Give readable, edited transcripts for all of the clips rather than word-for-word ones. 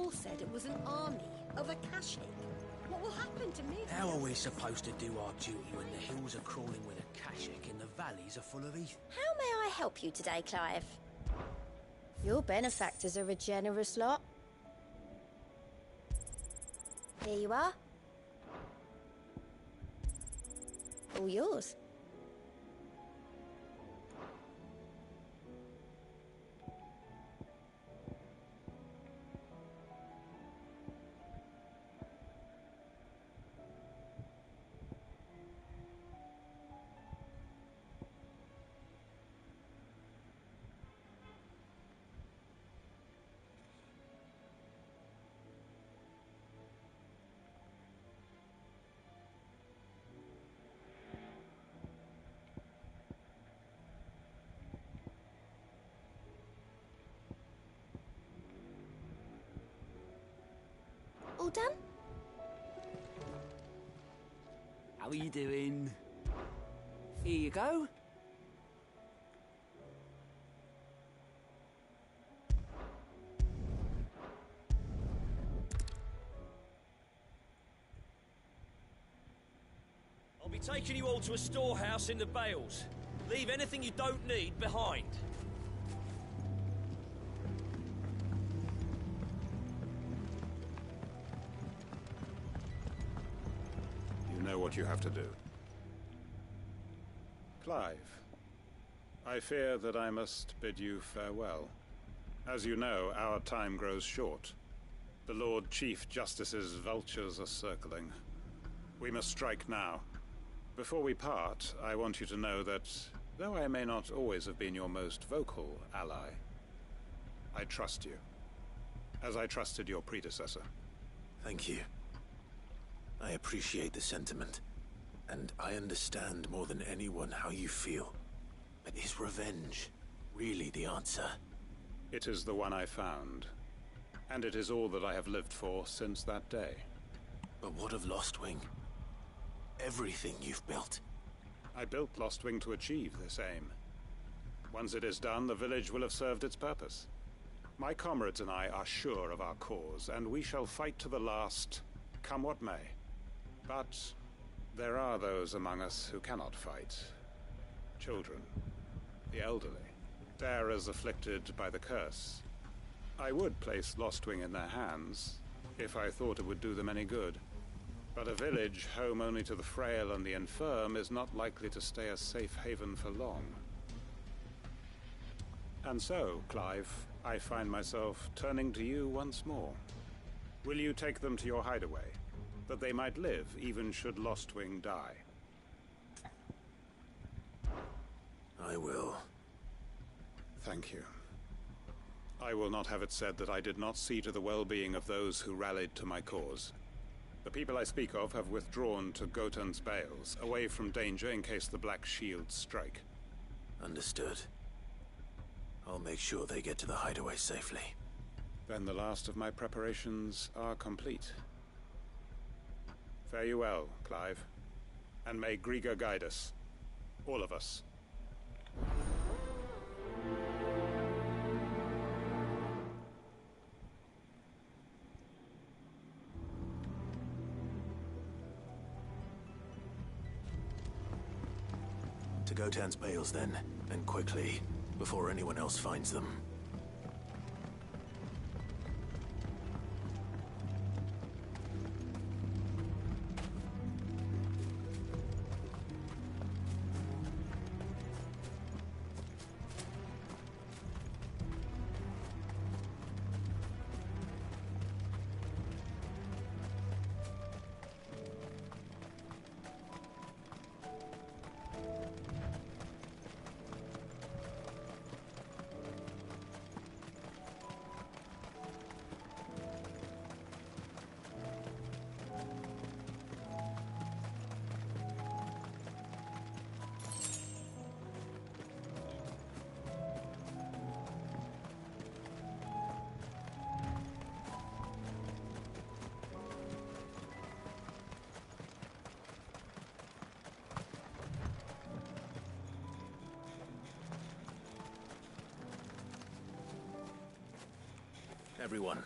Paul said it was an army of Akashic. What will happen to me? How are we supposed to do our duty when the hills are crawling with Akashic and the valleys are full of heath? How may I help you today, Clive? Your benefactors are a generous lot. Here you are. All yours. All done? How are you doing? Here you go. I'll be taking you all to a storehouse in the Bales. Leave anything you don't need behind. You know what you have to do. Clive, I fear that I must bid you farewell. As you know, our time grows short. The Lord Chief Justice's vultures are circling. We must strike now. Before we part, I want you to know that, though I may not always have been your most vocal ally, I trust you, as I trusted your predecessor. Thank you. I appreciate the sentiment, and I understand more than anyone how you feel. But is revenge really the answer? It is the one I found, and it is all that I have lived for since that day. But what of Lostwing? Everything you've built. I built Lostwing to achieve this aim. Once it is done, the village will have served its purpose. My comrades and I are sure of our cause, and we shall fight to the last, come what may. But there are those among us who cannot fight. Children, the elderly, bearers afflicted by the curse. I would place Lostwing in their hands, if I thought it would do them any good. But a village home only to the frail and the infirm is not likely to stay a safe haven for long. And so, Clive, I find myself turning to you once more. Will you take them to your hideaway, that they might live even should Lostwing die? I will. Thank you. I will not have it said that I did not see to the well-being of those who rallied to my cause. The people I speak of have withdrawn to Gotan's Bales, away from danger in case the Black Shields strike. Understood. I'll make sure they get to the hideaway safely. Then the last of my preparations are complete. Fare you well, Clive. And may Grieger guide us. All of us. To Gotan's Bales, then, and quickly, before anyone else finds them. Everyone,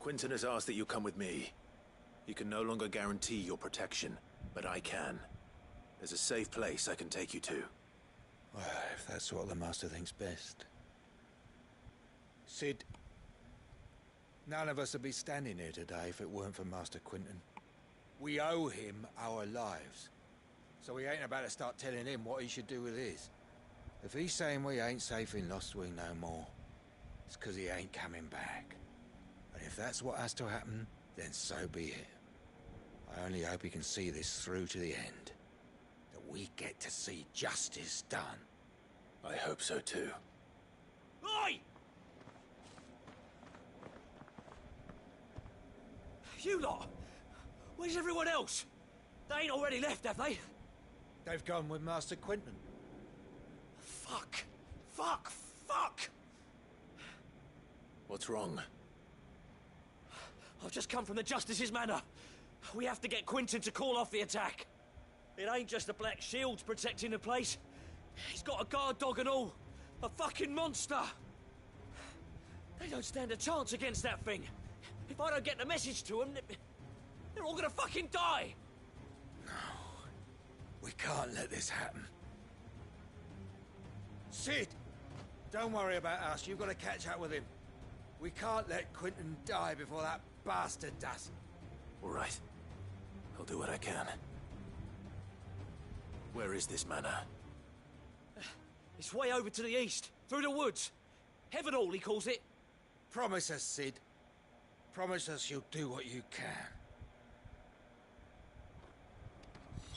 Quinton has asked that you come with me. He can no longer guarantee your protection, but I can. There's a safe place I can take you to. Well, if that's what the Master thinks best. Cid, none of us would be standing here today if it weren't for Master Quinton. We owe him our lives. So we ain't about to start telling him what he should do with his. If he's saying we ain't safe in Lostwing no more, it's 'cause he ain't coming back. And if that's what has to happen, then so be it. I only hope he can see this through to the end. That we get to see justice done. I hope so too. Oi! You lot! Where's everyone else? They ain't already left, have they? They've gone with Master Quinton. Fuck! Fuck! Fuck! What's wrong? I've just come from the Justice's manor. We have to get Quinton to call off the attack. It ain't just the Black Shields protecting the place. He's got a guard dog and all. A fucking monster. They don't stand a chance against that thing. If I don't get the message to them, they're all gonna fucking die. No. We can't let this happen. Cid! Don't worry about us. You've got to catch up with him. We can't let Quinton die before that bastard does. All right. I'll do what I can. Where is this manor? It's way over to the east, through the woods. Heavenhall, he calls it. Promise us, Cid. Promise us you'll do what you can.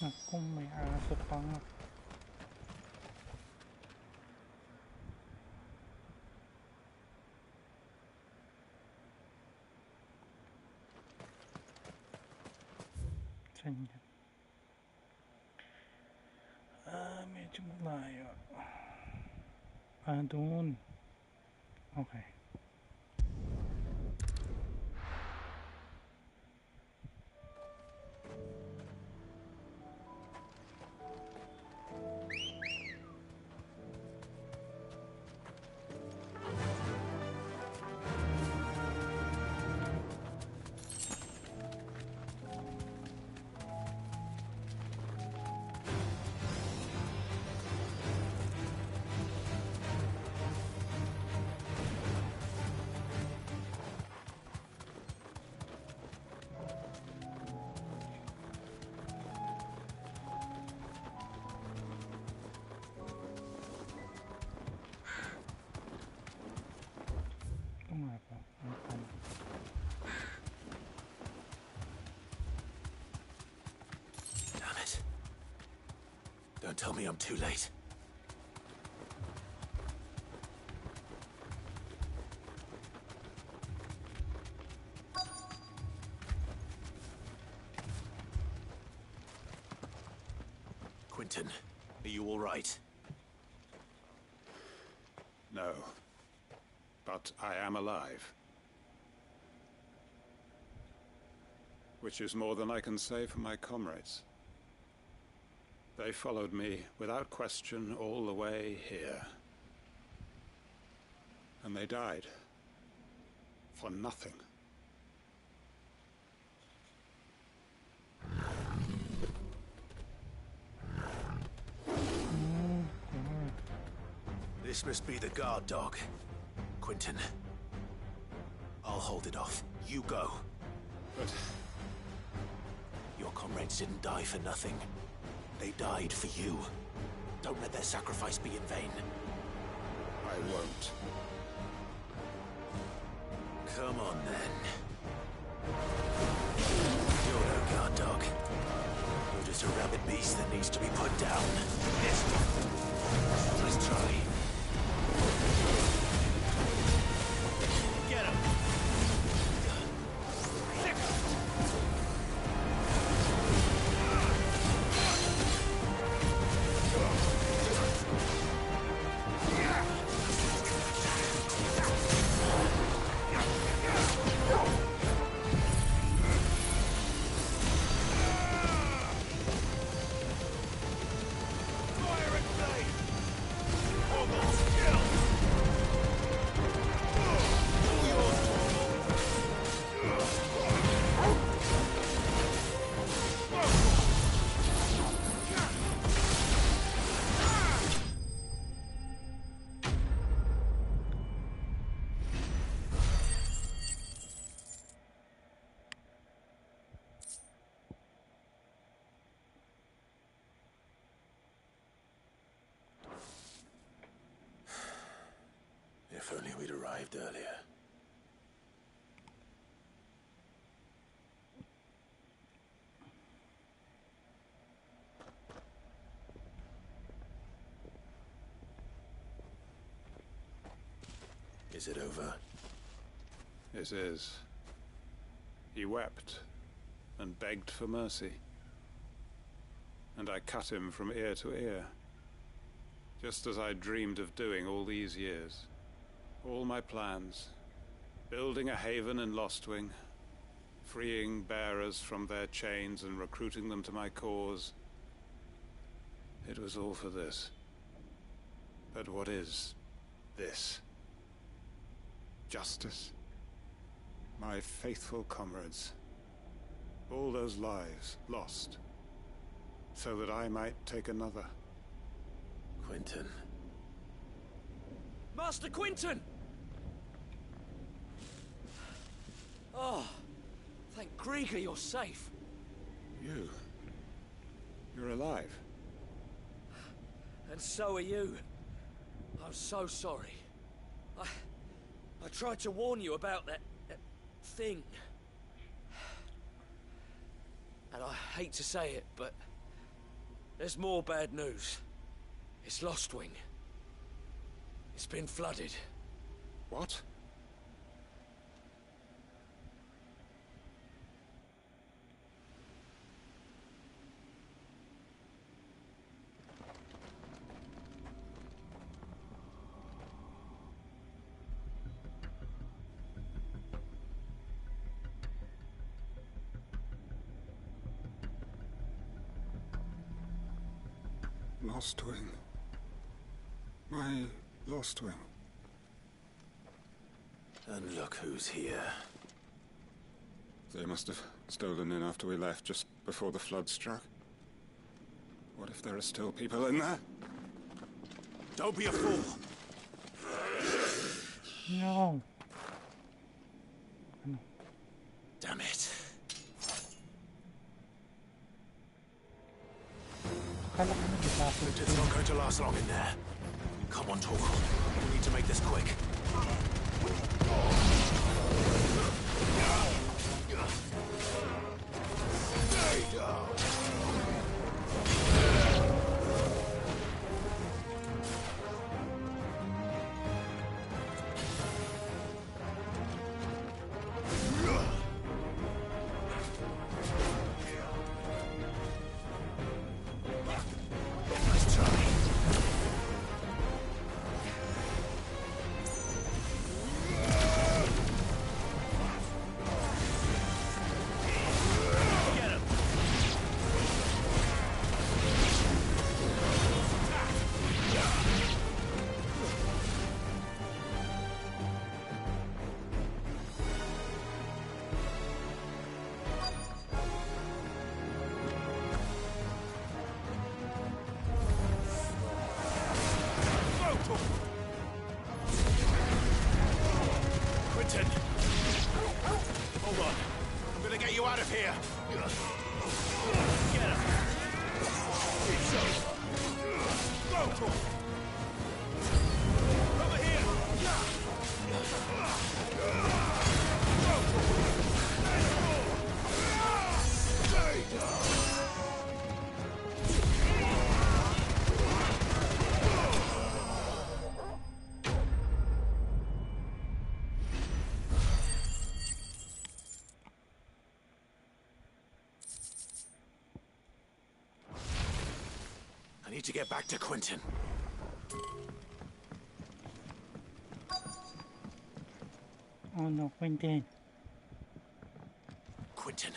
Aku may aso pa nga. Saan yan? Medyo malayo. Doon. Okay. Damn it. Don't tell me I'm too late. Quinton, are you all right? No. But I am alive. Which is more than I can say for my comrades. They followed me without question all the way here. And they died. For nothing. This must be the guard dog. Quinton. I'll hold it off. You go. But your comrades didn't die for nothing. They died for you. Don't let their sacrifice be in vain. I won't. Come on, then. You're no guard dog. You're just a rabid beast that needs to be put down. Let's try. Get him! Fire and blade! If only we'd arrived earlier. Is it over? It is. He wept and begged for mercy. And I cut him from ear to ear, just as I dreamed of doing all these years. All my plans, building a haven in Lostwing, freeing bearers from their chains and recruiting them to my cause. It was all for this. But what is this? Justice? My faithful comrades. All those lives lost, so that I might take another. Quentin. Master Quentin! Oh, thank Krieger you're safe. You're alive. And so are you. I'm so sorry. I tried to warn you about that thing. And I hate to say it, but there's more bad news. It's Lostwing. It's been flooded. What? Lostwing. My Lostwing. And look who's here. They must have stolen in after we left, just before the flood struck. What if there are still people in there? Don't be a fool! No. Damn it. Akala ko nag-tapos It's not going to last long in there. Come on, Torgal. We need to make this quick. Nice try. Get him! Quentin! Hold on. I'm gonna get you out of here. Get him! Go! Over here! I need to get back to Quentin. Oh no, Quentin. Quentin!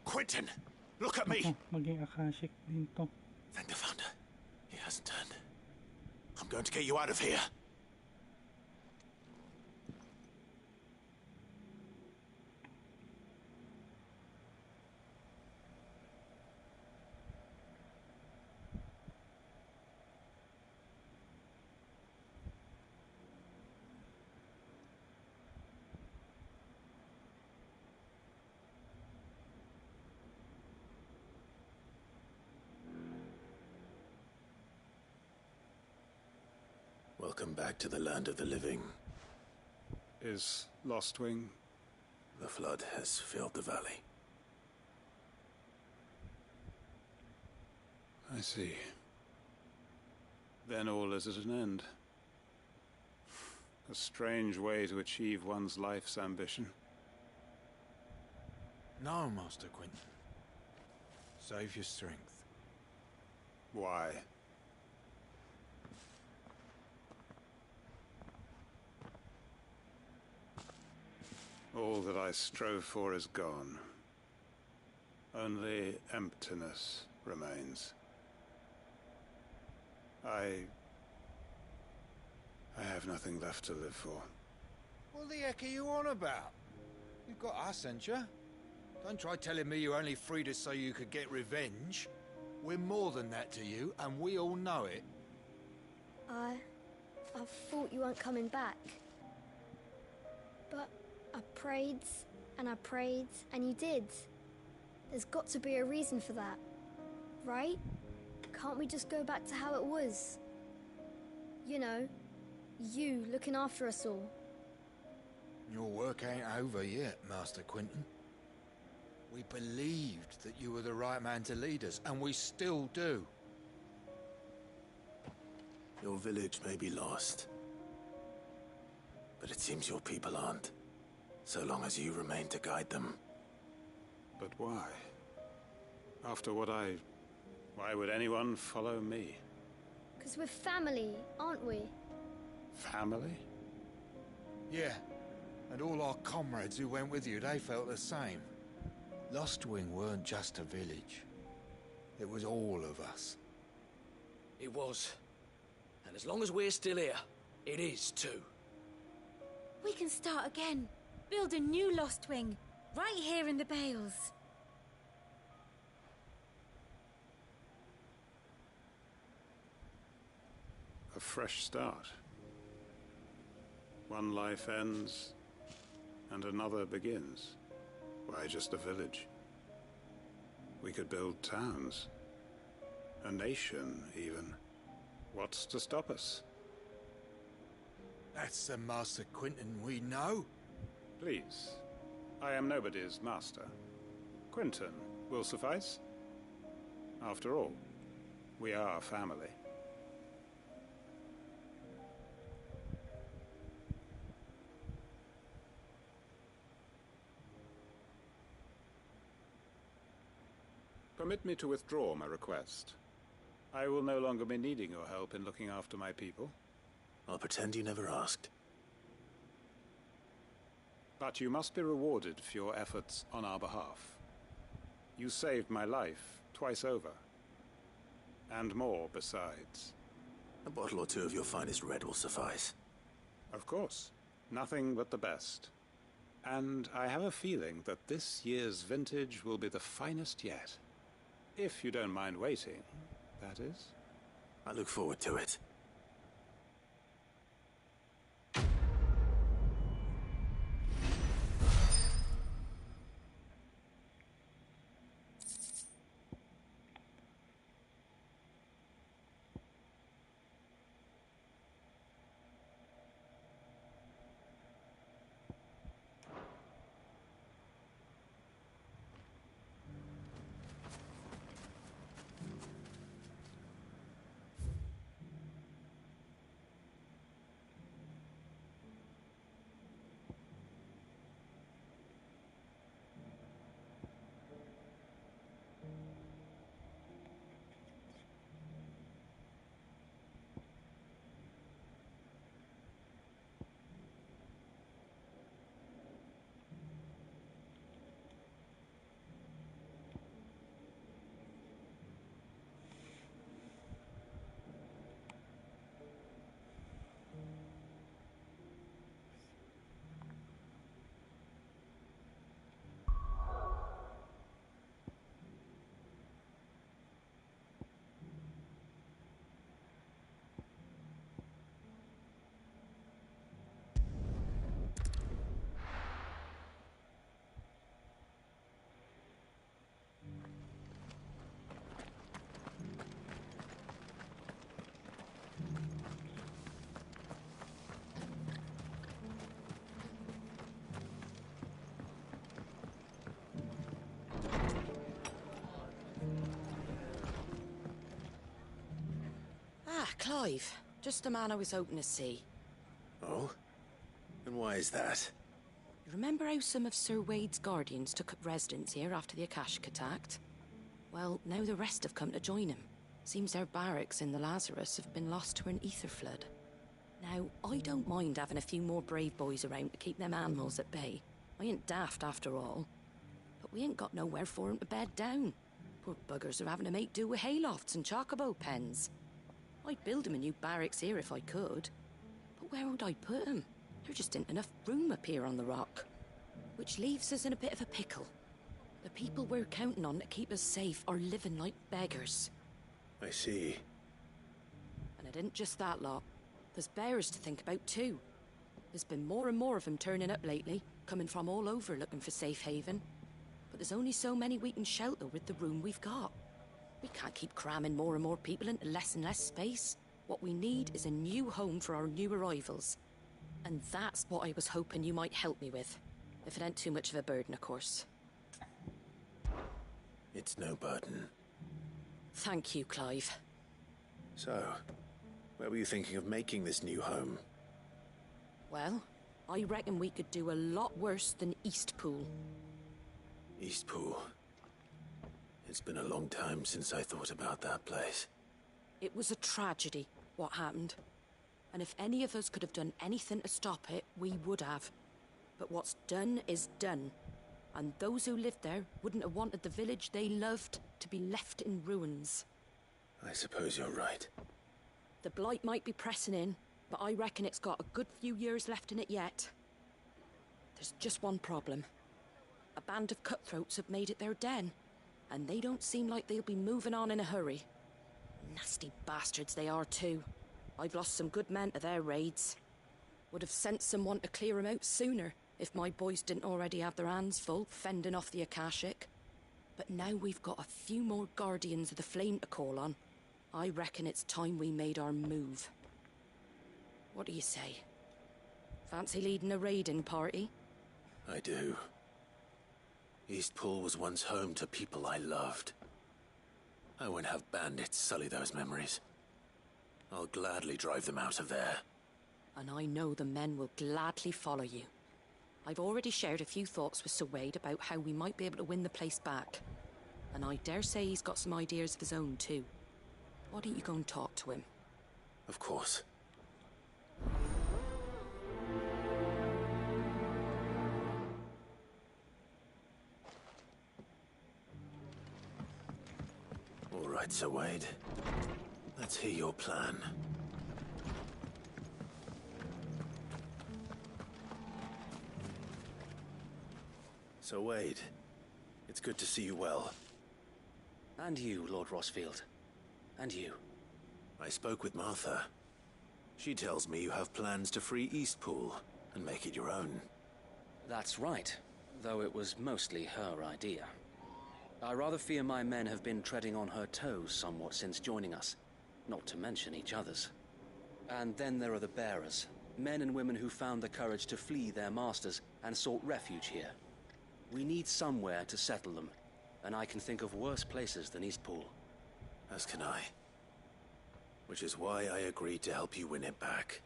Quentin! Look at me! Oh, maging Akashic din to. Thank the Founder. He hasn't turned. I'm going to get you out of here. Welcome back to the land of the living. Is Lostwing? The flood has filled the valley. I see. Then all is at an end. A strange way to achieve one's life's ambition. No, Master Quinton. Save your strength. Why? All that I strove for is gone. Only emptiness remains. I have nothing left to live for. What the heck are you on about? You've got us, ain't you? Don't try telling me you only freed us so you could get revenge. We're more than that to you, and we all know it. I thought you weren't coming back. But I prayed, and you did. There's got to be a reason for that, right? Can't we just go back to how it was? You know, you looking after us all. Your work ain't over yet, Master Quinton. We believed that you were the right man to lead us, and we still do. Your village may be lost, but it seems your people aren't, so long as you remain to guide them. But why? After what why would anyone follow me? 'Cause we're family, aren't we? Family? Yeah, and all our comrades who went with you, they felt the same. Lostwing weren't just a village. It was all of us. It was. And as long as we're still here, it is too. We can start again. Build a new Lostwing, right here in the Bales. A fresh start. One life ends, and another begins. Why, just a village. We could build towns. A nation, even. What's to stop us? That's the Master Quinton we know. Please. I am nobody's master. Quinton will suffice. After all, we are family. Permit me to withdraw my request. I will no longer be needing your help in looking after my people. I'll pretend you never asked. But you must be rewarded for your efforts on our behalf. You saved my life twice over. And more besides. A bottle or two of your finest red will suffice. Of course. Nothing but the best. And I have a feeling that this year's vintage will be the finest yet. If you don't mind waiting, that is. I look forward to it. Clive. Just the man I was hoping to see. Oh? And why is that? You remember how some of Sir Wade's guardians took up residence here after the Akashic attacked? Well, now the rest have come to join him. Seems their barracks in the Lazarus have been lost to an ether flood. Now, I don't mind having a few more brave boys around to keep them animals at bay. I ain't daft after all. But we ain't got nowhere for 'em to bed down. Poor buggers are having to make do with haylofts and chocobo pens. I'd build 'em a new barracks here if I could. But where would I put 'em? There just ain't enough room up here on the rock. Which leaves us in a bit of a pickle. The people we're counting on to keep us safe are living like beggars. I see. And it isn't just that lot. There's bears to think about too. There's been more and more of them turning up lately, coming from all over looking for safe haven. But there's only so many we can shelter with the room we've got. We can't keep cramming more and more people into less and less space. What we need is a new home for our new arrivals. And that's what I was hoping you might help me with. If it ain't too much of a burden, of course. It's no burden. Thank you, Clive. So, where were you thinking of making this new home? Well, I reckon we could do a lot worse than Eastpool. Eastpool. It's been a long time since I thought about that place. It was a tragedy, what happened. And if any of us could have done anything to stop it, we would have. But what's done is done. And those who lived there wouldn't have wanted the village they loved to be left in ruins. I suppose you're right. The blight might be pressing in, but I reckon it's got a good few years left in it yet. There's just one problem. A band of cutthroats have made it their den, and they don't seem like they'll be moving on in a hurry. Nasty bastards they are too. I've lost some good men to their raids. Would have sent someone to clear 'em out sooner, if my boys didn't already have their hands full fending off the Akashic. But now we've got a few more Guardians of the Flame to call on. I reckon it's time we made our move. What do you say? Fancy leading a raiding party? I do. Eastpool was once home to people I loved. I won't have bandits sully those memories. I'll gladly drive them out of there. And I know the men will gladly follow you. I've already shared a few thoughts with Sir Wade about how we might be able to win the place back. And I dare say he's got some ideas of his own too. Why don't you go and talk to him? Of course. All right, Sir Wade. Let's hear your plan. Sir Wade, it's good to see you well. And you, Lord Rosfield. And you. I spoke with Martha. She tells me you have plans to free Eastpool and make it your own. That's right, though it was mostly her idea. I rather fear my men have been treading on her toes somewhat since joining us, not to mention each other's. And then there are the bearers, men and women who found the courage to flee their masters and sought refuge here. We need somewhere to settle them, and I can think of worse places than Eastpool. As can I. Which is why I agreed to help you win it back.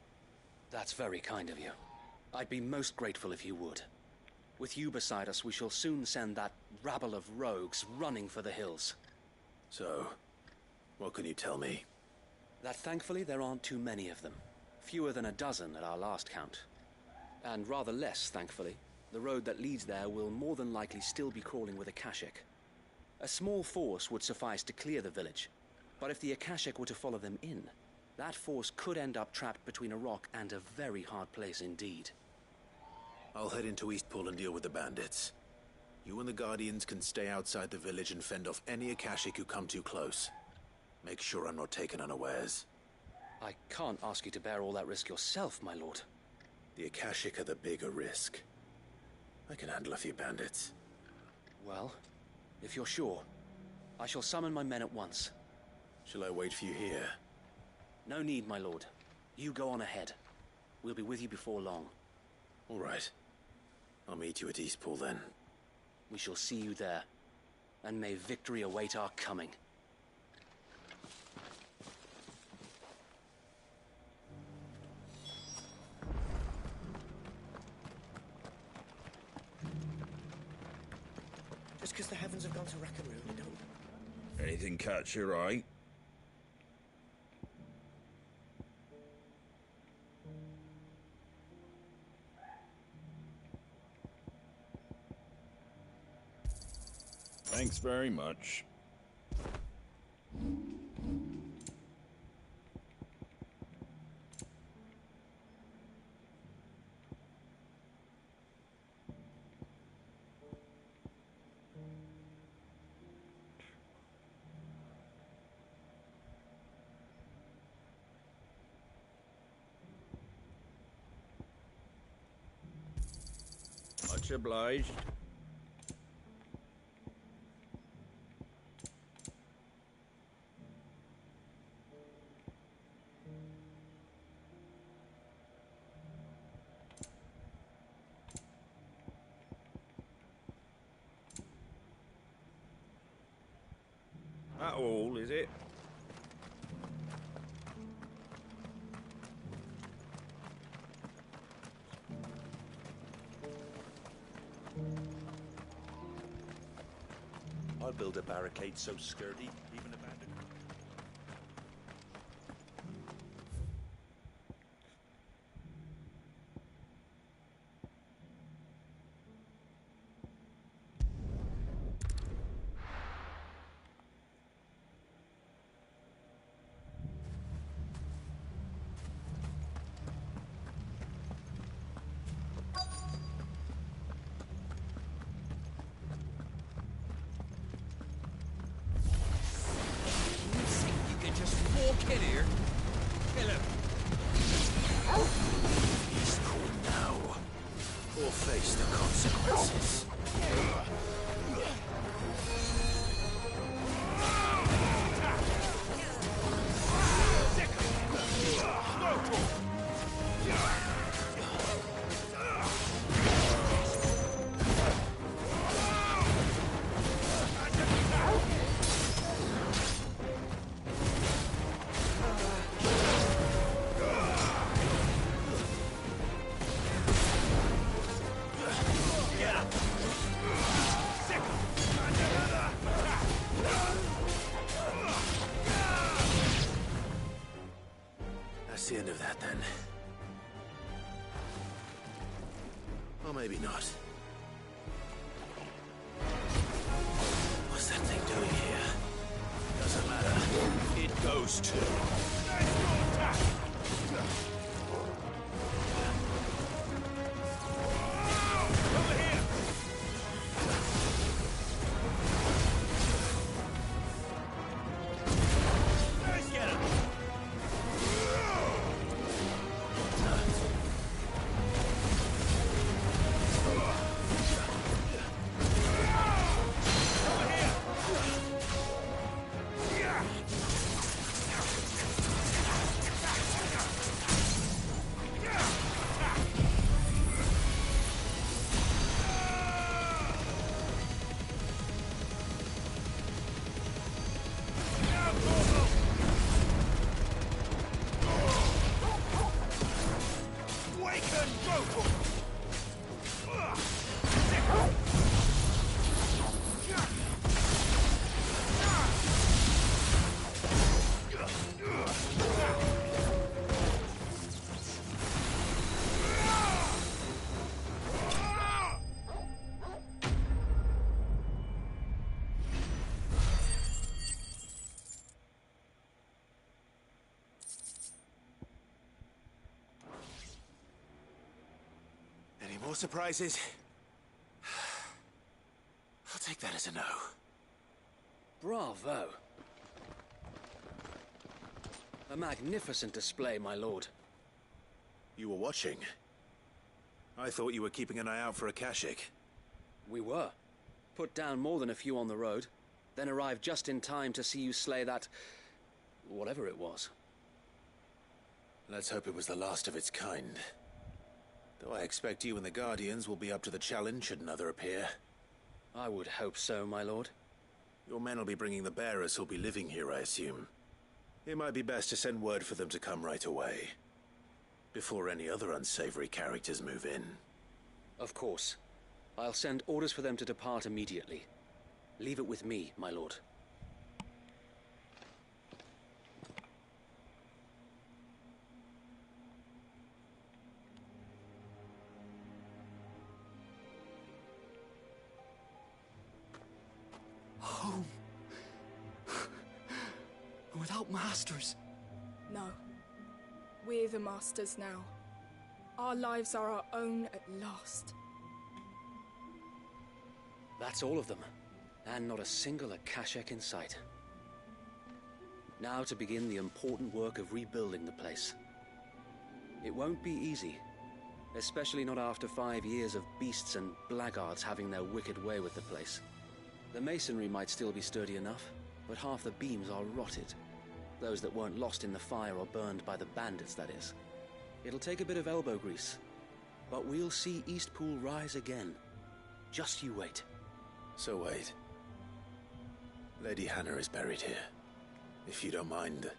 That's very kind of you. I'd be most grateful if you would. With you beside us, we shall soon send that rabble of rogues running for the hills. So, what can you tell me? That thankfully there aren't too many of them. Fewer than a dozen at our last count. And rather less, thankfully. The road that leads there will more than likely still be crawling with Akashic. A small force would suffice to clear the village, but if the Akashic were to follow them in, that force could end up trapped between a rock and a very hard place indeed. I'll head into Eastpool and deal with the bandits. You and the Guardians can stay outside the village and fend off any Akashic who come too close. Make sure I'm not taken unawares. I can't ask you to bear all that risk yourself, my lord. The Akashic are the bigger risk. I can handle a few bandits. Well, if you're sure, I shall summon my men at once. Shall I wait for you here? No need, my lord. You go on ahead. We'll be with you before long. All right. I'll meet you at Eastpool then. We shall see you there. And may victory await our coming. Just because the heavens have gone to Rackaroon, it don't... Anything catch your eye? Thanks very much. Much obliged. That all, is it? I'll build a barricade so sturdy, even abandoned. Walk in here. Kill him. He's cool now, or face the consequences. That's the end of that, then. Or maybe not. What's that thing doing here? Doesn't matter. It goes to... Any more surprises? I'll take that as a no. Bravo. A magnificent display, my lord. You were watching? I thought you were keeping an eye out for a Kashik. We were. Put down more than a few on the road, then arrived just in time to see you slay that... whatever it was. Let's hope it was the last of its kind. Though I expect you and the Guardians will be up to the challenge should another appear. I would hope so, my lord. Your men will be bringing the bearers who'll be living here, I assume. It might be best to send word for them to come right away, before any other unsavory characters move in. Of course. I'll send orders for them to depart immediately. Leave it with me, my lord. Home. Without masters. No. We're the masters now. Our lives are our own at last. That's all of them. And not a single Akashik in sight. Now to begin the important work of rebuilding the place. It won't be easy. Especially not after 5 years of beasts and blackguards having their wicked way with the place. The masonry might still be sturdy enough, but half the beams are rotted. Those that weren't lost in the fire or burned by the bandits, that is. It'll take a bit of elbow grease, but we'll see Eastpool rise again. Just you wait. So wait. Lady Hannah is buried here. If you don't mind,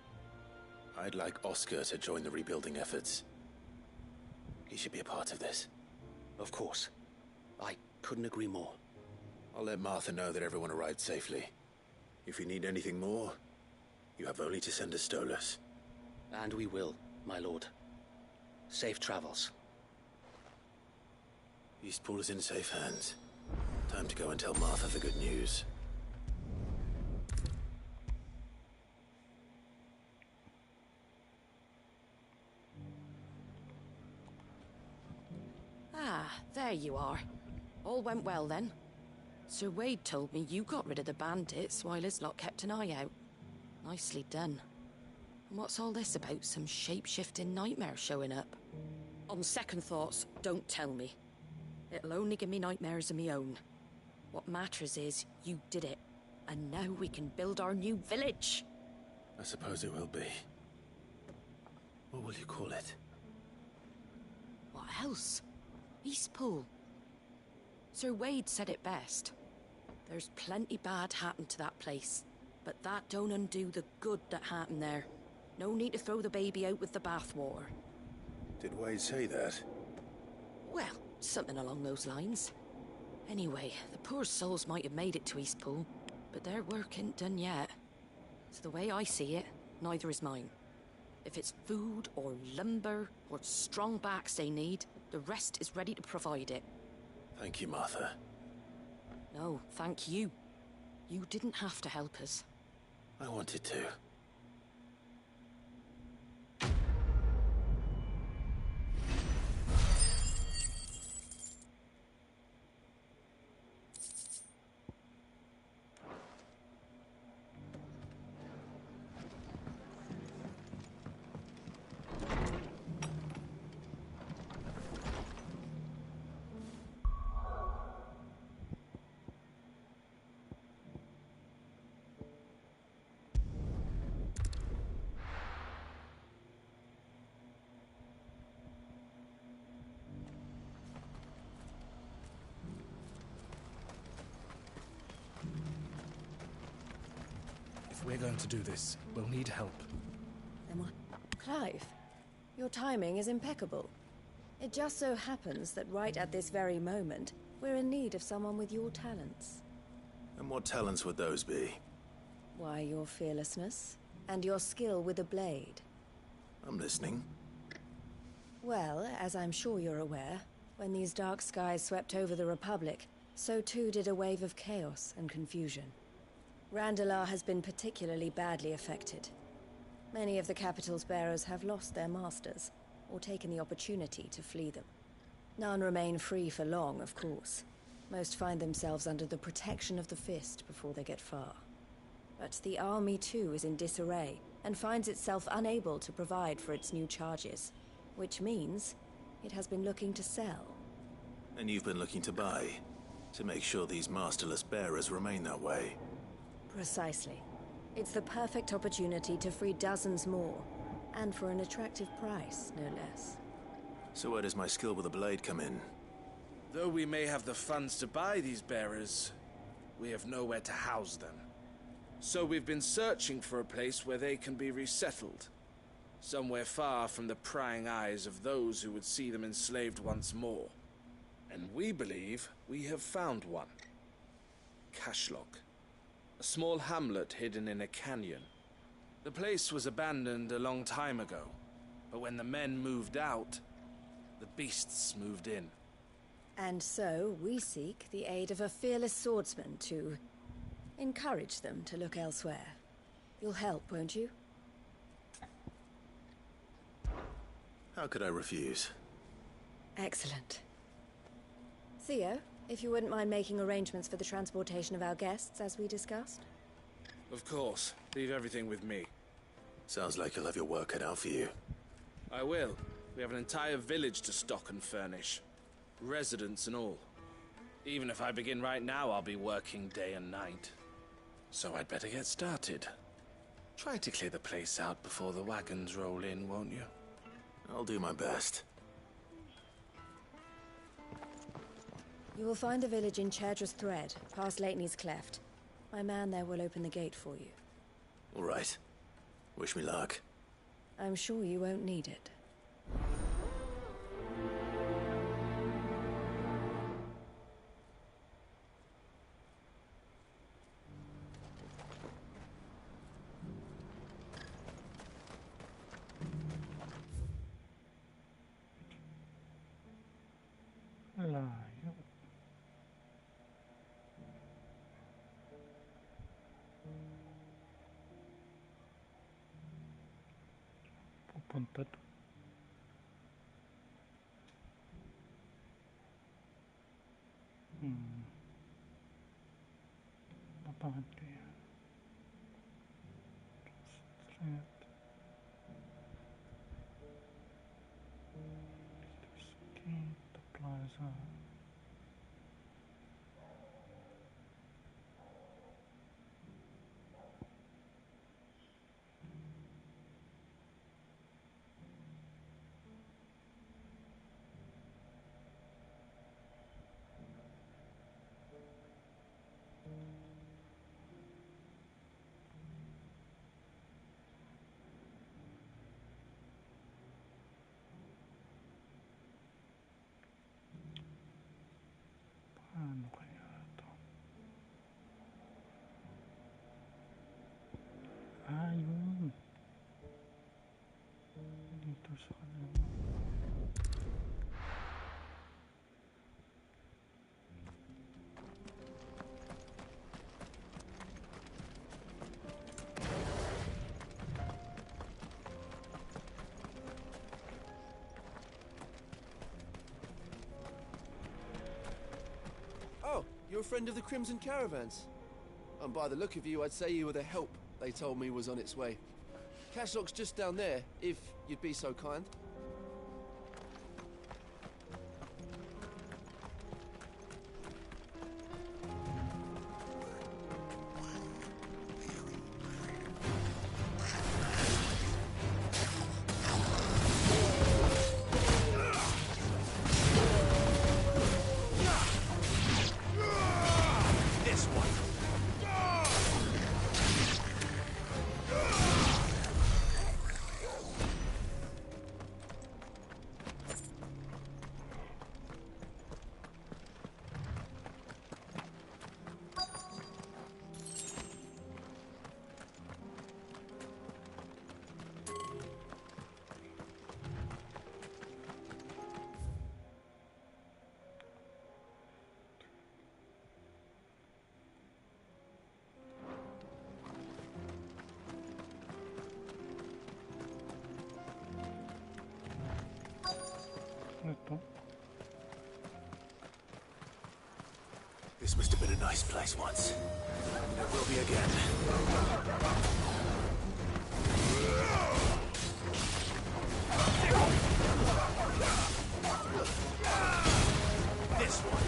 I'd like Oscar to join the rebuilding efforts. He should be a part of this. Of course. I couldn't agree more. I'll let Martha know that everyone arrived safely. If you need anything more, you have only to send a Stolas. And we will, my lord. Safe travels. Eastpool is in safe hands. Time to go and tell Martha the good news. Ah, there you are. All went well then. Sir Wade told me you got rid of the bandits while his lot kept an eye out. Nicely done. And what's all this about some shape-shifting nightmare showing up? On second thoughts, don't tell me. It'll only give me nightmares of me own. What matters is, you did it. And now we can build our new village. I suppose it will be. What will you call it? What else? Eastpool. Sir Wade said it best. There's plenty bad happened to that place, but that don't undo the good that happened there. No need to throw the baby out with the bathwater. Did Wade say that? Well, something along those lines. Anyway, the poor souls might have made it to Eastpool, but their work ain't done yet. So the way I see it, neither is mine. If it's food or lumber or strong backs they need, the rest is ready to provide it. Thank you, Martha. No, thank you. You didn't have to help us. I wanted to. If we're going to do this, we'll need help. Then what? Clive, your timing is impeccable. It just so happens that right at this very moment, we're in need of someone with your talents. And what talents would those be? Why, your fearlessness and your skill with a blade. I'm listening. Well, as I'm sure you're aware, when these dark skies swept over the Republic, so too did a wave of chaos and confusion. Randalar has been particularly badly affected. Many of the capital's bearers have lost their masters, or taken the opportunity to flee them. None remain free for long, of course. Most find themselves under the protection of the Fist before they get far. But the army too is in disarray, and finds itself unable to provide for its new charges. Which means it has been looking to sell. And you've been looking to buy, to make sure these masterless bearers remain that way. Precisely. It's the perfect opportunity to free dozens more, and for an attractive price, no less. So where does my skill with a blade come in? Though we may have the funds to buy these bearers, we have nowhere to house them. So we've been searching for a place where they can be resettled. Somewhere far from the prying eyes of those who would see them enslaved once more. And we believe we have found one. Kashlok. A small hamlet hidden in a canyon. The place was abandoned a long time ago, but when the men moved out, the beasts moved in. And so we seek the aid of a fearless swordsman to encourage them to look elsewhere. You'll help, won't you? How could I refuse? Excellent. Theo, if you wouldn't mind making arrangements for the transportation of our guests, as we discussed. Of course. Leave everything with me. Sounds like you'll have your work cut out for you. I will. We have an entire village to stock and furnish. Residents and all. Even if I begin right now, I'll be working day and night. So I'd better get started. Try to clear the place out before the wagons roll in, won't you? I'll do my best. You will find a village in Chairdress Thread, past Lateney's Cleft. My man there will open the gate for you. All right. Wish me luck. I'm sure you won't need it. Layo. Pupunta doon. Babahan ko yan. Thread. Gate, the plaza. Paano kaya ito? Yun. Dito sa kanila. Oh, you're a friend of the Crimson Caravans. And by the look of you, I'd say you were the help they told me was on its way. Cashlock's just down there, if you'd be so kind. This must have been a nice place once. And it will be again. This one.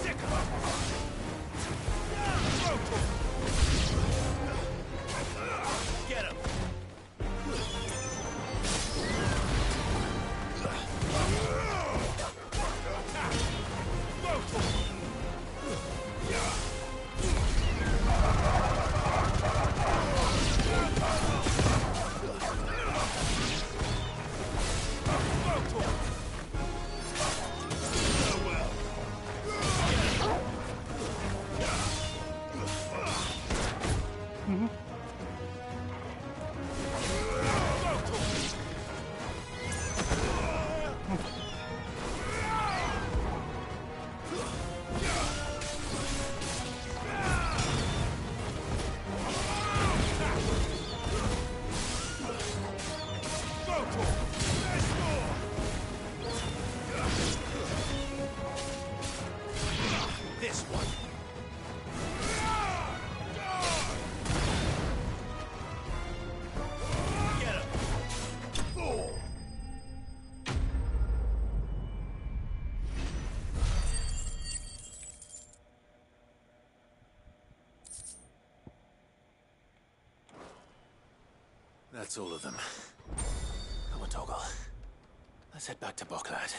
Sick. This one. Get him. That's all of them. Come on, Toggle. Let's head back to Boklad.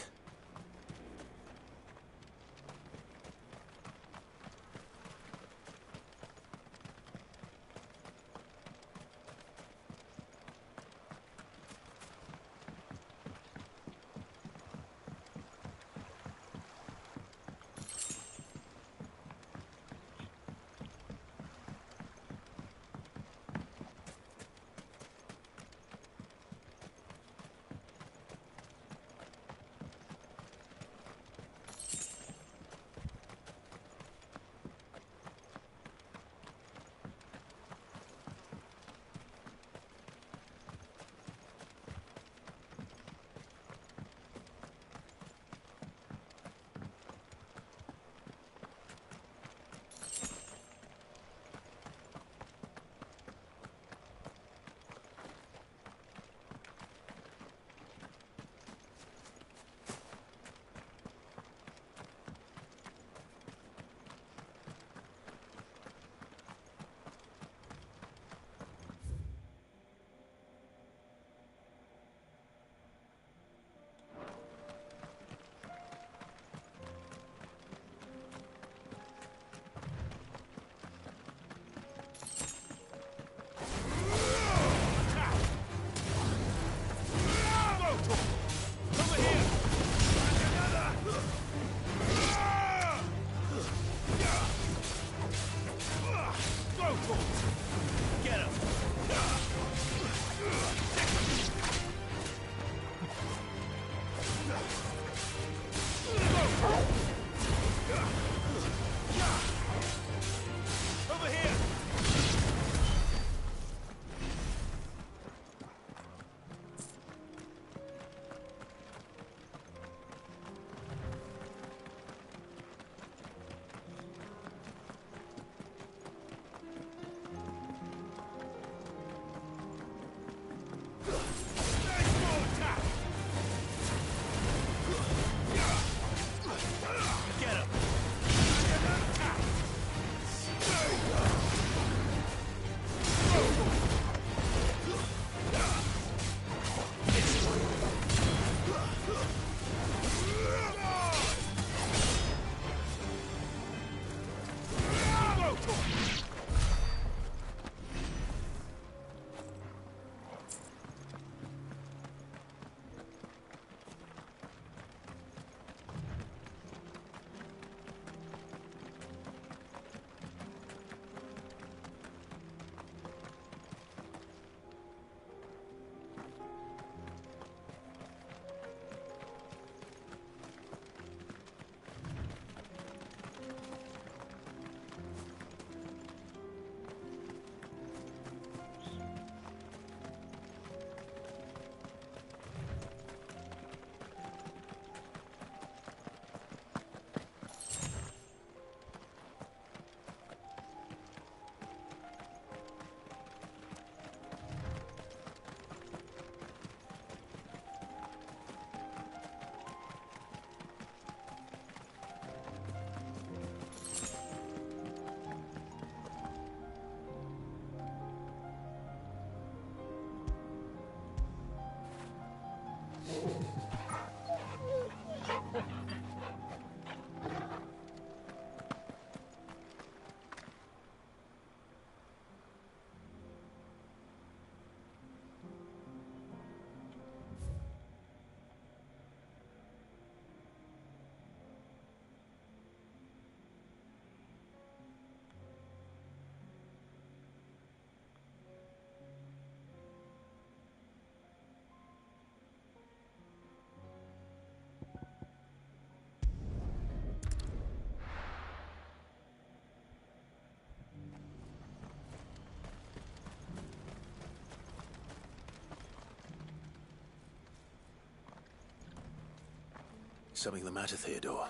Something the matter, Theodore?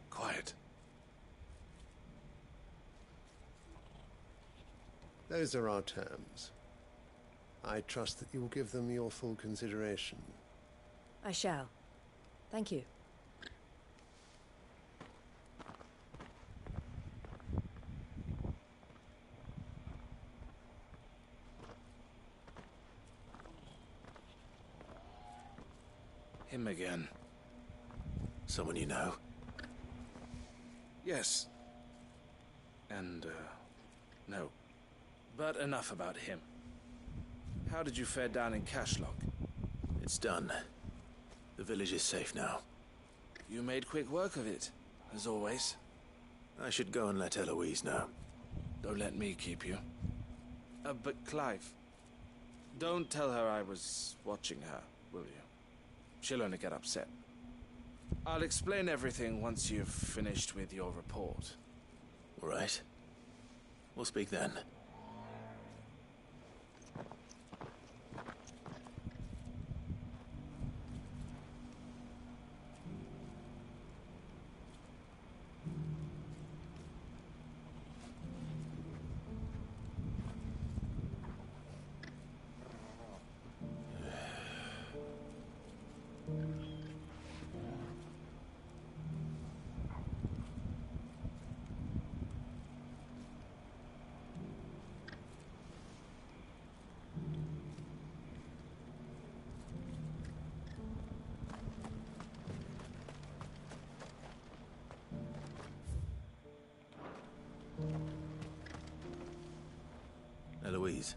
Quiet. Those are our terms. I trust that you will give them your full consideration. I shall. Thank you. Him again. Someone you know? Yes. And, no. But enough about him. How did you fare down in Cashlock? It's done. The village is safe now. You made quick work of it, as always. I should go and let Eloise know. Don't let me keep you. But Clive, don't tell her I was watching her, will you? She'll only get upset. I'll explain everything once you've finished with your report. All right. We'll speak then. Eloise,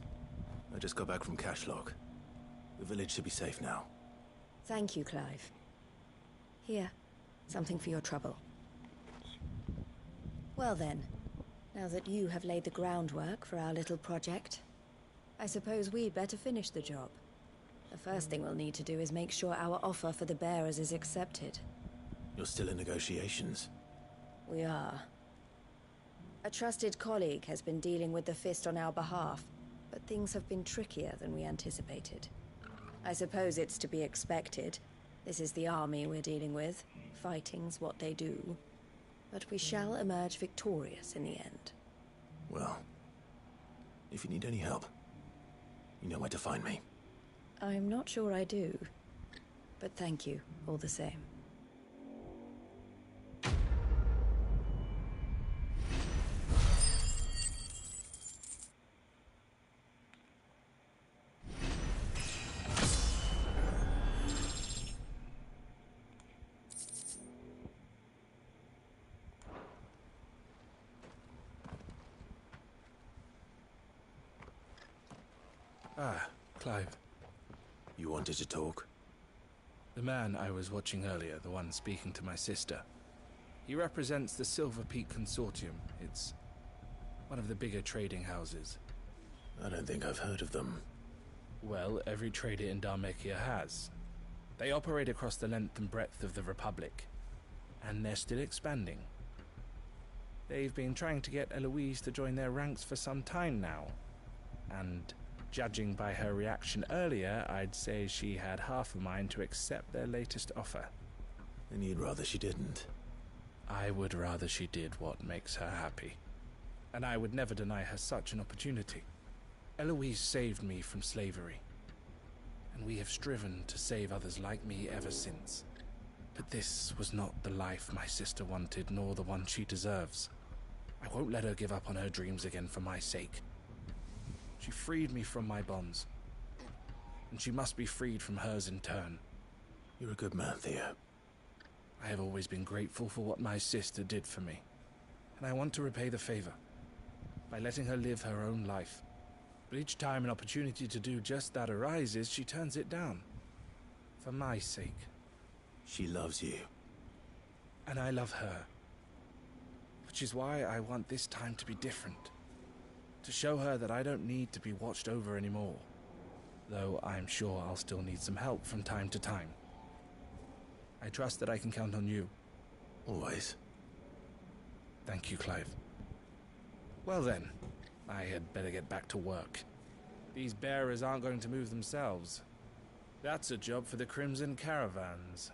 I just got back from Cashlock. The village should be safe now. Thank you, Clive. Here, something for your trouble. Well then, now that you have laid the groundwork for our little project, I suppose we'd better finish the job. The first thing we'll need to do is make sure our offer for the bearers is accepted. You're still in negotiations? We are. A trusted colleague has been dealing with the Fist on our behalf, but things have been trickier than we anticipated. I suppose it's to be expected. This is the army we're dealing with. Fighting's what they do. But we shall emerge victorious in the end. Well, if you need any help, you know where to find me. I'm not sure I do, but thank you all the same. Ah, Clive. You wanted to talk? The man I was watching earlier, the one speaking to my sister. He represents the Silver Peak Consortium. It's one of the bigger trading houses. I don't think I've heard of them. Well, every trader in Dharmekia has. They operate across the length and breadth of the Republic, and they're still expanding. They've been trying to get Eloise to join their ranks for some time now, and judging by her reaction earlier, I'd say she had half a mind to accept their latest offer. And you'd rather she didn't? I would rather she did what makes her happy. And I would never deny her such an opportunity. Eloise saved me from slavery, and we have striven to save others like me ever since. But this was not the life my sister wanted, nor the one she deserves. I won't let her give up on her dreams again for my sake. She freed me from my bonds, and she must be freed from hers in turn. You're a good man, Theo. I have always been grateful for what my sister did for me, and I want to repay the favor by letting her live her own life. But each time an opportunity to do just that arises, she turns it down. For my sake. She loves you. And I love her. Which is why I want this time to be different. To show her that I don't need to be watched over anymore. Though I'm sure I'll still need some help from time to time. I trust that I can count on you. Always. Thank you, Clive. Well then, I had better get back to work. These bearers aren't going to move themselves. That's a job for the Crimson Caravans.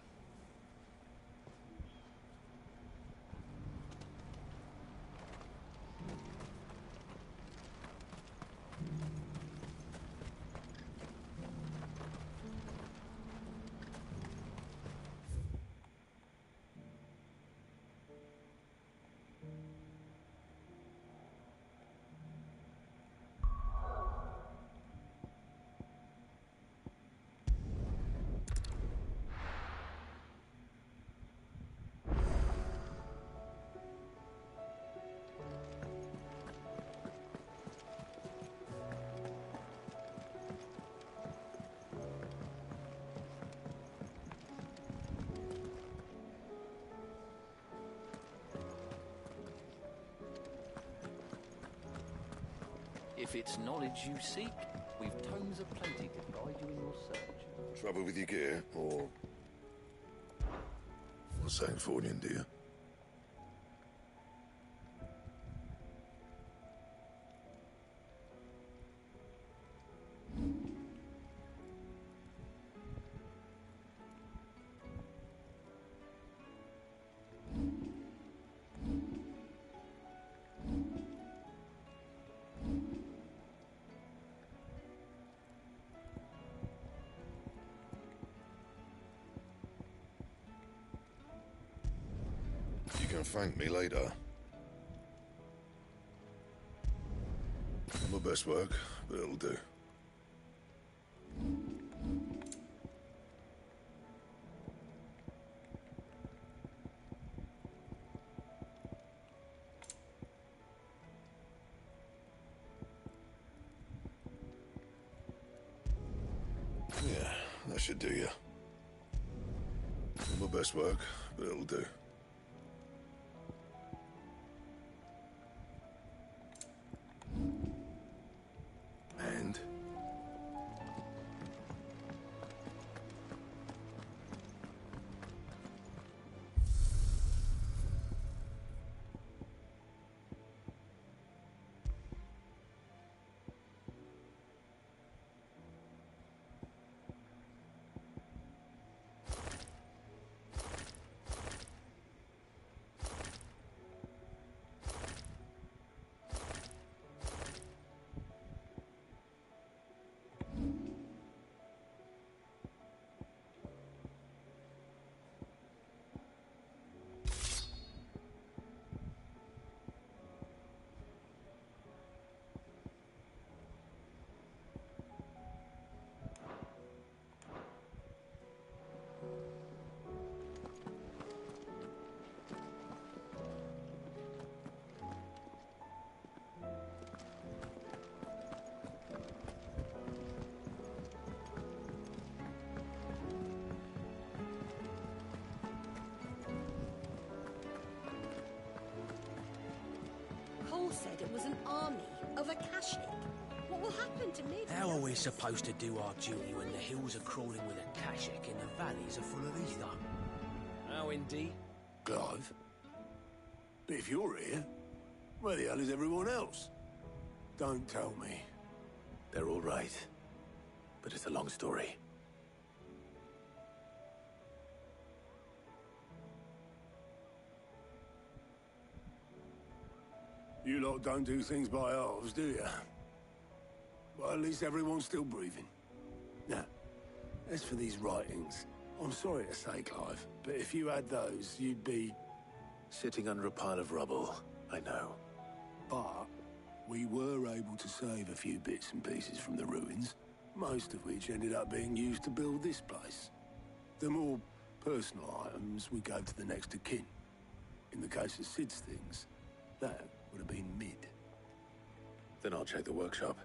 If it's knowledge you seek, we've tomes aplenty to guide you in your search. Trouble with your gear, or... St. Fornian, do you? You can thank me later. My best work, but it'll do. Yeah, that should do you. My best work, but it'll do. And? Cole said it was an army of Akashic. What will happen to me? How are we supposed to do our duty when the hills are crawling with Akashic and the valleys are full of ether? How indeed? Clive? But if you're here, where the hell is everyone else? Don't tell me. They're all right. But it's a long story. You lot don't do things by halves, do you? Well, at least everyone's still breathing. Now, as for these writings, I'm sorry to say, Clive, but if you had those, you'd be... Sitting under a pile of rubble, I know. But we were able to save a few bits and pieces from the ruins, most of which ended up being used to build this place. The more personal items we gave to the next of kin. In the case of Sid's things, that would have been mid. Then I'll check the workshop.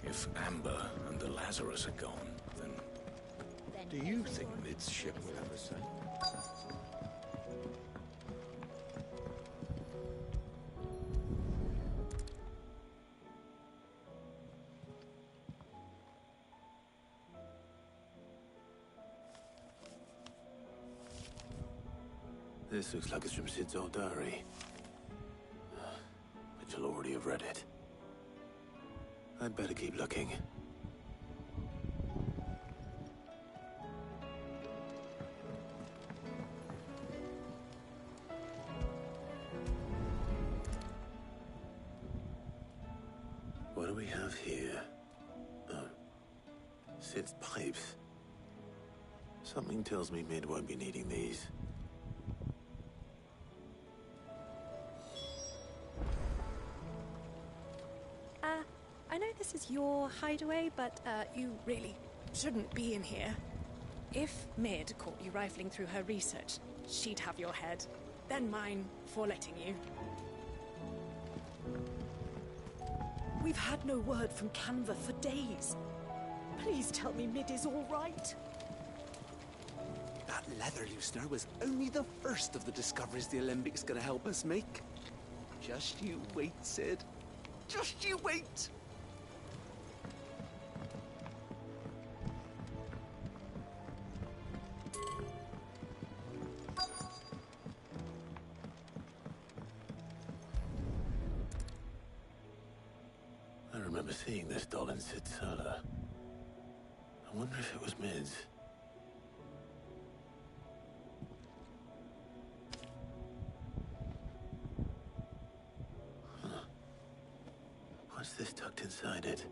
If Amber and the Lazarus are gone, then... Do you think Lid's ship will ever sail? This looks like it's from Sid's old diary. But you'll already have read it. I'd better keep looking. What do we have here? Oh. Sid's pipes. Something tells me Mid won't be needing these. I know this is your hideaway, but you really shouldn't be in here. If Mid caught you rifling through her research, she'd have your head. Then mine for letting you. We've had no word from Canva for days. Please tell me Mid is all right. That leather loosener was only the first of the discoveries the Alembics gonna help us make. Just you wait, Sid. Just you wait! I remember seeing this doll in Sid's cellar. I wonder if it was Mid's. Huh. What's this tucked inside it?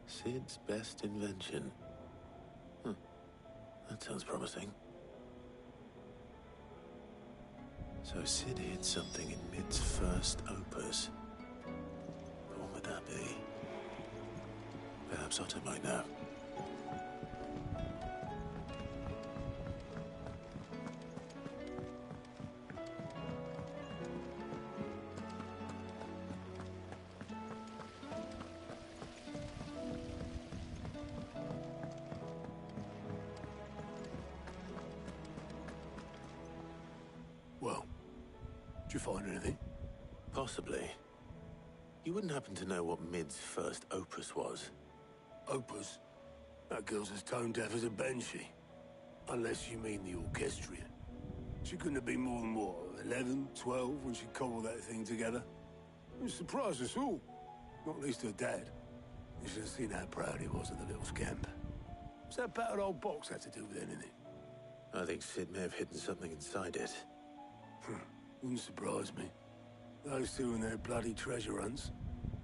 Sid's best invention. That sounds promising. So Sid hid something in Mid's first opus. But what would that be? Perhaps Otto might know. Well, did you find anything? Possibly. You wouldn't happen to know what Mid's first opus was? Opus? That girl's as tone deaf as a banshee. Unless you mean the orchestrion. She couldn't have been more than, what, 11, 12 when she cobbled that thing together? It surprised us all. Not least her dad. You should have seen how proud he was of the little scamp. What's that battered old box had to do with anything? I think Sid may have hidden something inside it. Wouldn't surprise me. Those two and their bloody treasure hunts.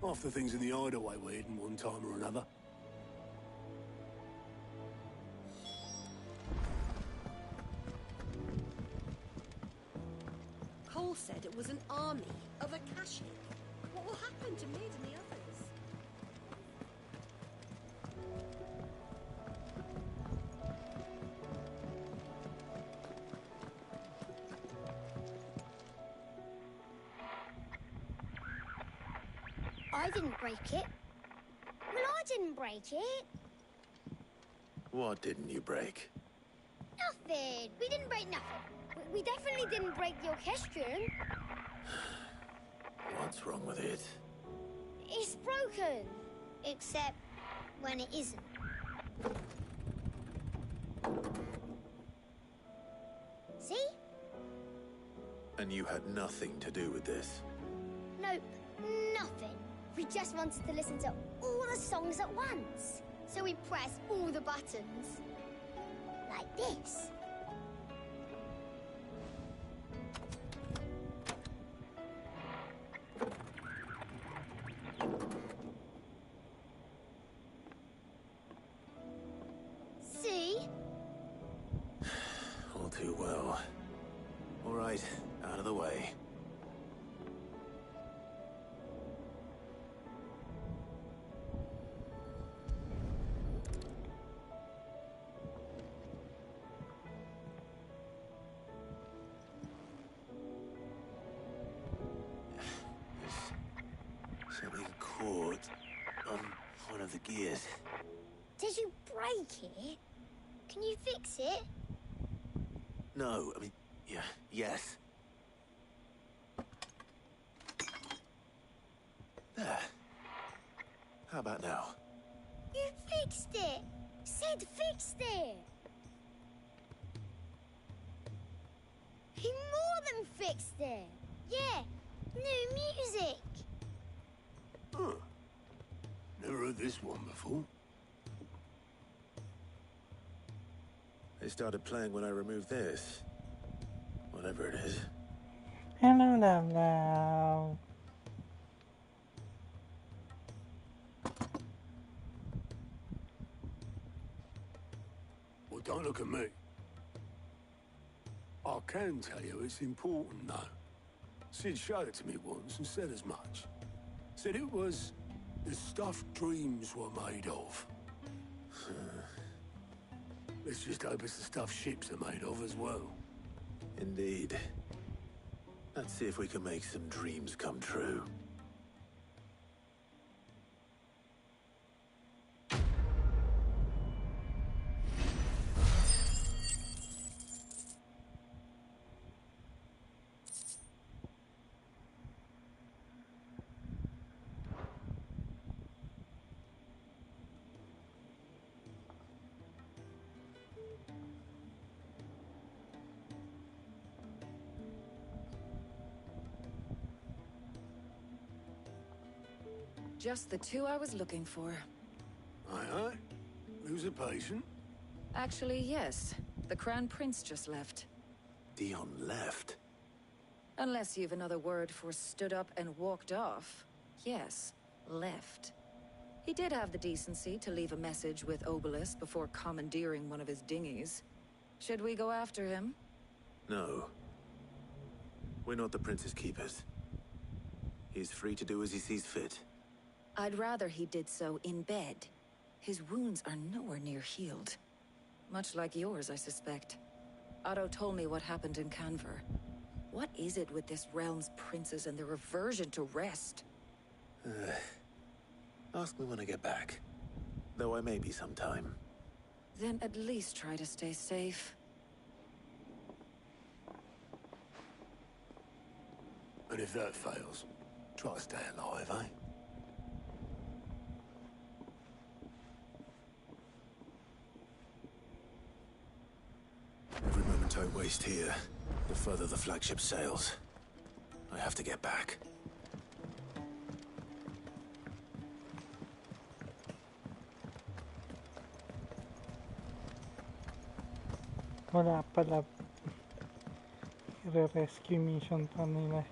Half the things in the hideaway were hidden one time or another. Cole said it was an army of Akashic. What will happen to Mid and the others? I didn't break it. Well, I didn't break it. What didn't you break? Nothing. We didn't break nothing. We definitely didn't break the orchestrion. What's wrong with it? It's broken. Except when it isn't. See? And you had nothing to do with this? Nope, nothing. We just wanted to listen to all the songs at once. So we pressed all the buttons. Like this. See? All too well. All right, out of the way. Something caught on one of the gears. Did you break it? Can you fix it? No, I mean, yeah, yes. There. How about now? You fixed it! Sid fixed it! He more than fixed it! Yeah, new music! Huh. Never heard this one before. They started playing when I removed this. Whatever it is. Hello, love, love. Don't look at me. I can tell you it's important, though. Sid showed it to me once and said as much. Said it was the stuff dreams were made of. Let's just hope it's the stuff ships are made of as well. Indeed. Let's see if we can make some dreams come true. Just the two I was looking for. Aye. Who's a patient? Actually, yes. The Crown Prince just left. Dion left? Unless you've another word for stood up and walked off. Yes, left. He did have the decency to leave a message with Obelisk before commandeering one of his dinghies. Should we go after him? No. We're not the Prince's keepers. He's free to do as he sees fit. I'd rather he did so in bed. His wounds are nowhere near healed. Much like yours, I suspect. Otto told me what happened in Canver. What is it with this realm's princes and their aversion to rest? Ask me when I get back. Though I may be sometime. Then at least try to stay safe. And if that fails, try to stay alive, eh? Every moment I waste here, the further the flagship sails. I have to get back. Wala pala. Re-rescue mission pa nila.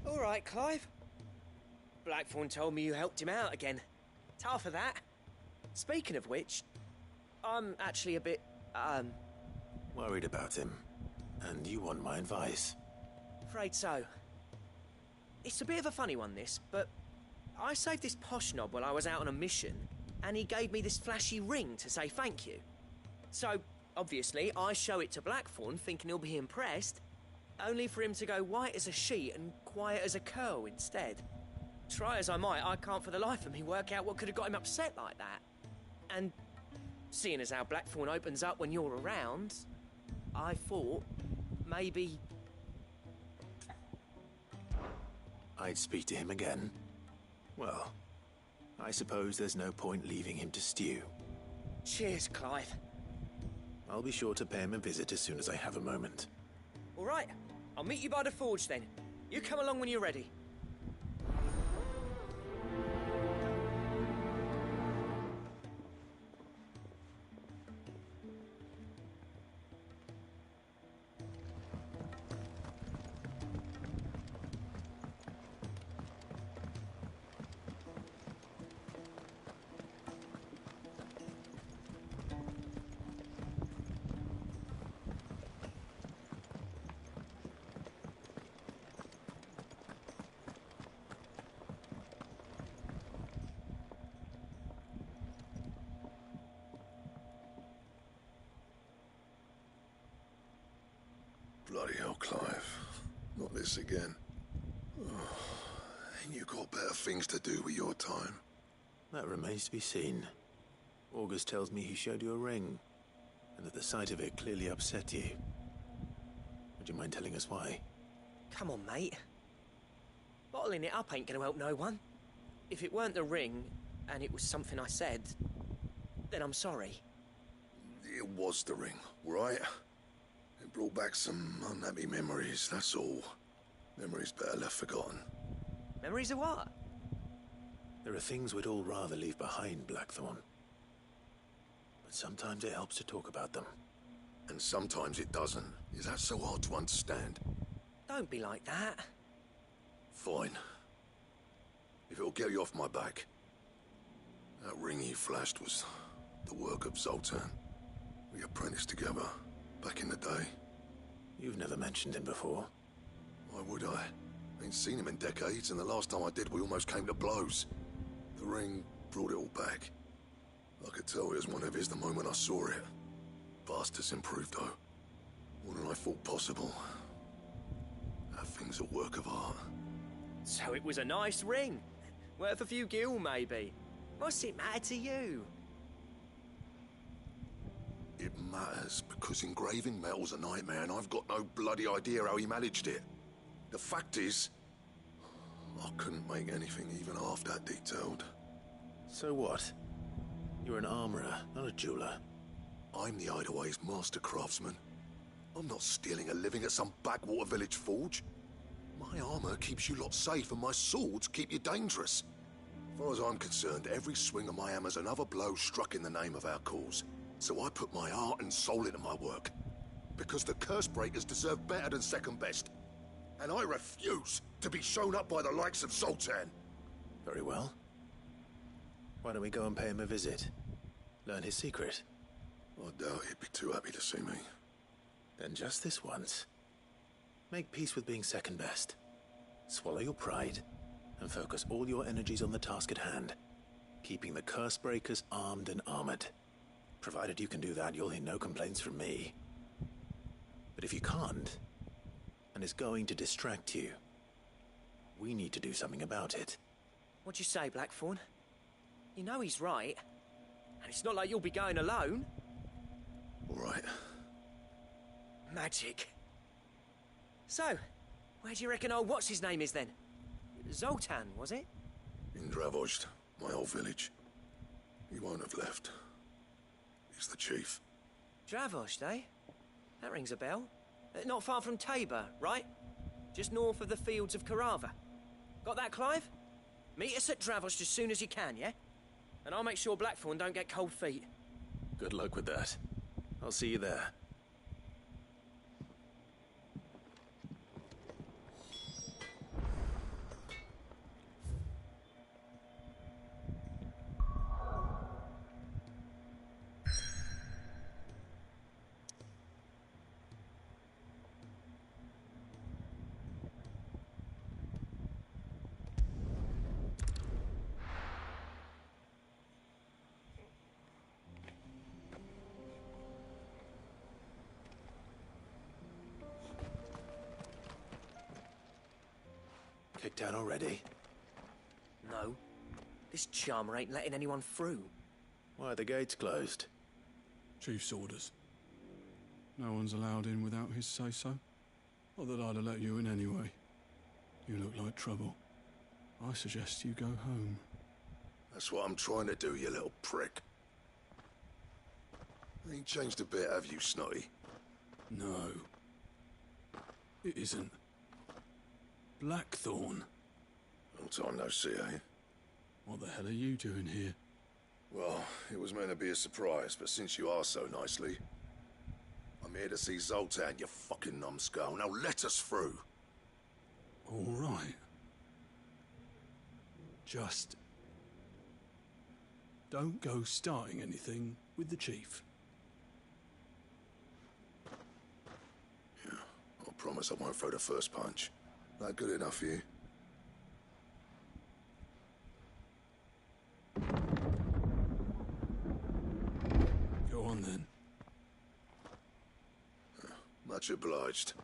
All right, Clive. Blackthorn told me you helped him out again. Tough of that. Speaking of which, I'm actually a bit, Worried about him. And you want my advice? afraid so. It's a bit of a funny one, this, but I saved this posh knob while I was out on a mission, and he gave me this flashy ring to say thank you. So, obviously, I show it to Blackthorn, thinking he'll be impressed, only for him to go white as a sheet and quiet as a curl instead. Try as I might, I can't for the life of me work out what could have got him upset like that. And seeing as how Blackthorn opens up when you're around, I thought maybe... I'd speak to him again. Well, I suppose there's no point leaving him to stew. Cheers, Clive. I'll be sure to pay him a visit as soon as I have a moment. All right, I'll meet you by the forge then. You come along when you're ready. Bloody hell, Clive. Not this again. Oh, ain't you got better things to do with your time? That remains to be seen. August tells me he showed you a ring, and that the sight of it clearly upset you. Would you mind telling us why? Come on, mate. Bottling it up ain't gonna help no one. If it weren't the ring, and it was something I said, then I'm sorry. It was the ring, right? It brought back some unhappy memories, that's all. Memories better left forgotten. Memories of what? There are things we'd all rather leave behind, Blackthorn. But sometimes it helps to talk about them. And sometimes it doesn't. Is that so hard to understand? Don't be like that. Fine. If it'll get you off my back. That ring he flashed was the work of Zoltan. We apprenticed together back in the day. You've never mentioned him before. Why would I? Ain't seen him in decades, and the last time I did, we almost came to blows. The ring brought it all back. I could tell it was one of his the moment I saw it. Bastard's improved, though. More than I thought possible. That thing's a work of art. So it was a nice ring. Worth a few gil, maybe. What's it matter to you? It matters because engraving metal's a nightmare, and I've got no bloody idea how he managed it. The fact is, I couldn't make anything even half that detailed. So what? You're an armorer, not a jeweler. I'm the Hideaway's master craftsman. I'm not stealing a living at some backwater village forge. My armor keeps you lot safe, and my swords keep you dangerous. As far as I'm concerned, every swing of my hammer's another blow struck in the name of our cause. So I put my heart and soul into my work. Because the curse breakers deserve better than second best. And I refuse to be shown up by the likes of Zoltan. Very well. Why don't we go and pay him a visit? Learn his secret. I doubt he'd be too happy to see me. Then just this once. Make peace with being second best. Swallow your pride, and focus all your energies on the task at hand. Keeping the curse breakers armed and armored. Provided you can do that, you'll hear no complaints from me. But if you can't, and it's going to distract you, we need to do something about it. What'd you say, Blackthorn? You know he's right. And it's not like you'll be going alone. All right. Magic. So, where do you reckon old what's-his-name is then? Zoltan, was it? In Dravozd, my old village. He won't have left. He's the chief. Dravozd, eh? That rings a bell. Not far from Tabor, right? Just north of the fields of Carava. Got that, Clive? Meet us at Dravozd as soon as you can, yeah? And I'll make sure Blackthorn don't get cold feet. Good luck with that. I'll see you there. Kicked out already? No. This charmer ain't letting anyone through. Why are the gates closed? Chief's orders. No one's allowed in without his say-so. Not that I'd have let you in anyway. You look like trouble. I suggest you go home. That's what I'm trying to do, you little prick. Ain't changed a bit, have you, Snotty? No. It isn't. Blackthorn. Long time no see, eh? What the hell are you doing here? Well, it was meant to be a surprise, but since you asked so nicely... I'm here to see Zoltan, you fucking numbskull. Now let us through. All right. Just... don't go starting anything with the chief. Yeah, I promise I won't throw the first punch. That good enough for you? Go on then. Much obliged.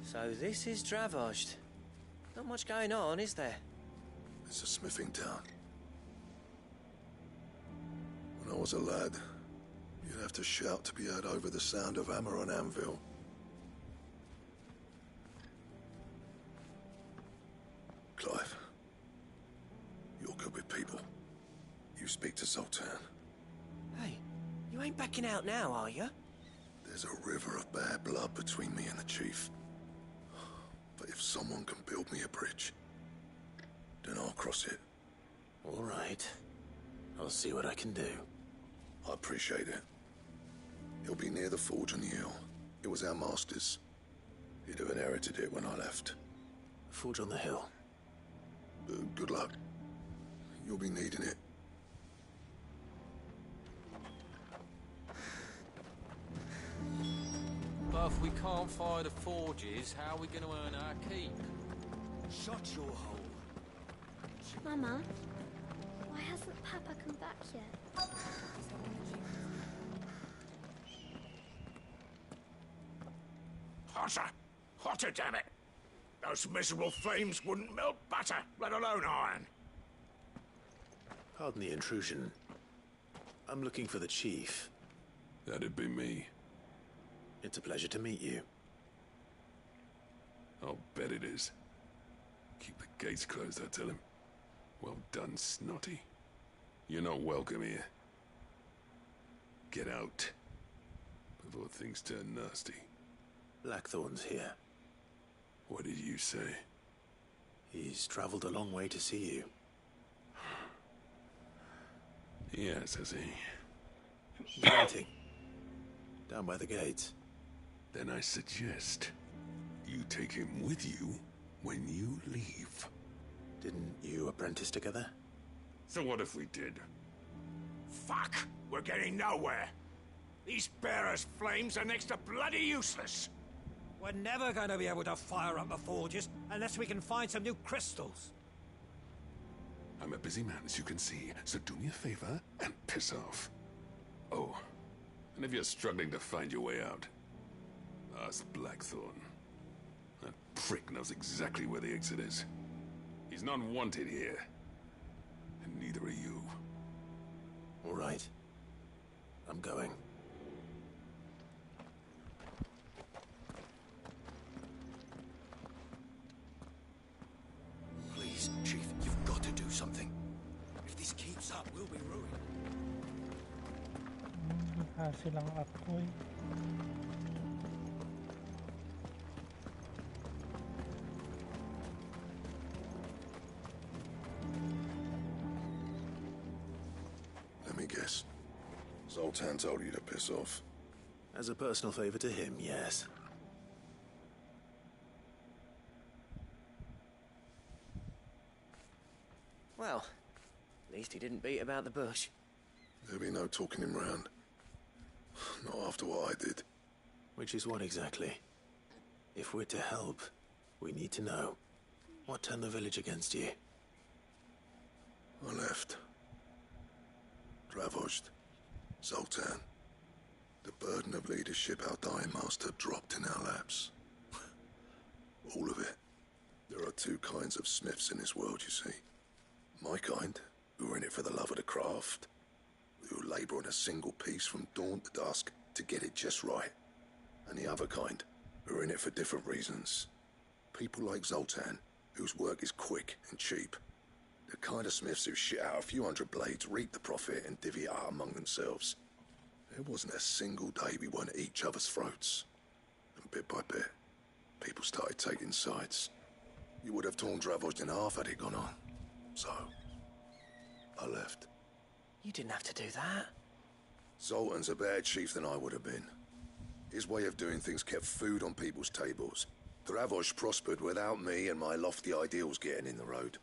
So this is Dravozd. Not much going on, is there? It's a smithing town. When I was a lad, you'd have to shout to be heard over the sound of hammer on anvil. Clive, you're good with people. You speak to Zoltan. Hey, you ain't backing out now, are you? There's a river of bad blood between me and the chief. But if If someone can build me a bridge, then I'll cross it. All right. I'll see what I can do. I appreciate it. It'll be near the forge on the hill. It was our master's. He'd have inherited it when I left. Forge on the hill. Good luck. You'll be needing it. But if we can't fire the forges, how are we going to earn our keep? Shut your hole. Mama, why hasn't Papa come back yet? Hotter! Hotter, damn it! Those miserable flames wouldn't melt butter, let alone iron. Pardon the intrusion. I'm looking for the chief. That'd be me. It's a pleasure to meet you. I'll bet it is. Keep the gates closed, I tell him. Well done, Snotty. You're not welcome here. Get out. Before things turn nasty. Blackthorn's here. What did you say? He's traveled a long way to see you. Yes, has he? He's waiting. Down by the gates. Then I suggest you take him with you when you leave. Didn't you apprentice together? So what if we did? Fuck! We're getting nowhere! These bearers' flames are next to bloody useless! We're never going to be able to fire up the forges unless we can find some new crystals. I'm a busy man, as you can see, so do me a favor and piss off. Oh, and if you're struggling to find your way out, ask Blackthorn. That prick knows exactly where the exit is. He's not wanted here, and neither are you. All right. I'm going. Please, Chief, you've got to do something. If this keeps up, we'll be ruined. Mukha silang apoy. Let me guess. Zoltan told you to piss off. As a personal favor to him, yes. Well, at least he didn't beat about the bush. There'll be no talking him round. Not after what I did. Which is what exactly? If we're to help, we need to know. What turned the village against you? I left. Dravozd. Zoltan. The burden of leadership our dying master dropped in our laps. All of it. There are two kinds of smiths in this world, you see. My kind, who are in it for the love of the craft, who labour on a single piece from dawn to dusk to get it just right. And the other kind, who are in it for different reasons. People like Zoltan, whose work is quick and cheap. The kind of smiths who shit out a few hundred blades, reap the profit, and divvy it out among themselves. There wasn't a single day we weren't at each other's throats. And bit by bit, people started taking sides. You would have torn Dravozd in half had it gone on. So, I left. You didn't have to do that. Zoltan's a better chief than I would have been. His way of doing things kept food on people's tables. Dravozd prospered without me and my lofty ideals getting in the road.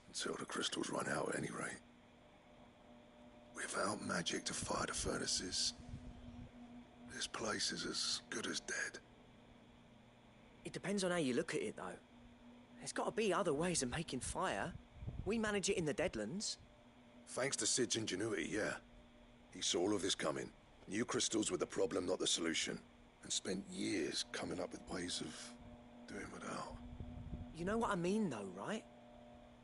Until the crystals run out at any rate. Without magic to fire the furnaces, this place is as good as dead. It depends on how you look at it, though. There's got to be other ways of making fire. We manage it in the Deadlands. Thanks to Sid's ingenuity, yeah. He saw all of this coming. Knew crystals were the problem, not the solution. And spent years coming up with ways of doing without. You know what I mean, though, right?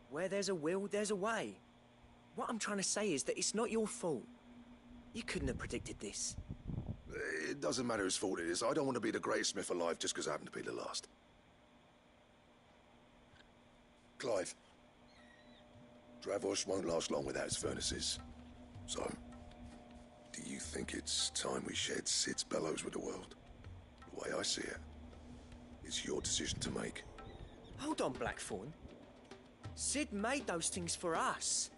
Where there's a will, there's a way. What I'm trying to say is that it's not your fault. You couldn't have predicted this. It doesn't matter whose fault it is. I don't want to be the greatest smith alive just because I happen to be the last. Clive. Dravozd won't last long without his furnaces. So, do you think it's time we shared Sid's bellows with the world? The way I see it, it's your decision to make. Hold on, Blackthorn. Sid made those things for us.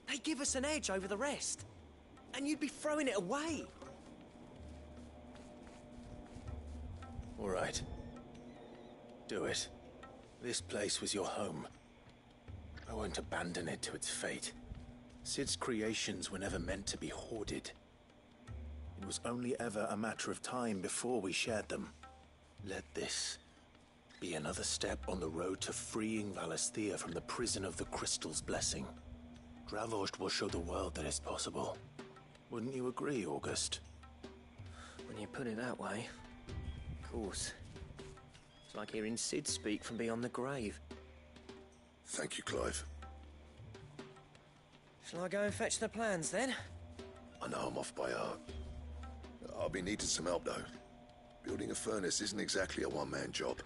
They give us an edge over the rest. And you'd be throwing it away. All right. Do it. This place was your home. I won't abandon it to its fate. Sid's creations were never meant to be hoarded. It was only ever a matter of time before we shared them. Let this be another step on the road to freeing Valisthea from the prison of the Crystal's blessing. Dravost will show the world that it's possible. Wouldn't you agree, August? When you put it that way, of course. It's like hearing Sid speak from beyond the grave. Thank you, Clive. Shall I go and fetch the plans, then? I know I'm off by heart. I'll be needing some help, though. Building a furnace isn't exactly a one-man job.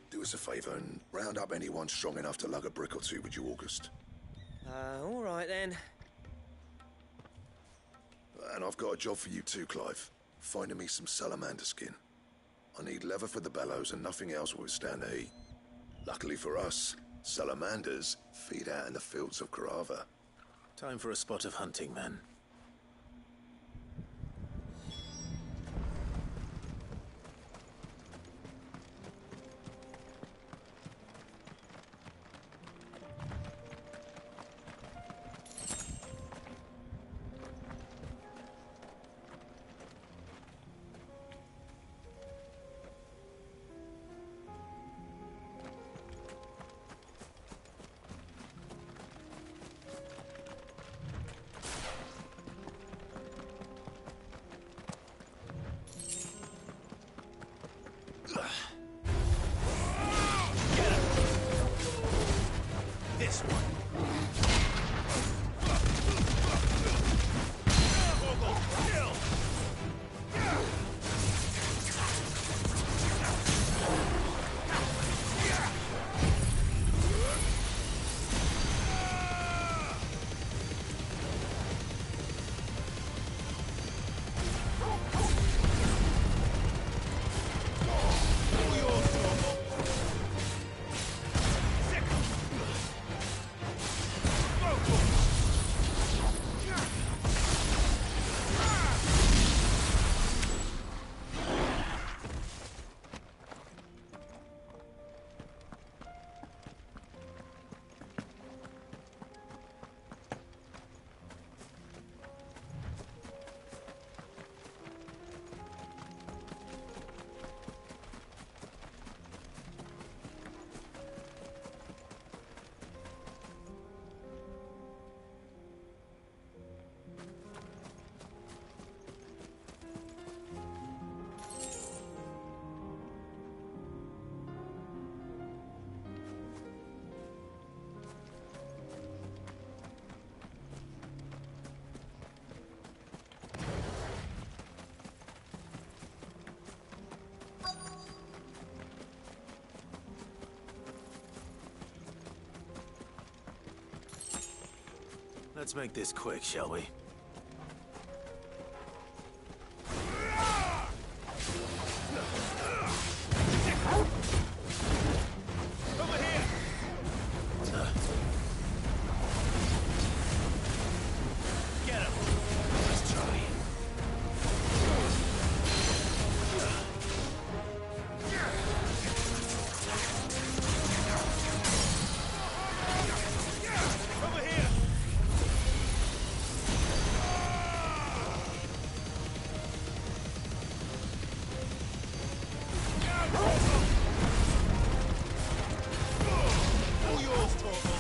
Do us a favour and round up anyone strong enough to lug a brick or two with you, August. All right, then. And I've got a job for you too, Clive. Finding me some salamander skin. I need leather for the bellows and nothing else will withstand the heat. Luckily for us, salamanders feed out in the fields of Carava. Time for a spot of hunting, then. This one. Let's make this quick, shall we? Over here! Get him! Let's try. Over here! All yours, Torvald.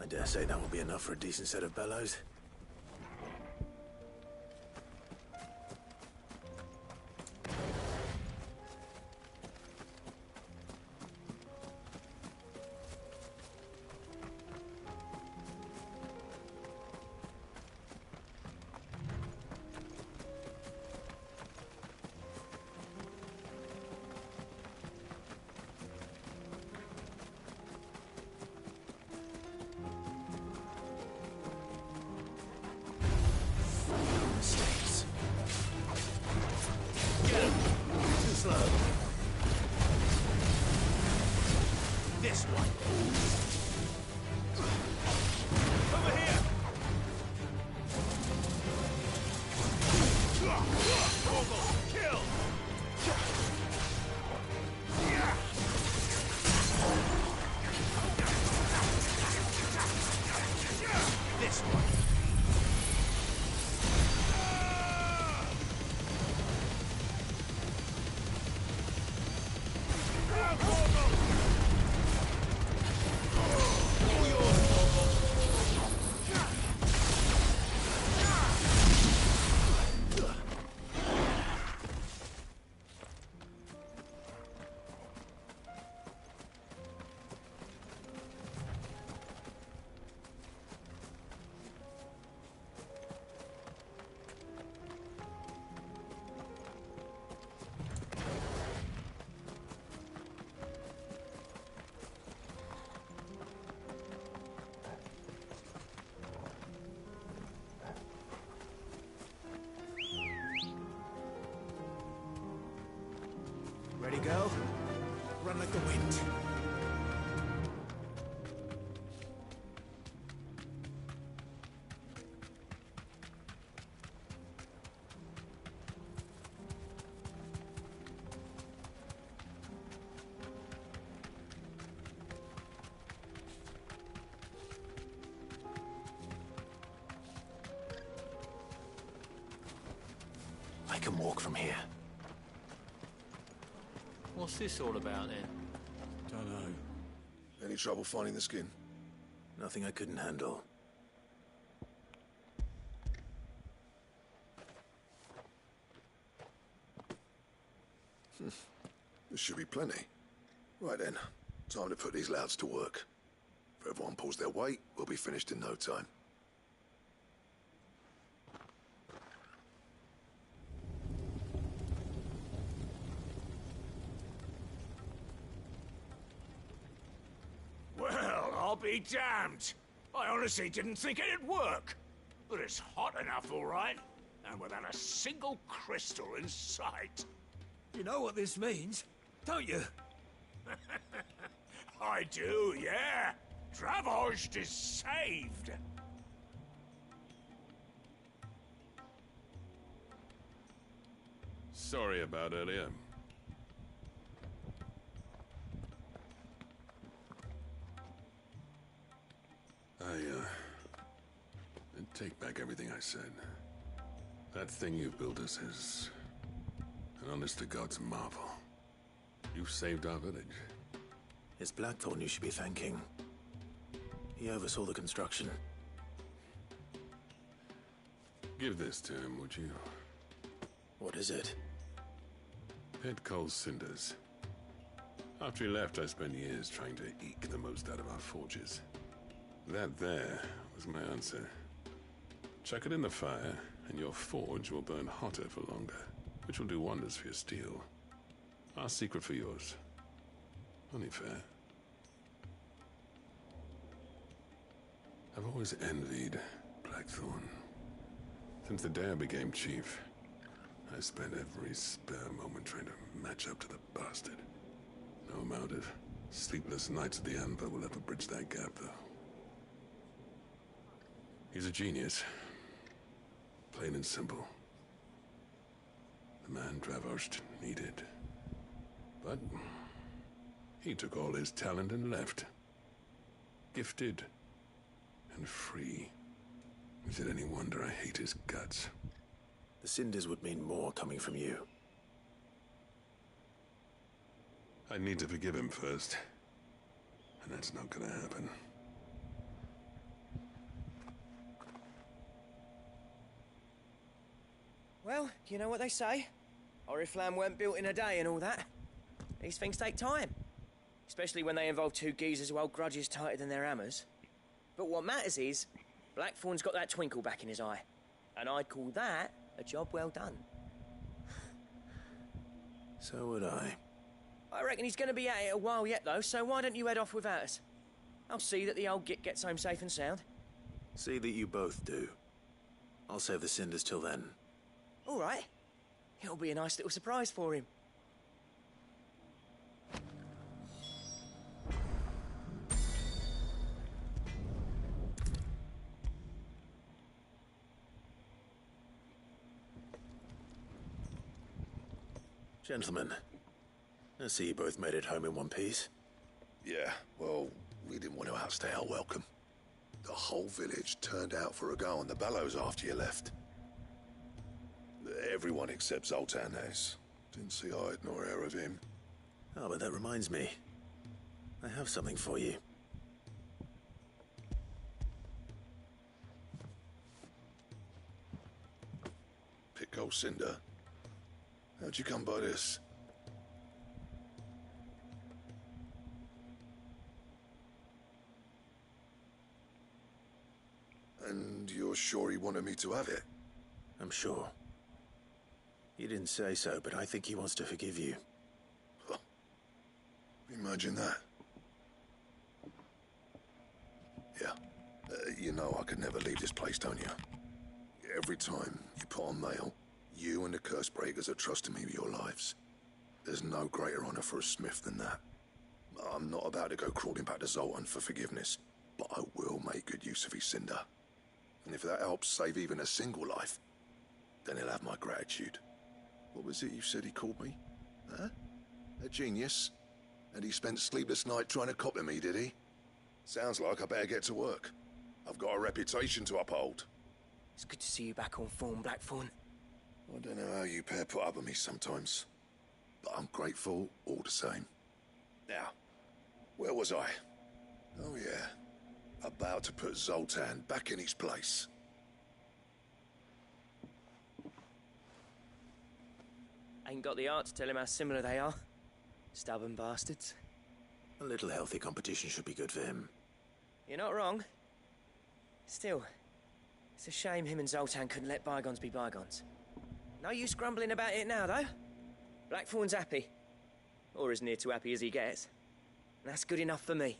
I dare say that will be enough for a decent set of bellows. This way. Over here! Almost killed! This way. Ready, go? Run like the wind. I can walk from here. What's this all about then? Don't know. Any trouble finding the skin? Nothing I couldn't handle. This should be plenty. Right then, time to put these louds to work. If everyone pulls their weight, we'll be finished in no time. Well, I'll be damned. I honestly didn't think it'd work. But it's hot enough, all right. And without a single crystal in sight. You know what this means, don't you? I do, yeah. Dravost is saved. Sorry about earlier. Take back everything I said. That thing you built us is an honest-to-God's marvel. You saved our village. It's Blackthorn you should be thanking. He oversaw the construction. Give this to him, would you? What is it? Pit Cole's cinders. After he left, I spent years trying to eke the most out of our forges. That there was my answer. Chuck it in the fire, and your forge will burn hotter for longer, which will do wonders for your steel. Our secret for yours. Only fair. I've always envied Blackthorn. Since the day I became chief, I spent every spare moment trying to match up to the bastard. No amount of sleepless nights at the Anvil will ever bridge that gap, though. He's a genius. Plain and simple. The man Dravost needed. But he took all his talent and left. Gifted and free. Is it any wonder I hate his guts? The cinders would mean more coming from you. I need to forgive him first. And that's not gonna happen. Well, you know what they say. Oriflamme weren't built in a day and all that. These things take time. Especially when they involve two geezers who hold grudges tighter than their hammers. But what matters is, Blackthorn's got that twinkle back in his eye. And I'd call that a job well done. So would I. I reckon he's going to be at it a while yet, though, so why don't you head off without us? I'll see that the old git gets home safe and sound. See that you both do. I'll save the cinders till then. All right. It'll be a nice little surprise for him. Gentlemen, I see you both made it home in one piece. Yeah, well, we didn't want to outstay our welcome. The whole village turned out for a go on the bellows after you left. Everyone except Zoltan has. Didn't see hide nor hair of him. Oh, but that reminds me. I have something for you. Pico Cinder. How'd you come by this? And you're sure he wanted me to have it? I'm sure. He didn't say so, but I think he wants to forgive you. Huh. Imagine that. Yeah. You know I could never leave this place, don't you? Every time you put on mail, you and the curse breakers are trusting me with your lives. There's no greater honor for a smith than that. I'm not about to go crawling back to Zoltan for forgiveness, but I will make good use of his cinder. And if that helps save even a single life, then he'll have my gratitude. What was it you said he called me? Huh? A genius? And he spent sleepless night trying to copy me, did he? Sounds like I better get to work. I've got a reputation to uphold. It's good to see you back on form, Blackthorn. I don't know how you pair put up with me sometimes, but I'm grateful all the same. Now, where was I? Oh yeah, about to put Zoltan back in his place. Ain't got the art to tell him how similar they are. Stubborn bastards. A little healthy competition should be good for him. You're not wrong. Still, it's a shame him and Zoltan couldn't let bygones be bygones. No use grumbling about it now, though. Blackthorn's happy. Or as near to happy as he gets. And that's good enough for me.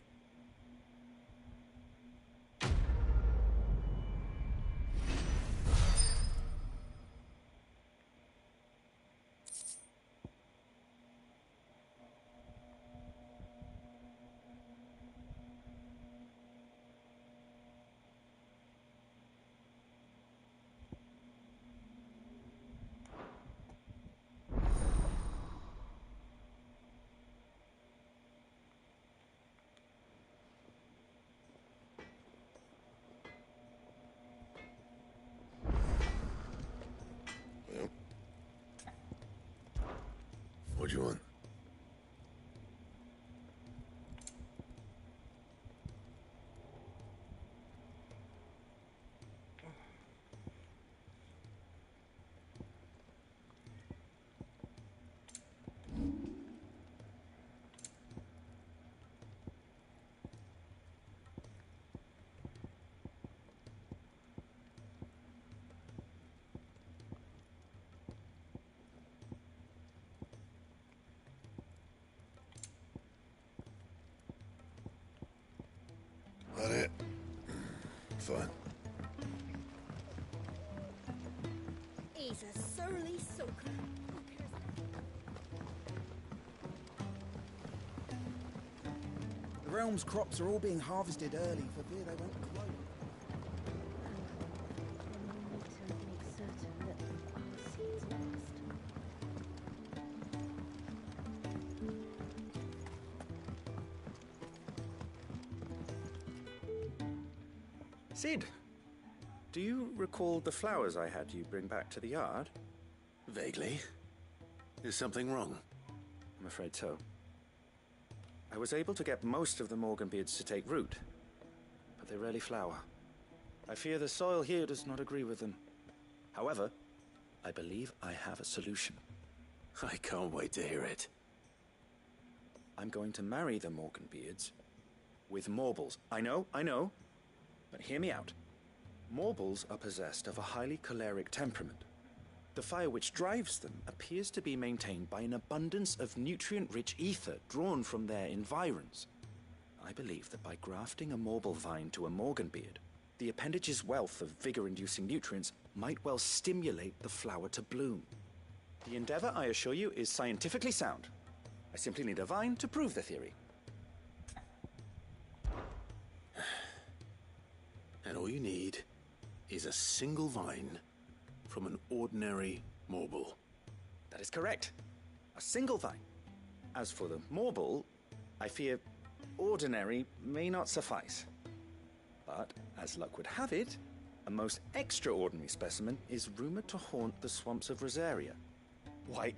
What do you want? That it? Fine. He's a surly soaker. The realm's crops are all being harvested early for fear they won't grow. Cid, do you recall the flowers I had you bring back to the yard? Vaguely. Is something wrong? I'm afraid so. I was able to get most of the Morganbeards to take root, but they rarely flower. I fear the soil here does not agree with them. However, I believe I have a solution. I can't wait to hear it. I'm going to marry the Morganbeards with Morbles. I know, but hear me out. Morbles are possessed of a highly choleric temperament. The fire which drives them appears to be maintained by an abundance of nutrient-rich ether drawn from their environs. I believe that by grafting a Morble vine to a Morganbeard, the appendage's wealth of vigor-inducing nutrients might well stimulate the flower to bloom. The endeavor, I assure you, is scientifically sound. I simply need a vine to prove the theory. And all you need is a single vine from an ordinary Morble. That is correct. A single vine. As for the Morble, I fear ordinary may not suffice. But, as luck would have it, a most extraordinary specimen is rumored to haunt the swamps of Rosaria. Why,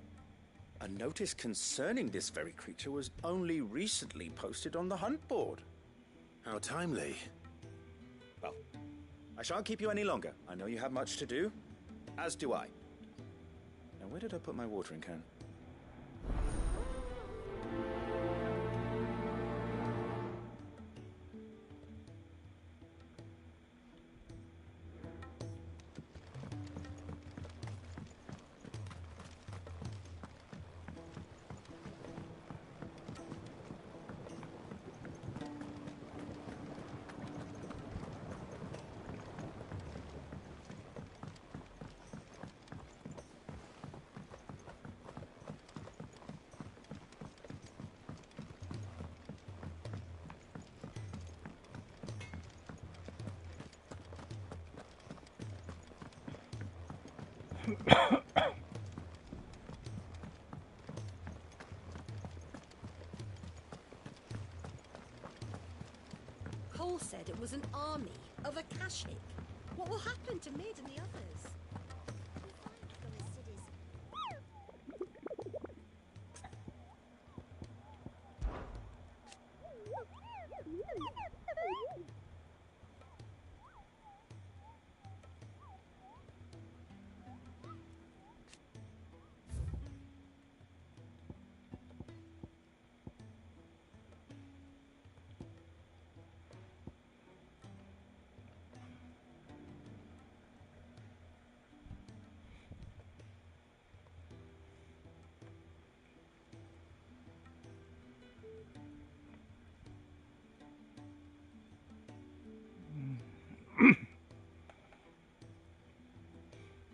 a notice concerning this very creature was only recently posted on the hunt board. How timely. Well, I shan't keep you any longer. I know you have much to do, as do I. Now, where did I put my watering can? Cole said it was an army of Akashic. What will happen to Mid and the others?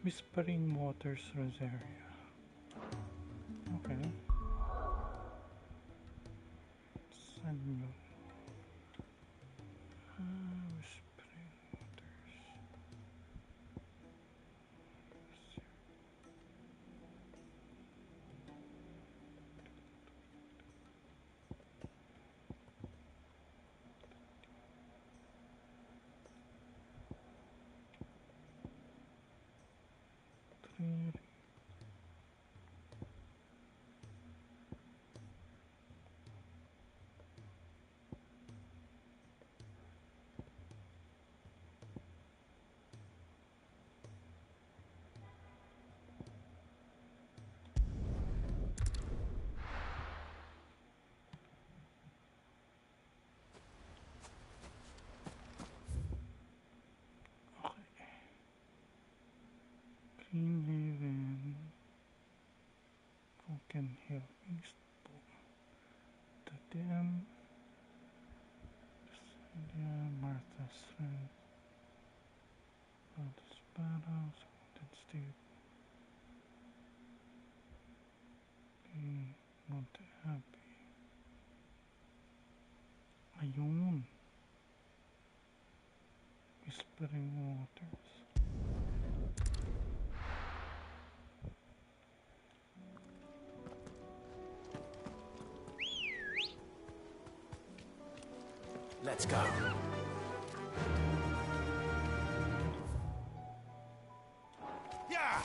Whispering Waters, Rosaria. Okay. Samuel. Whispering Waters. Clean Haven, Broken Hill, Eastbourne, The Dam, Martha's Friend, Martha's Barrows, Haunted Stable, Monte Abbey. Ayun, Whispering Waters. Let's go. Yeah!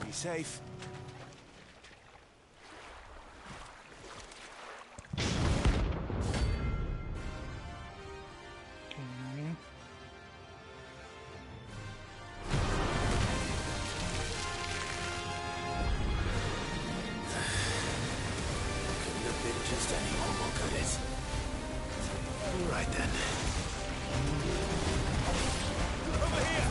Be safe. Just any normal, could it? All right then. Over here!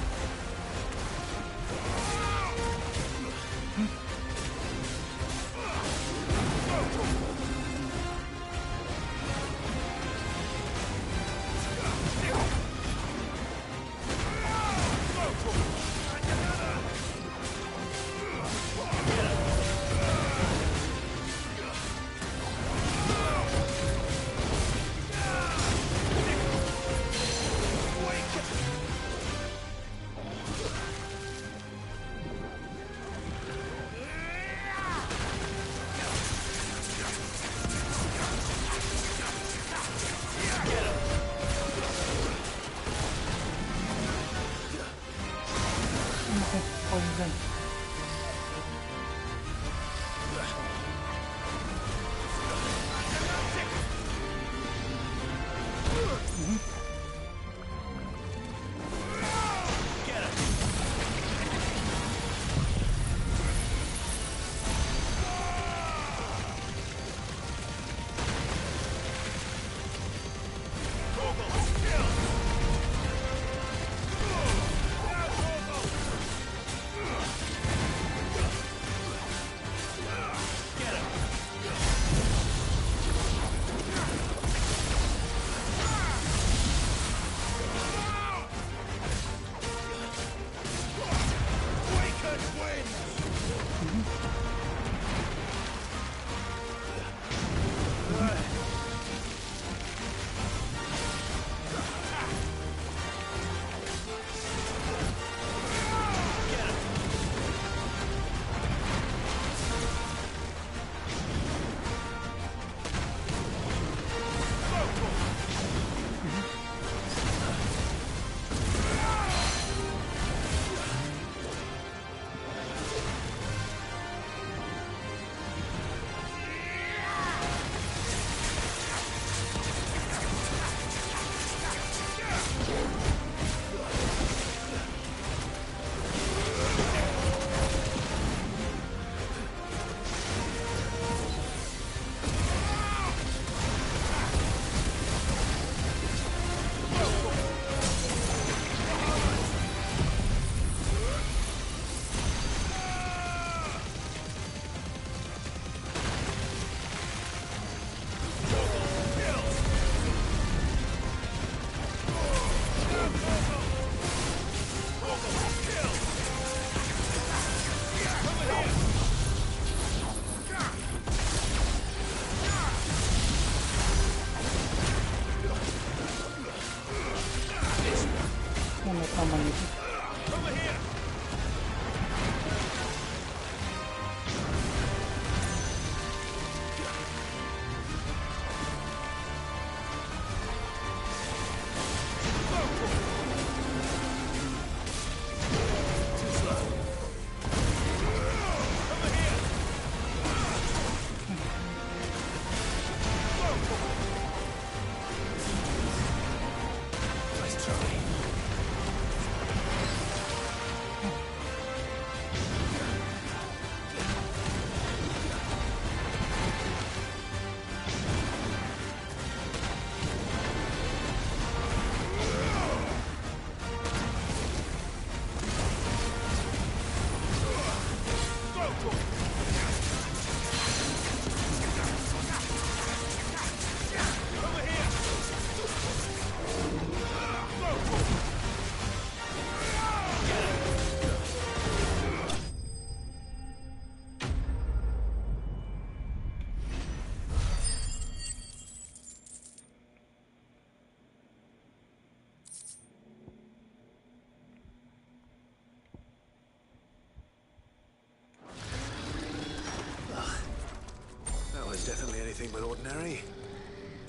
anything but ordinary.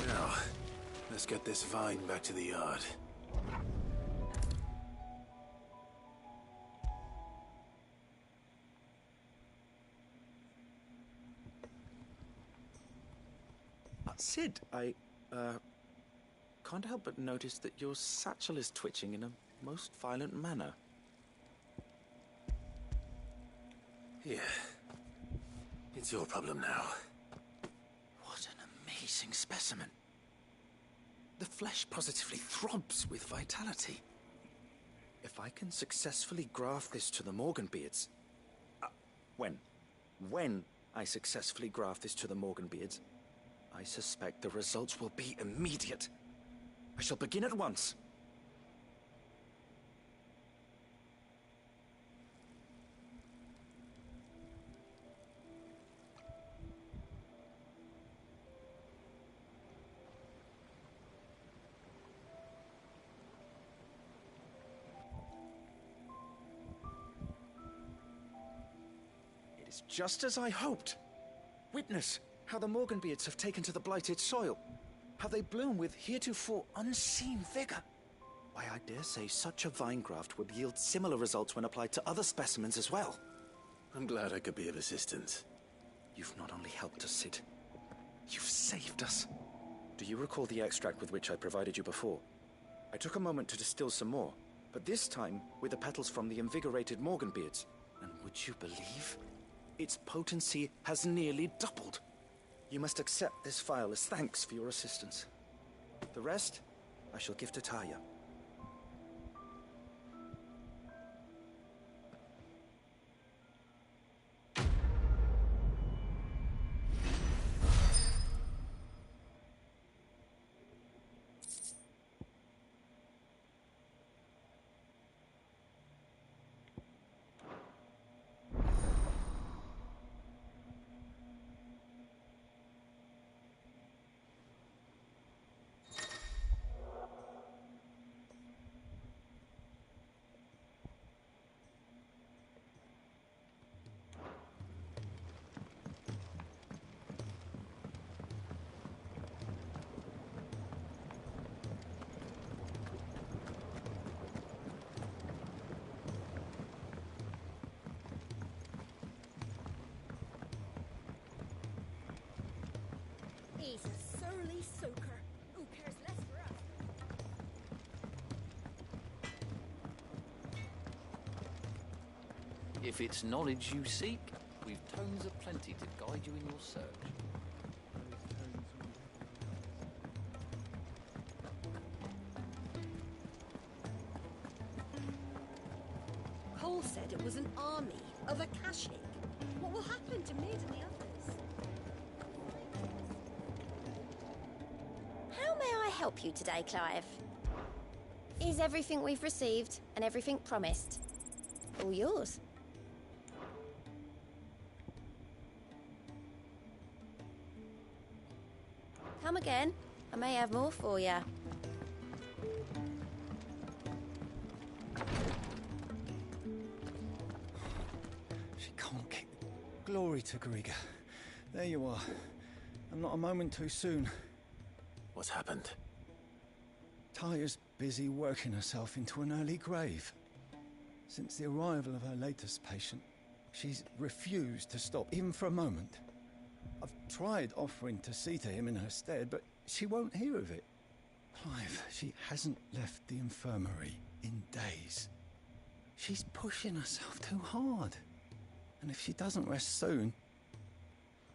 Now, let's get this vine back to the yard. Sid, I can't help but notice that your satchel is twitching in a most violent manner. Here. It's your problem now. What an amazing specimen. The flesh positively throbs with vitality. If I can successfully graft this to the Morganbeards... When I successfully graft this to the Morganbeards, I suspect the results will be immediate. I shall begin at once. It is just as I hoped. Witness how the Morganbeards have taken to the blighted soil. How they bloom with heretofore unseen vigor. Why, I dare say such a vine graft would yield similar results when applied to other specimens as well. I'm glad I could be of assistance. You've not only helped us, Sid, you've saved us. Do you recall the extract with which I provided you before? I took a moment to distill some more, but this time with the petals from the invigorated Morganbeards. And would you believe? Its potency has nearly doubled. You must accept this vial as thanks for your assistance. The rest, I shall give to Taya. He's a surly soaker. Who cares less for us? If it's knowledge you seek, we've tomes aplenty to guide you in your search. Cole said it was an army of Akashic. What will happen to Mid and the others? How may I help you today, Clive? Is everything we've received and everything promised all yours? Come again. I may have more for you. She can't keep... Glory to Griga. There you are. I'm not a moment too soon. What's happened? Taya's busy working herself into an early grave. Since the arrival of her latest patient, she's refused to stop, even for a moment. I've tried offering to see to him in her stead, but she won't hear of it. Clive, she hasn't left the infirmary in days. She's pushing herself too hard. And if she doesn't rest soon,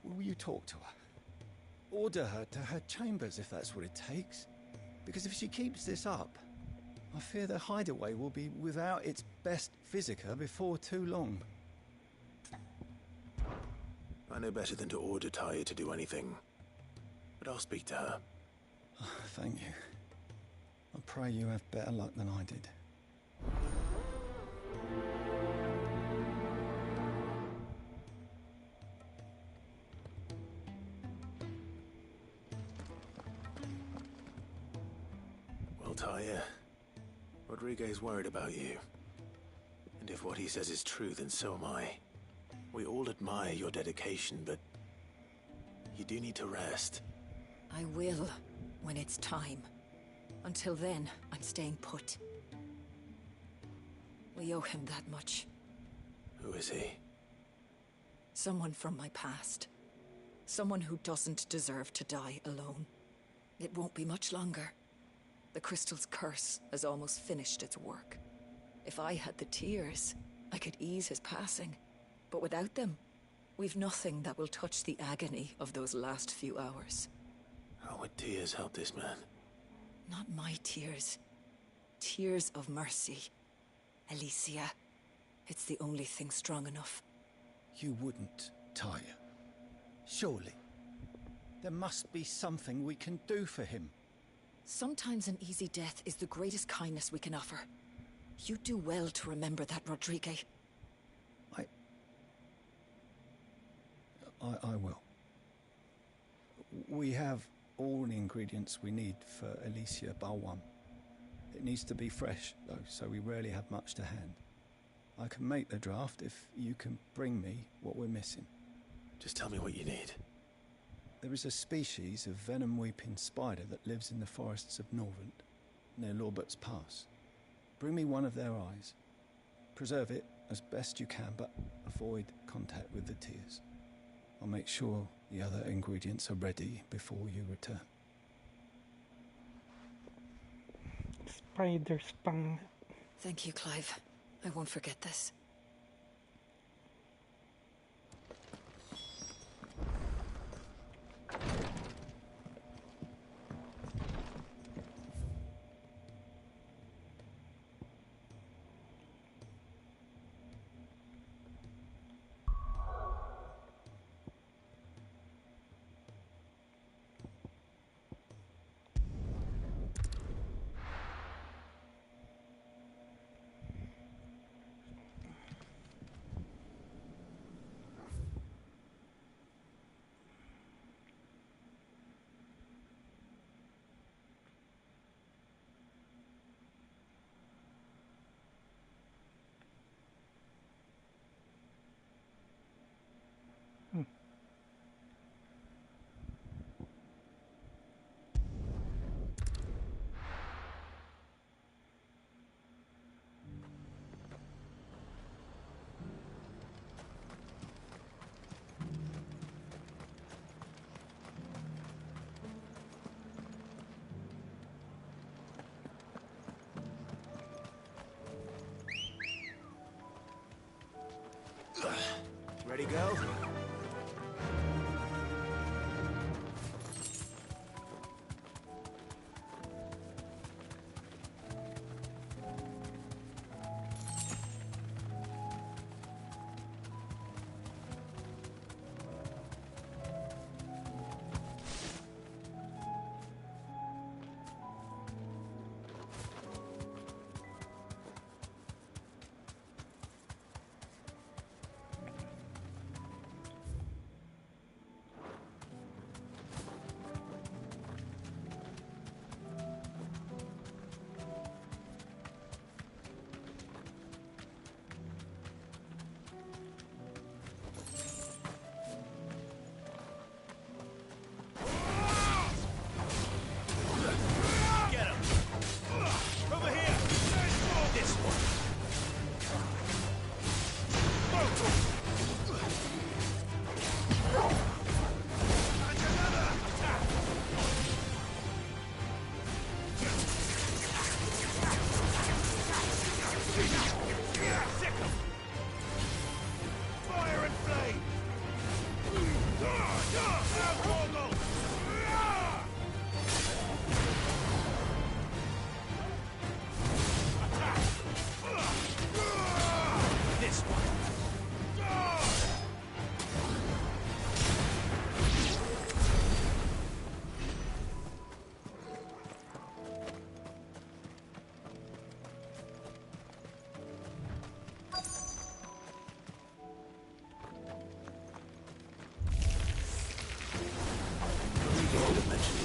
will you talk to her? Order her to her chambers if that's what it takes. Because if she keeps this up, I fear the hideaway will be without its best physica before too long. I know better than to order Taya to do anything. But I'll speak to her. Thank you. I pray you have better luck than I did. Well, Taya, Rodriguez worried about you. And if what he says is true, then so am I. We all admire your dedication, but You do need to rest. I will, when it's time. Until then, I'm staying put. We owe him that much. Who is he? Someone from my past. Someone who doesn't deserve to die alone. It won't be much longer. The crystal's curse has almost finished its work. If I had the tears, I could ease his passing. But without them, we've nothing that will touch the agony of those last few hours. How would tears help this man? Not my tears. Tears of mercy. Alicia. It's the only thing strong enough. You wouldn't, Tyr. Surely. There must be something we can do for him. Sometimes an easy death is the greatest kindness we can offer. You do well to remember that, Rodrigue. I will. We have all the ingredients we need for Alicia Balwam. It needs to be fresh, though, so we rarely have much to hand. I can make the draft if you can bring me what we're missing. Just tell me what you need. There is a species of venom-weeping spider that lives in the forests of Norvent, near Lorbert's Pass. Bring me one of their eyes. Preserve it as best you can, but avoid contact with the tears. I'll make sure the other ingredients are ready before you return. Spider spine. Thank you, Clive. I won't forget this. Ready, go?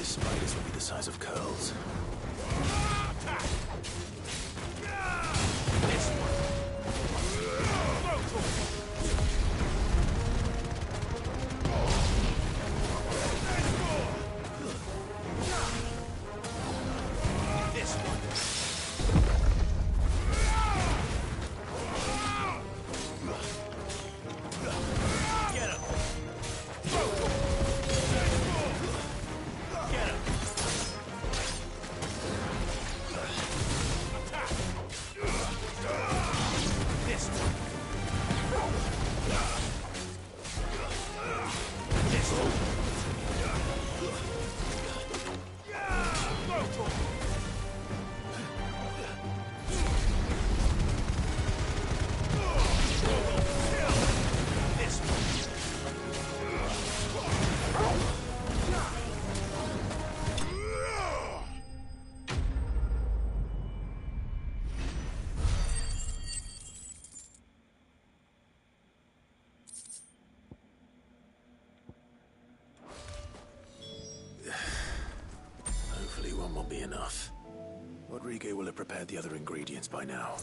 Spiders will be the size of curls. one won't be enough. Rodrigo will have prepared the other ingredients by now.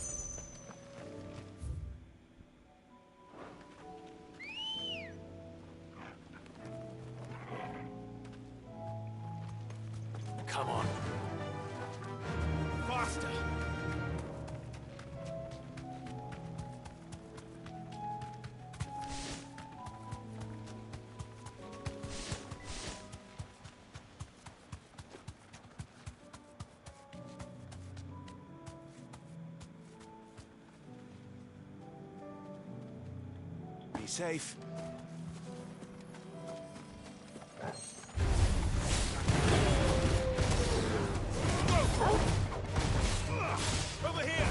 Come on. Faster! Be safe. Over here!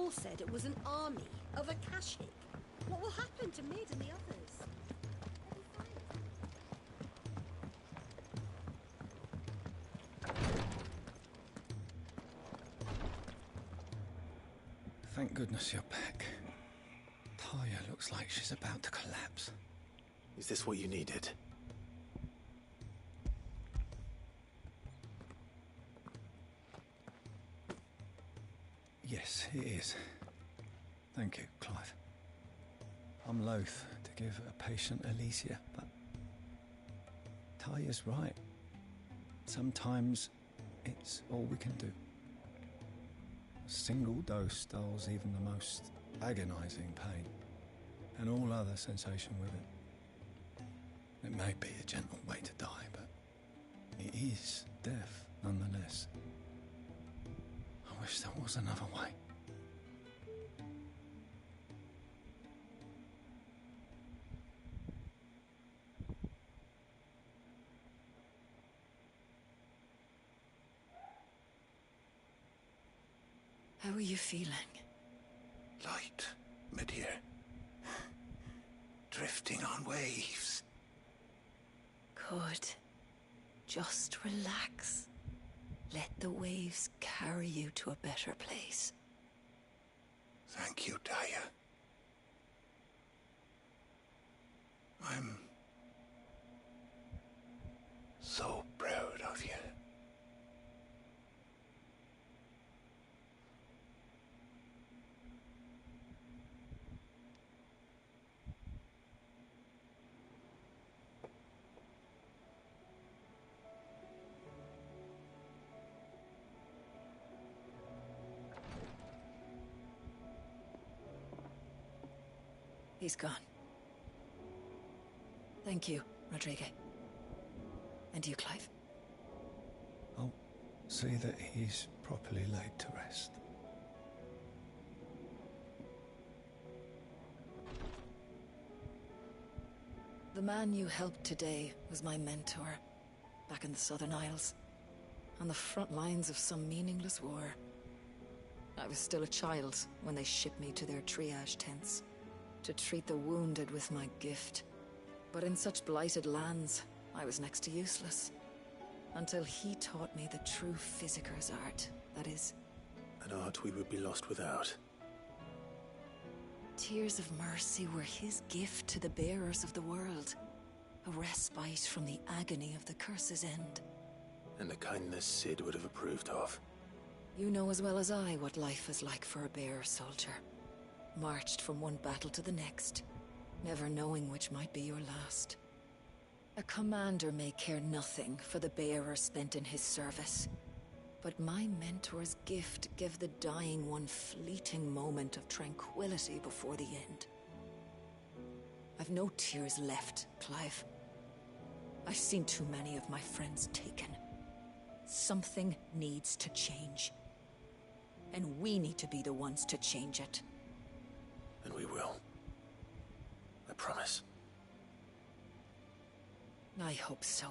all said it was an army of Akashic. What will happen to Mid and the others? Thank goodness you're back. Taya looks like she's about to collapse. Is this what you needed? Yes, it is. Thank you, Clive. I'm loath to give a patient Alicia, but Taya's right. Sometimes it's all we can do. A single dose dulls even the most agonizing pain, and all other sensation with it. It may be a gentle way to die, but it is death nonetheless. I wish there was another way. How are you feeling? Light, mid-year. Drifting on waves. Good. Just relax. Let the waves carry you to a better place. Thank you, Taya. I'm so proud of you. He's gone. Thank you, Rodrigo. And you, Clive. I'll see that he's properly laid to rest. The man you helped today was my mentor, back in the Southern Isles, on the front lines of some meaningless war. I was still a child when they shipped me to their triage tents, to treat the wounded with my gift. But in such blighted lands, I was next to useless. Until he taught me the true Physicker's art, that is. An art we would be lost without. Tears of mercy were his gift to the bearers of the world. A respite from the agony of the curse's end. And a kindness Sid would have approved of. You know as well as I what life is like for a bearer soldier. Marched from one battle to the next, never knowing which might be your last. A commander may care nothing for the bearer spent in his service, but my mentor's gift gave the dying one fleeting moment of tranquility before the end. I've no tears left, Clive. I've seen too many of my friends taken. Something needs to change. And we need to be the ones to change it. And we will. I promise. I hope so.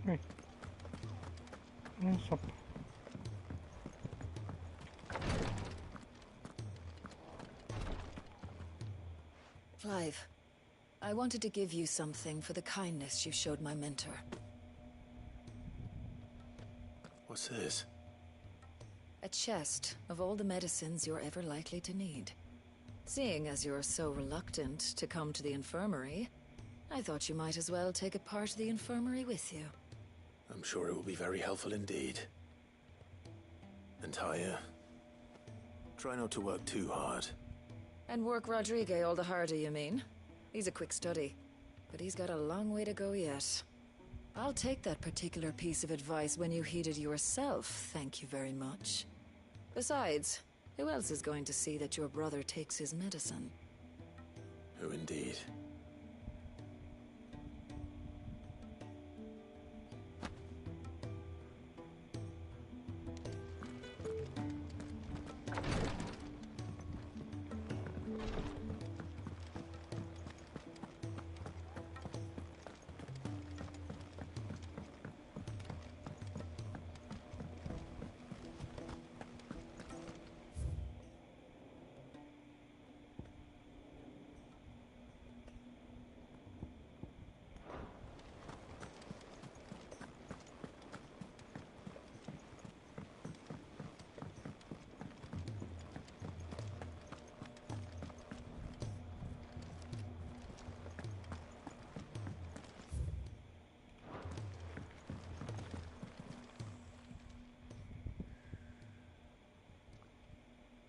Wait. What's up? Clive, I wanted to give you something for the kindness you showed my mentor. What's this? A chest of all the medicines you're ever likely to need. Seeing as you're so reluctant to come to the infirmary, I thought you might as well take a part of the infirmary with you. I'm sure it will be very helpful indeed. And Taya, try not to work too hard. And work Rodrigo all the harder, you mean? He's a quick study, but he's got a long way to go yet. I'll take that particular piece of advice when you heed it yourself, thank you very much. Besides, who else is going to see that your brother takes his medicine? Who indeed?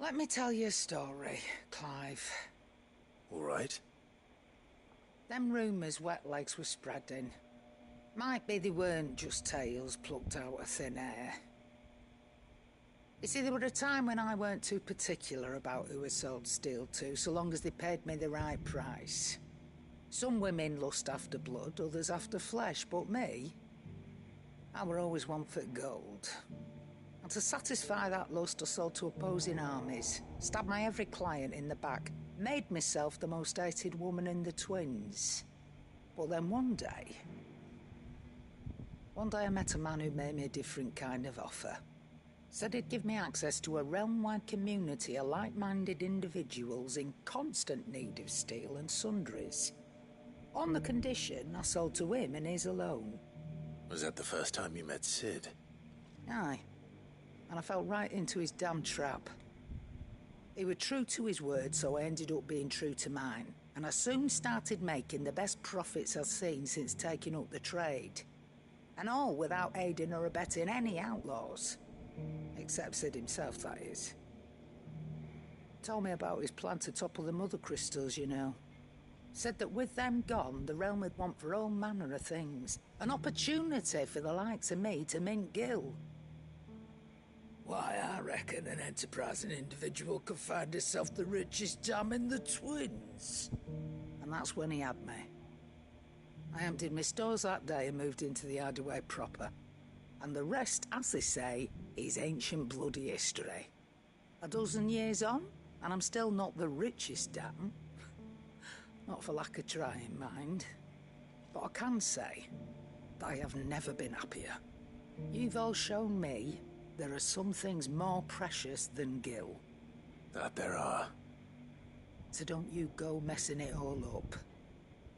Let me tell you a story, Clive. All right. Them rumours Wetlegs were spreading. Might be they weren't just tales plucked out of thin air. You see, there were a time when I weren't too particular about who I sold steel to, so long as they paid me the right price. Some women lust after blood, others after flesh, but me, I were always one for gold. And to satisfy that lust, I sold to opposing armies, stabbed my every client in the back, made myself the most hated woman in the twins. But then one day I met a man who made me a different kind of offer. Said he'd give me access to a realm-wide community of like-minded individuals in constant need of steel and sundries. On the condition I sold to him and his alone. Was that the first time you met Sid? Aye. And I fell right into his damn trap. He was true to his word, so I ended up being true to mine. And I soon started making the best profits I've seen since taking up the trade. And all without aiding or abetting any outlaws. Except Sid himself, that is. Told me about his plan to topple the mother crystals, you know. Said that with them gone, the realm would want for all manner of things. An opportunity for the likes of me to mint gil. Why, I reckon an enterprising individual could find himself the richest dam in the twins. And that's when he had me. I emptied my stores that day and moved into the Hideaway proper. And the rest, as they say, is ancient bloody history. A dozen years on, and I'm still not the richest dam. Not for lack of trying, mind. But I can say that I have never been happier. You've all shown me there are some things more precious than gil. That there are. So don't you go messing it all up,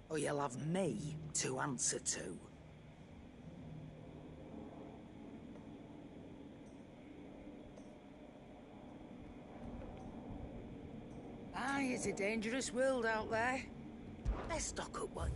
or you'll have me to answer to. Aye, it's a dangerous world out there. Let's stock up one.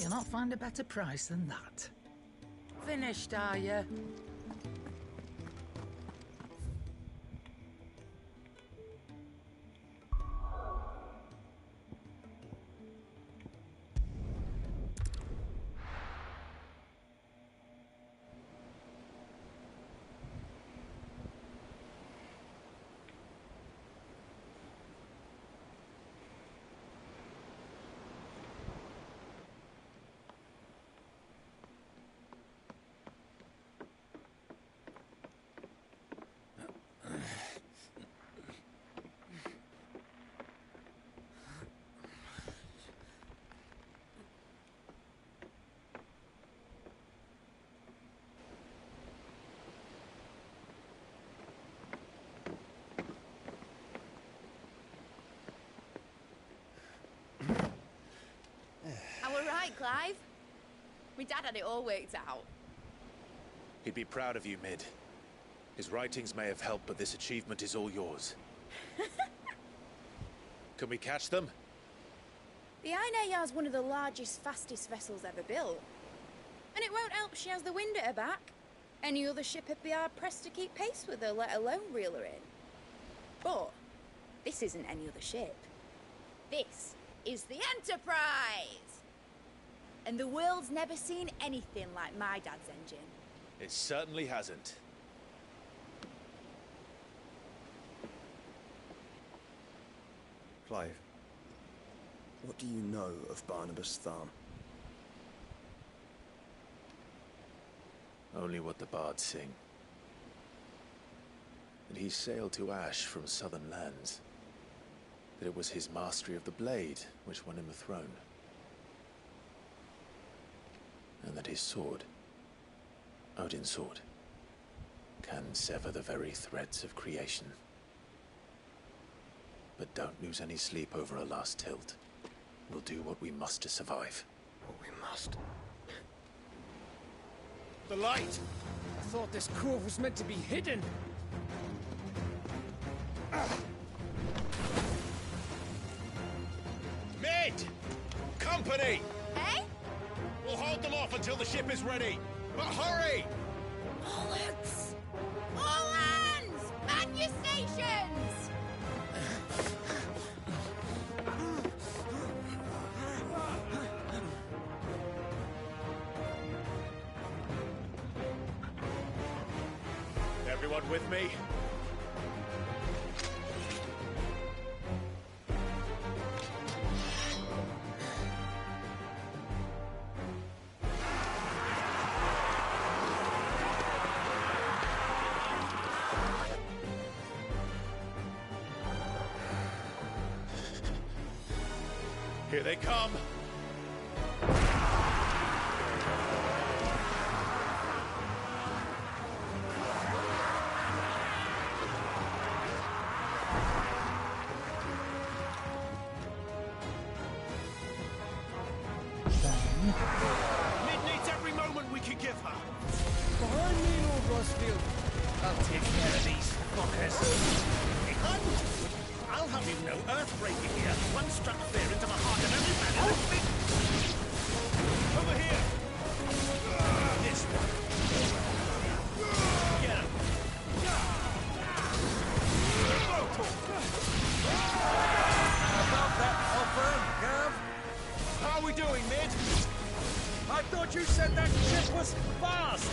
You'll not find a better price than that. Finished, are you? it, Clive? My dad had it all worked out. He'd be proud of you, Mid. His writings may have helped, but this achievement is all yours. Can we catch them? The Ainayar's one of the largest, fastest vessels ever built. And it won't help she has the wind at her back. Any other ship would be hard-pressed to keep pace with her, let alone reel her in. But this isn't any other ship. This is the Enterprise! And the world's never seen anything like my dad's engine. It certainly hasn't. Clive, what do you know of Barnabas Tharm? Only what the bards sing. That he sailed to Ash from southern lands. That it was his mastery of the blade which won him the throne. And that his sword, Odin's sword, can sever the very threads of creation. But don't lose any sleep over a last tilt. We'll do what we must to survive. What we must? The light! I thought this cove was meant to be hidden. Mid! Company! Hey? We'll hold them off until the ship is ready. But hurry! Bollocks! All hands! Man your stations! Everyone with me? Here they come. Mid needs every moment we can give her. Behind me, Lord Rosfield. I'll take care of these fuckers. Behind! I'll have you know earth-breaking here. One struck fear into the heart of every man in the fleet. Over here! This one. Get him. About that offer, Gav? How are we doing, Mid? I thought you said that ship was fast!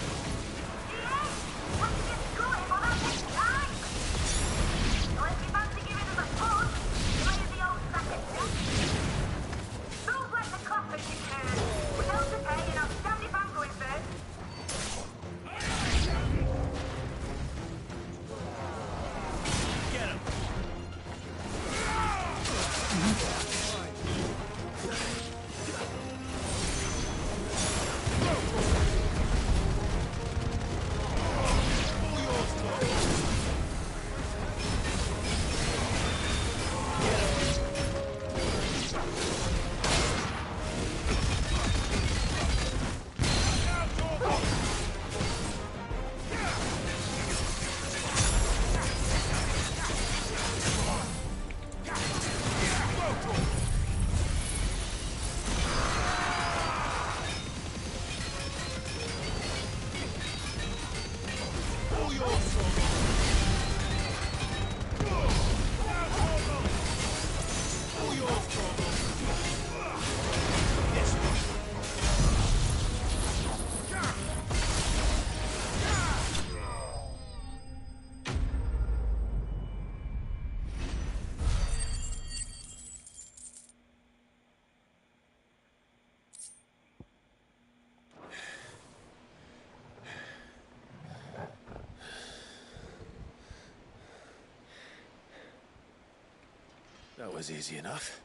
That was easy enough.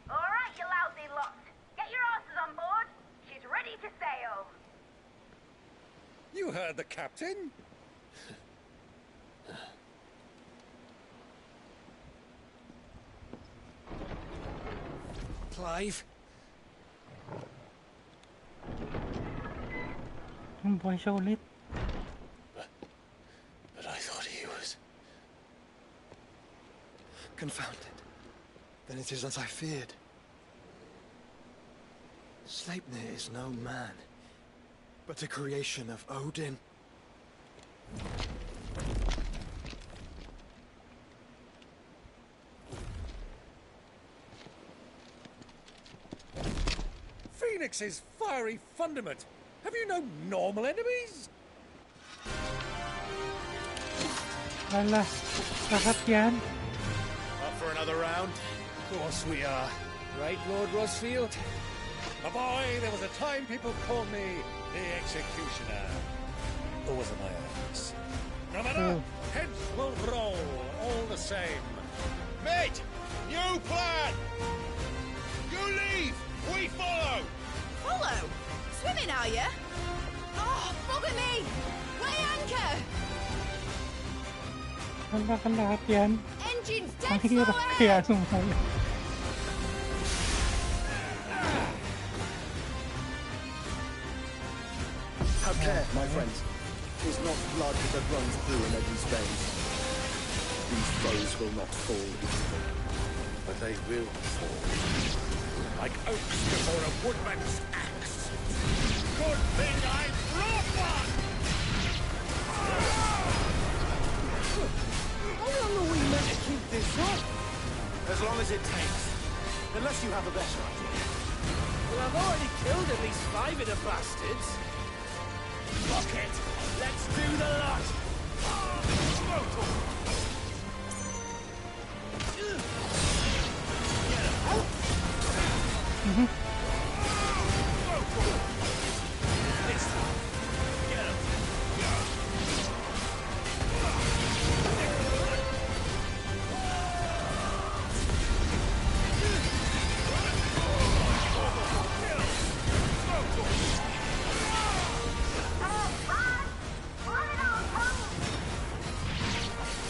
All right, you lousy lot. Get your asses on board. She's ready to sail. You heard the captain. Clive, Boy Sholit. But I thought he was... Confounded. Then it is as I feared. Sleipnir is no man, but a creation of Odin. Phoenix's fiery fundament. Have you no normal enemies? Lala, lahat yan. Up for another round? Of course we are. Right, Lord Rosfield? My boy, there was a time people called me the Executioner. Or was it my eyes? No matter, heads will roll all the same. Mate! New plan! You leave! We follow! Follow? Swimming, are you? Oh, bugger me! Weigh anchor! Lala kan lahat yan. Engine's Ang dead hirap slow kaya ahead! sumakay. Have care, my friends. 'Tis not blood that runs through in Edwin's veins. These foes will not fall easily. But they will fall. Like oaks before a woodman's axe. Good thing I brought one! How long are we meant to keep this up? As long as it takes. Unless you have a better idea. Well, I've already killed at least 5 of the bastards. Fuck it! Let's do the lot!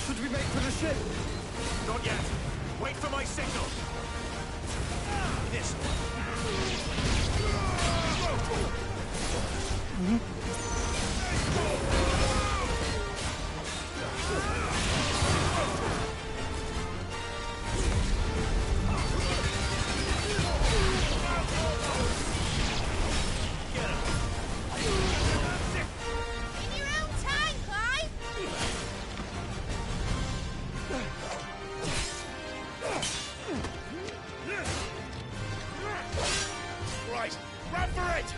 Should we make for the ship? Not yet. Wait for my signal. This. In your own time, Clive! Right, run for it!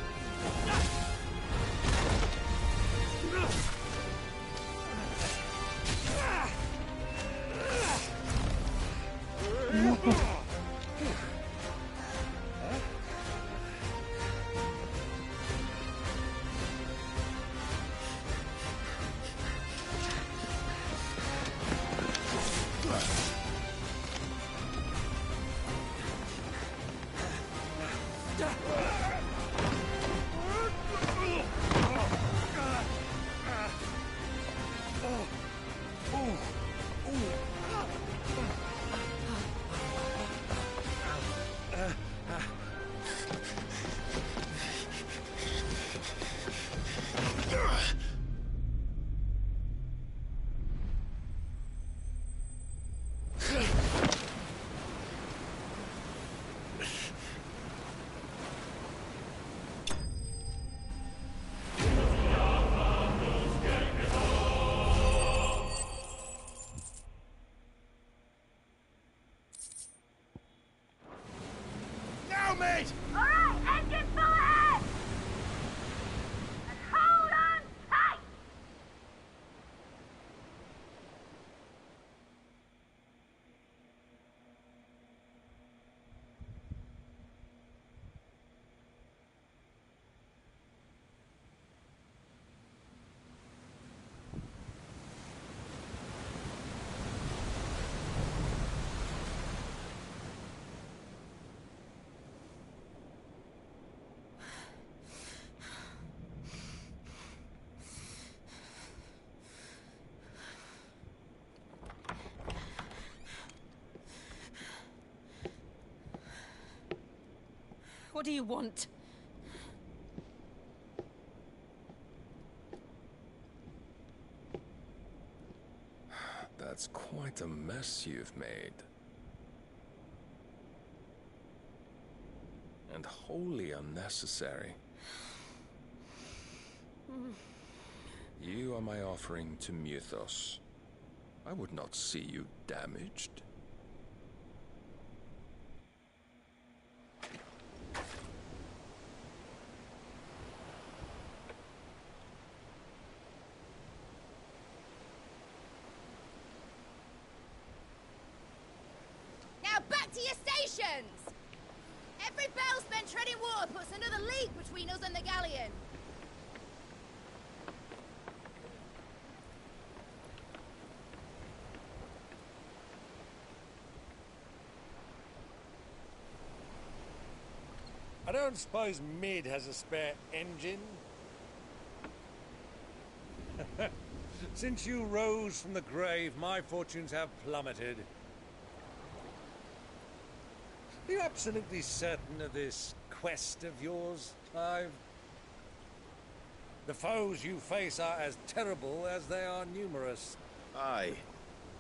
Now, mate! All right, engine full ahead! And hold on tight! What do you want? Quite a mess you've made. And wholly unnecessary. You are my offering to Mythos. I would not see you damaged. Now back to your stations! Every bell spent treading water puts another league between us and the galleon. I don't suppose Mid has a spare engine? Since you rose from the grave, my fortunes have plummeted. Are you absolutely certain of this quest of yours, Clive? The foes you face are as terrible as they are numerous. Aye.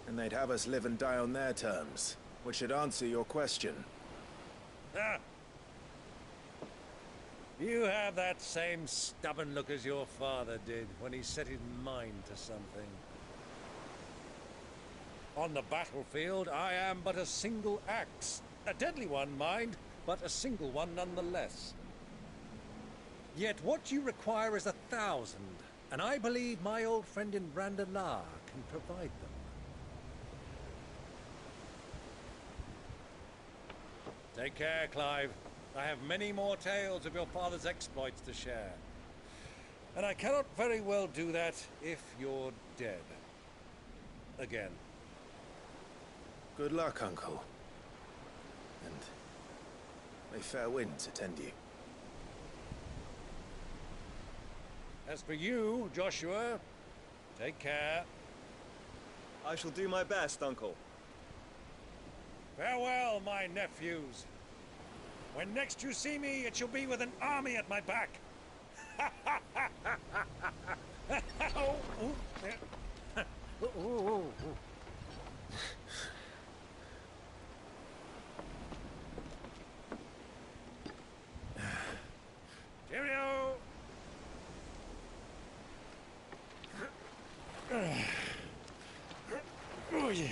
And they'd have us live and die on their terms, which should answer your question. Ah! You have that same stubborn look as your father did when he set his mind to something. On the battlefield, I am but a single axe. A deadly one, mind, but a single one nonetheless. Yet what you require is 1,000, and I believe my old friend in Randalar can provide them. Take care, Clive. I have many more tales of your father's exploits to share. And I cannot very well do that if you're dead. Again. Good luck, Uncle. And may fair winds attend you. As for you, Joshua, take care. I shall do my best, Uncle. Farewell, my nephews. When next you see me, it shall be with an army at my back. Oh, ooh. Cheerio! Oh, yeah.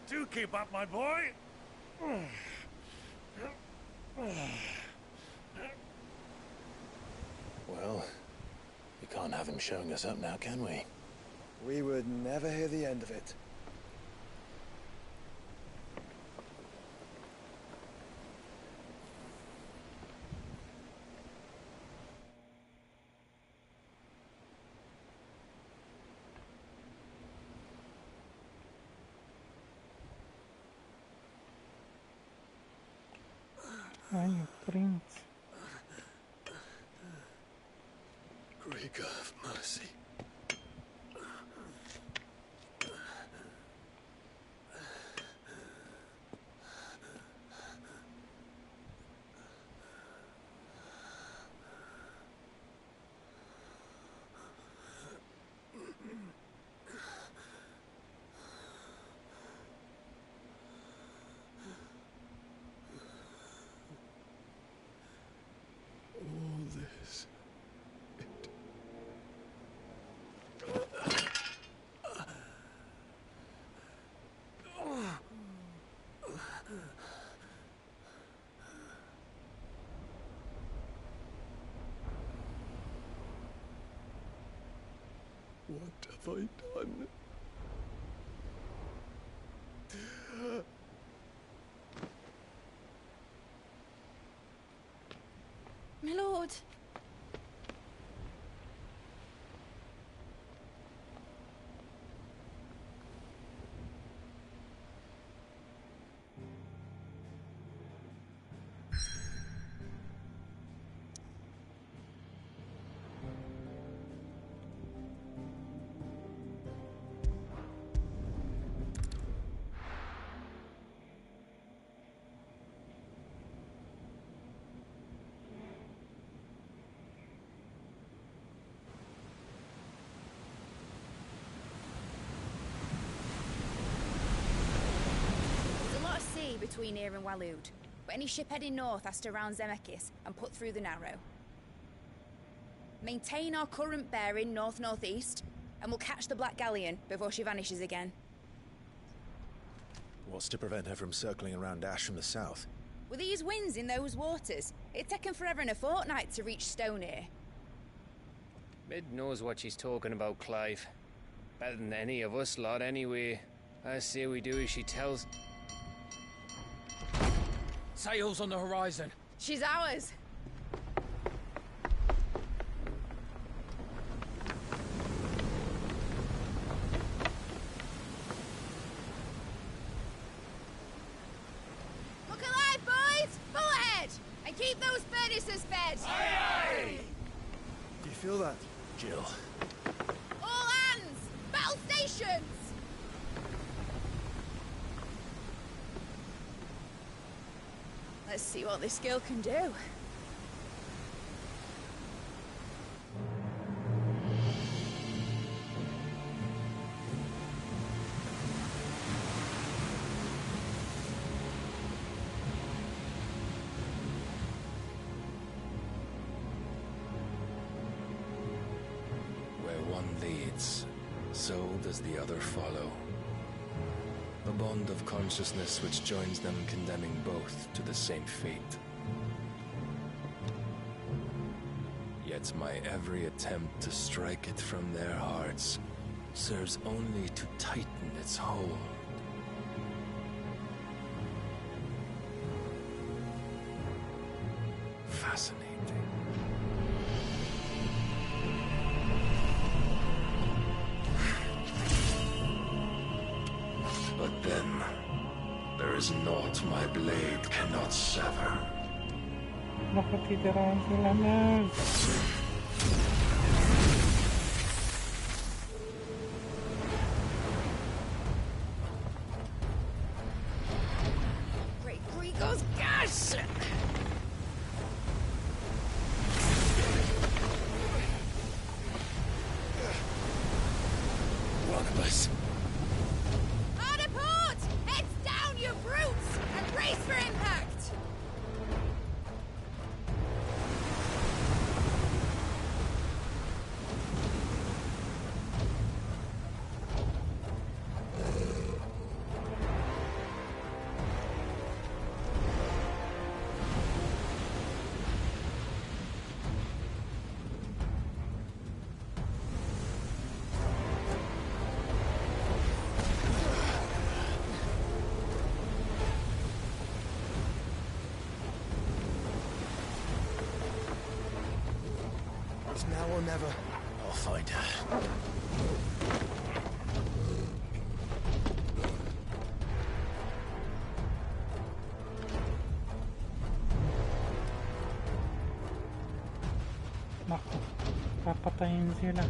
Do keep up, my boy. Well, we can't have him showing us up now, can we? We would never hear the end of it. Ay, Prince. Great God of mercy. All this. What have I done? My lord. between here and Waloed, but any ship heading north has to round Zemeckis and put through the Narrow. Maintain our current bearing north-northeast, and we'll catch the Black Galleon before she vanishes again. What's to prevent her from circling around Ash from the south? With these winds in those waters, it'd taken forever and a fortnight to reach Stonehenge. Mid knows what she's talking about, Clive. Better than any of us lot, anyway. I say we do as she tells. Sails on the horizon. She's ours. Look alive, boys! Pull ahead! And keep those furnaces fed! Aye, aye! Do you feel that, Jill? All hands! Battle stations! Let's see what this girl can do. Where one leads, so does the other follow. A bond of consciousness which joins them, condemning both to the same fate. Yet my every attempt to strike it from their hearts serves only to tighten its hold. Fascinating. But then, there is naught my blade cannot sever. Nakatitirahan sila, Nerd. Great Gregor's gas! Barnabas. Hard a port! Heads down, you brutes! And brace for impact! It's now or never. I'll find her. Naku, papatayin sila.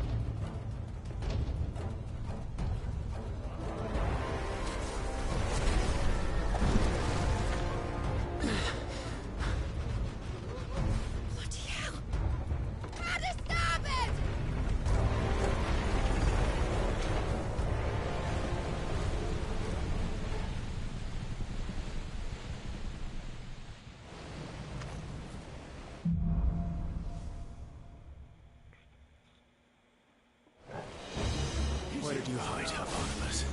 Bloody hell! At the starboard! Where did you hide her, Barnabas?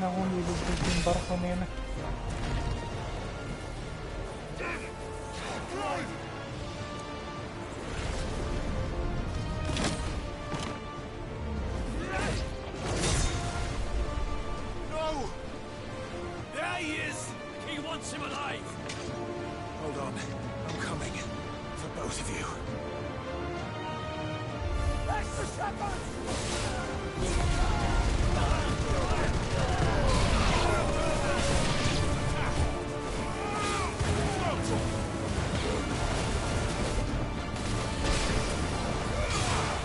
Akala ko nilugtog yung barko nila. No! There he is! He wants him alive! Hold on. I'm coming. For both of you. That's the shepherd!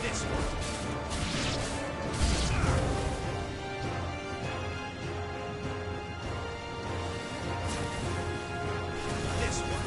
This one. This one.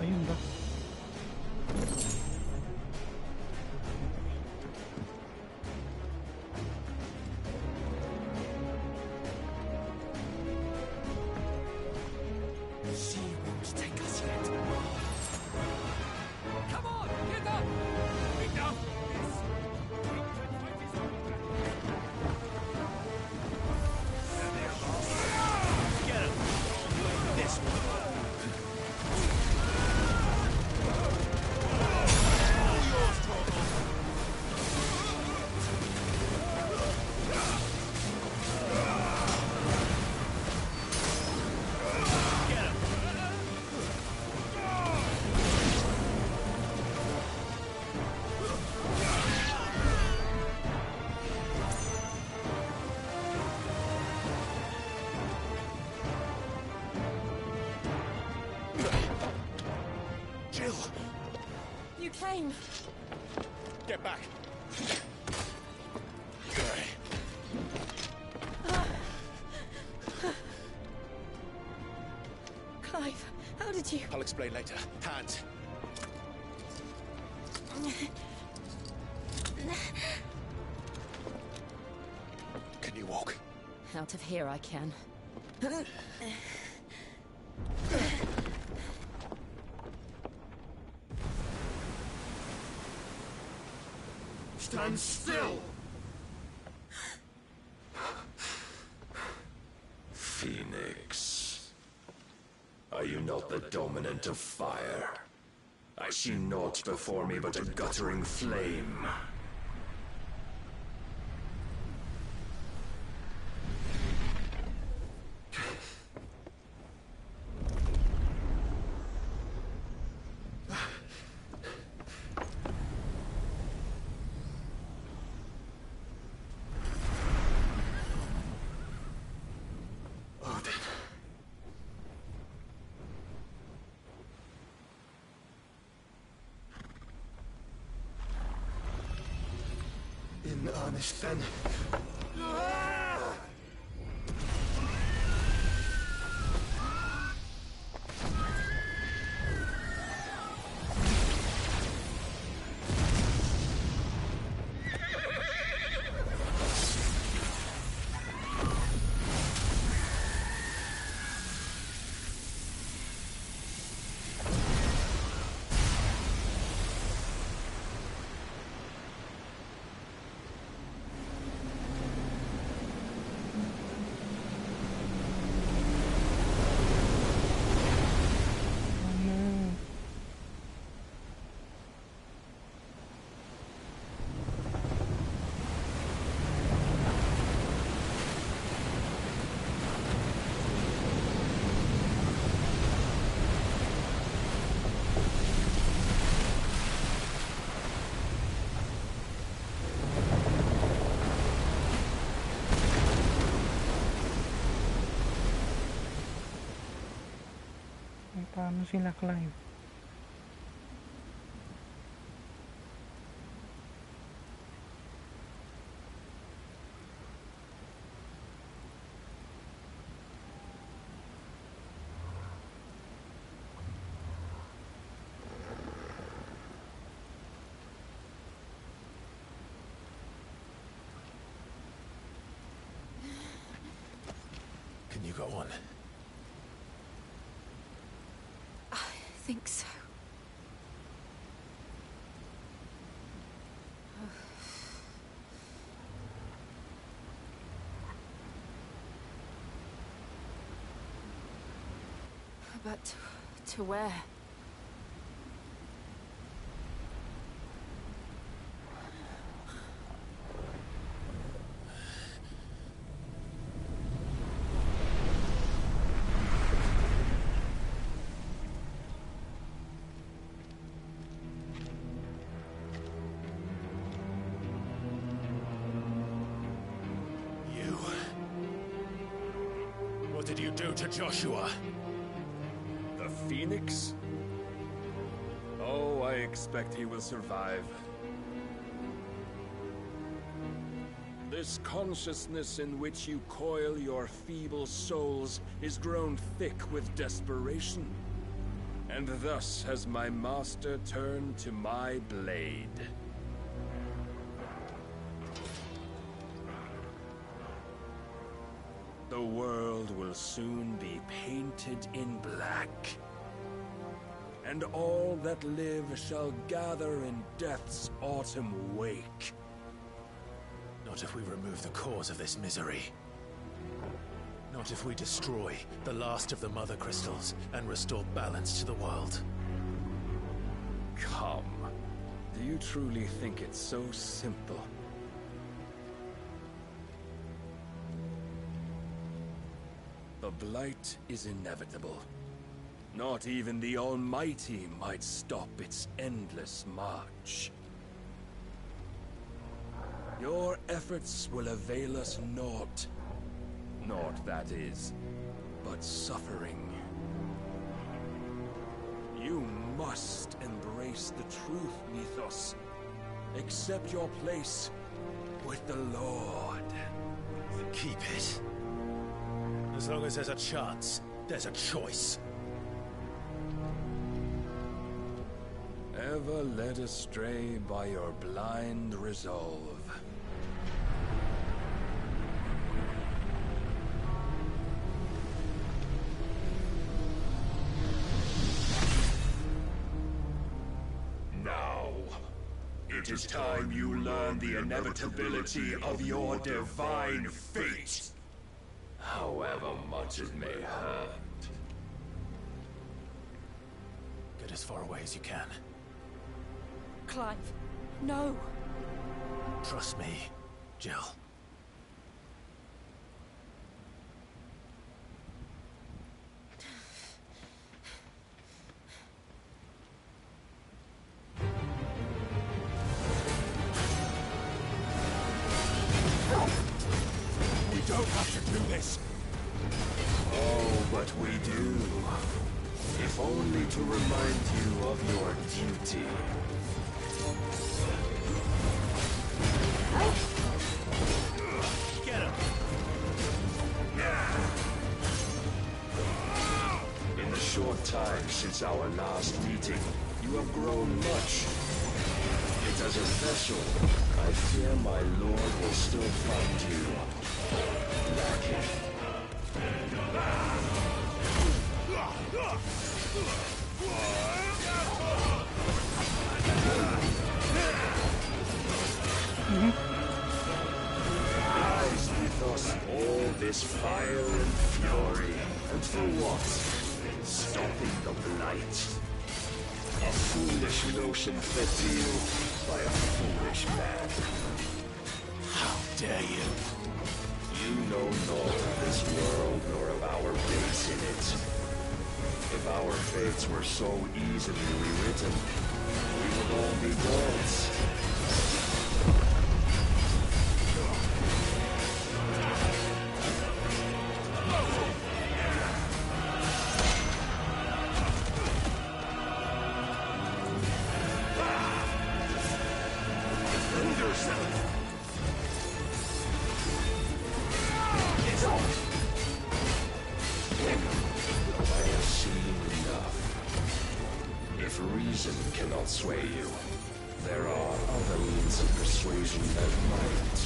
Ayun ba? She won't take us yet. Come on, get up! Enough of this! Get him! This one. Jill! You came. Get back! Clive, how did you... I'll explain later. Hands. Can you walk? Out of here I can. Stand still! Phoenix. Are you not the dominant of fire? I see naught before me but a guttering flame. in earnest then. Paano sila, Clive? Can you go on? I think so. But to where? What did you do to Joshua? The Phoenix? Oh, I expect he will survive. This consciousness in which you coil your feeble souls is grown thick with desperation. And thus has my master turned to my blade. The world will soon be painted in black. And all that live shall gather in death's autumn wake. Not if we remove the cause of this misery. Not if we destroy the last of the Mother Crystals and restore balance to the world. Come. Do you truly think it's so simple? The Blight is inevitable. Not even the Almighty might stop its endless march. Your efforts will avail us naught. Naught, that is, but suffering. You must embrace the truth, Mythos. Accept your place with the Lord. Keep it. As long as there's a chance, there's a choice. Ever led astray by your blind resolve. Now, it is time you learn the inevitability of your divine fate. However much it may hurt. Get as far away as you can. Clive, no! Trust me, Jill. We don't have to do this. Oh, but we do. If only to remind you of your duty. short time since our last meeting, you have grown much. Yet as a vessel, I fear my lord will still find you lacking. Lies with us all this fire and fury, and for what? Stopping the blight. A foolish notion fed to you by a foolish man. How dare you? You know naught of this world nor of our base in it. If our fates were so easily rewritten, we would all be gods. Sway you. There are other means of persuasion that might.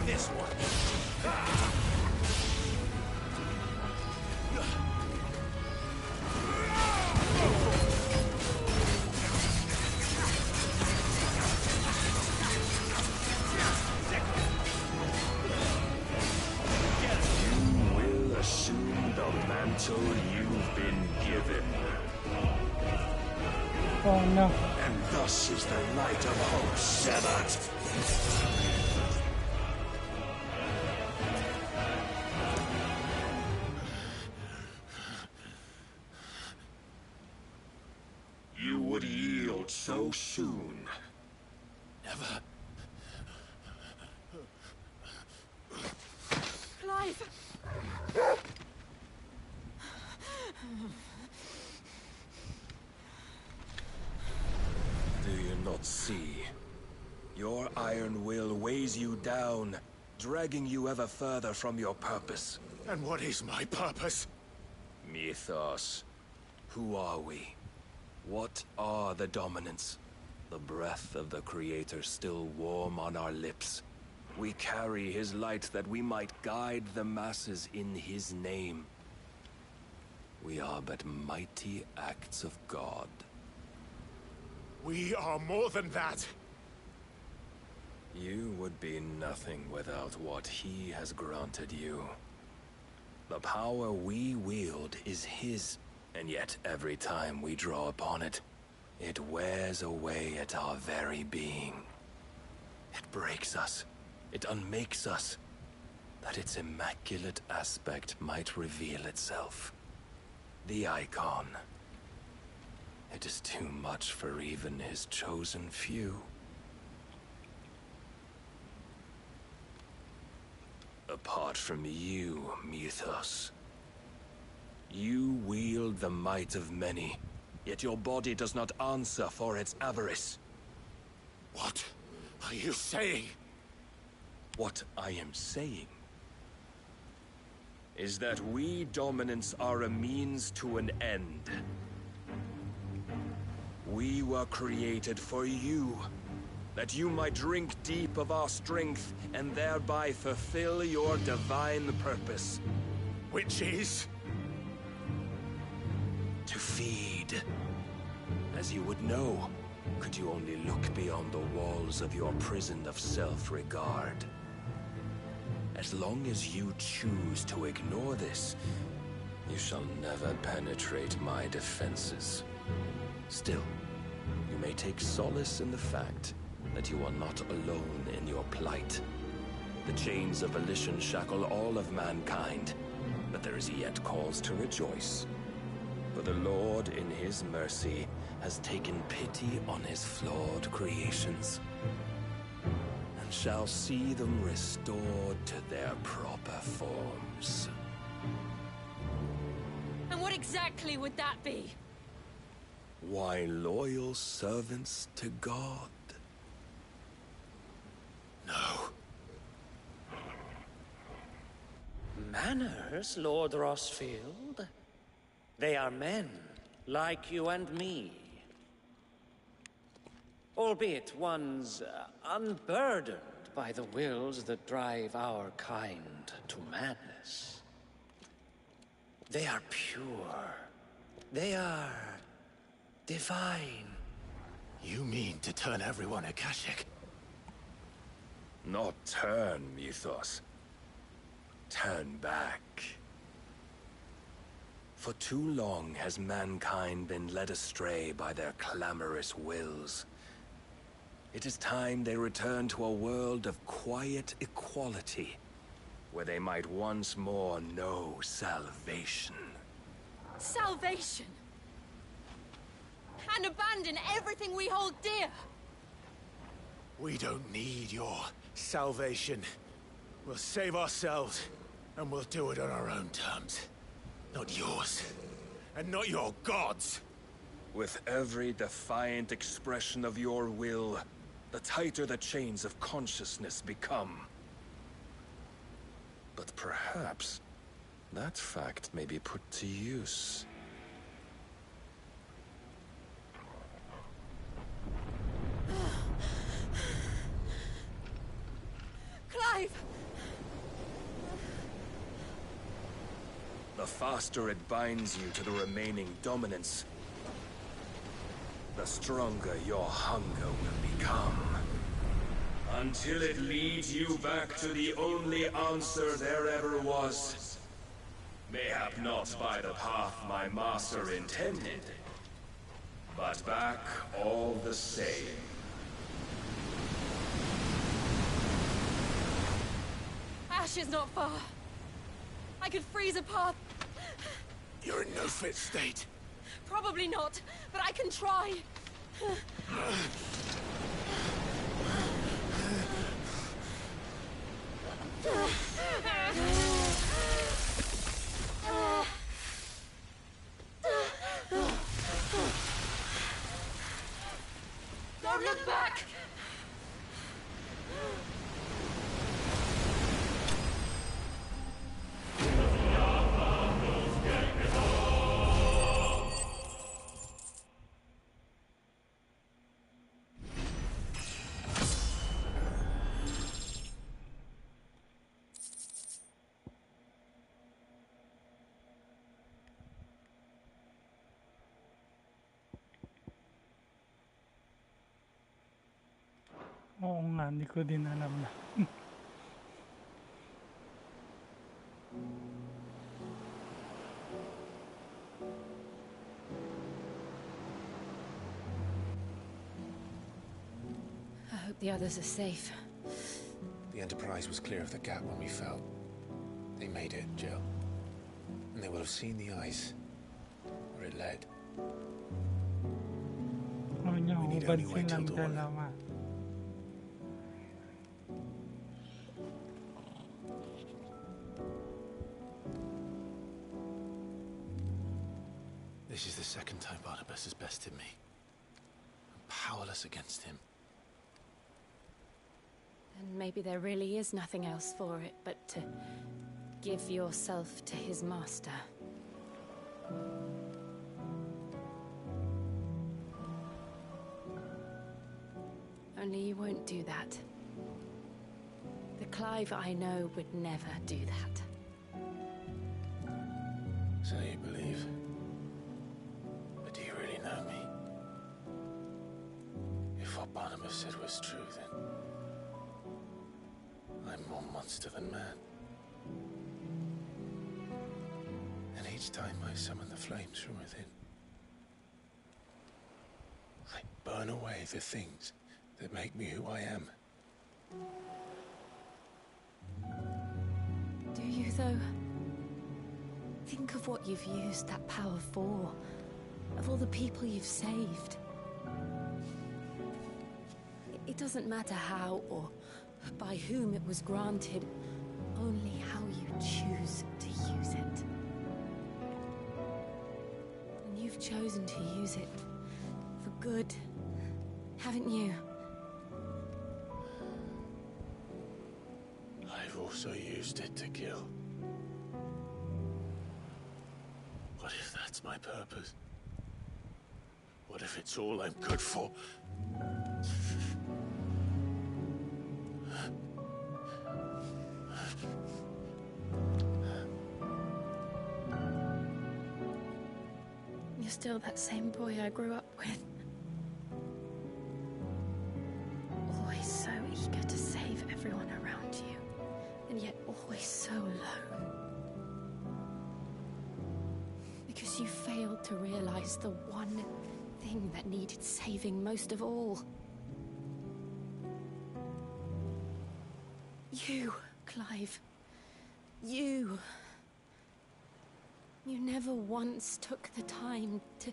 This one. You will assume the mantle you've been given. Oh no. And thus is the light of hope severed. You would yield so soon. Never. Clive! Do you not see? Your iron will weighs you down, dragging you ever further from your purpose. And what is my purpose? Mythos. Who are we? What are the dominants? The breath of the Creator still warm on our lips. We carry his light that we might guide the masses in his name. We are but mighty acts of God. We are more than that. You would be nothing without what he has granted you. The power we wield is his, and yet every time we draw upon it, it wears away at our very being. It breaks us. It unmakes us, that its immaculate aspect might reveal itself. The icon. It is too much for even his chosen few. Apart from you, Mythos, you wield the might of many, yet your body does not answer for its avarice. What are you saying? What I am saying is that we dominants are a means to an end. We were created for you, that you might drink deep of our strength and thereby fulfill your divine purpose. Which is? To feed. As you would know, could you only look beyond the walls of your prison of self-regard. As long as you choose to ignore this, you shall never penetrate my defenses. Still, you may take solace in the fact that you are not alone in your plight. The chains of volition shackle all of mankind, but there is is yet cause to rejoice. For the Lord, in his mercy, has taken pity on his flawed creations, and shall see them restored to their proper forms. And what exactly would that be? Why, loyal servants to God. No. Manners, Lord Rosfield? They are men, like you and me. Albeit ones unburdened by the wills that drive our kind to madness. They are pure. They are divine. You mean to turn everyone Akashic? Not turn, Mythos. Turn back. For too long has mankind been led astray by their clamorous wills. It is time they return to a world of quiet equality, where they might once more know salvation. Salvation? And abandon everything we hold dear? We don't need your salvation. We'll save ourselves, and we'll do it on our own terms. Not yours. And not your gods. With every defiant expression of your will, the tighter the chains of consciousness become. But perhaps that fact may be put to use. Clive! The faster it binds you to the remaining dominance, the stronger your hunger will become. Until it leads you back to the only answer there ever was. Mayhap not by the path my master intended, but back all the same. Ash is not far. I could freeze a path. You're in no fit state. Probably not, but I can try. Don't look back! Oo nga, hindi ko din alam na. I hope the others are safe. The Enterprise was clear of the gap when we fell. They made it, Jill. And they will have seen the ice where it led. Oo niya, ubansin lang dalawa. This is the second time Barnabas has bested me. I'm powerless against him. And maybe there really is nothing else for it but to give yourself to his master. Only you won't do that. The Clive I know would never do that. So you believe? But do you really know me? If what Barnabas said was true, then I'm more monster than man. And each time I summon the flames from within, I burn away the things that make me who I am. Do you, though? Think of what you've used that power for, of all the people you've saved. It doesn't matter how or by whom it was granted, only how you choose to use it. And you've chosen to use it for good, haven't you? I've also used it to kill. What if that's my purpose? What if it's all I'm good for? You're still that same boy I grew up with. Always so eager to save everyone around you, and yet always so alone. Because you failed to realize the one thing that needed saving most of all. You, Clive. You. You never once took the time to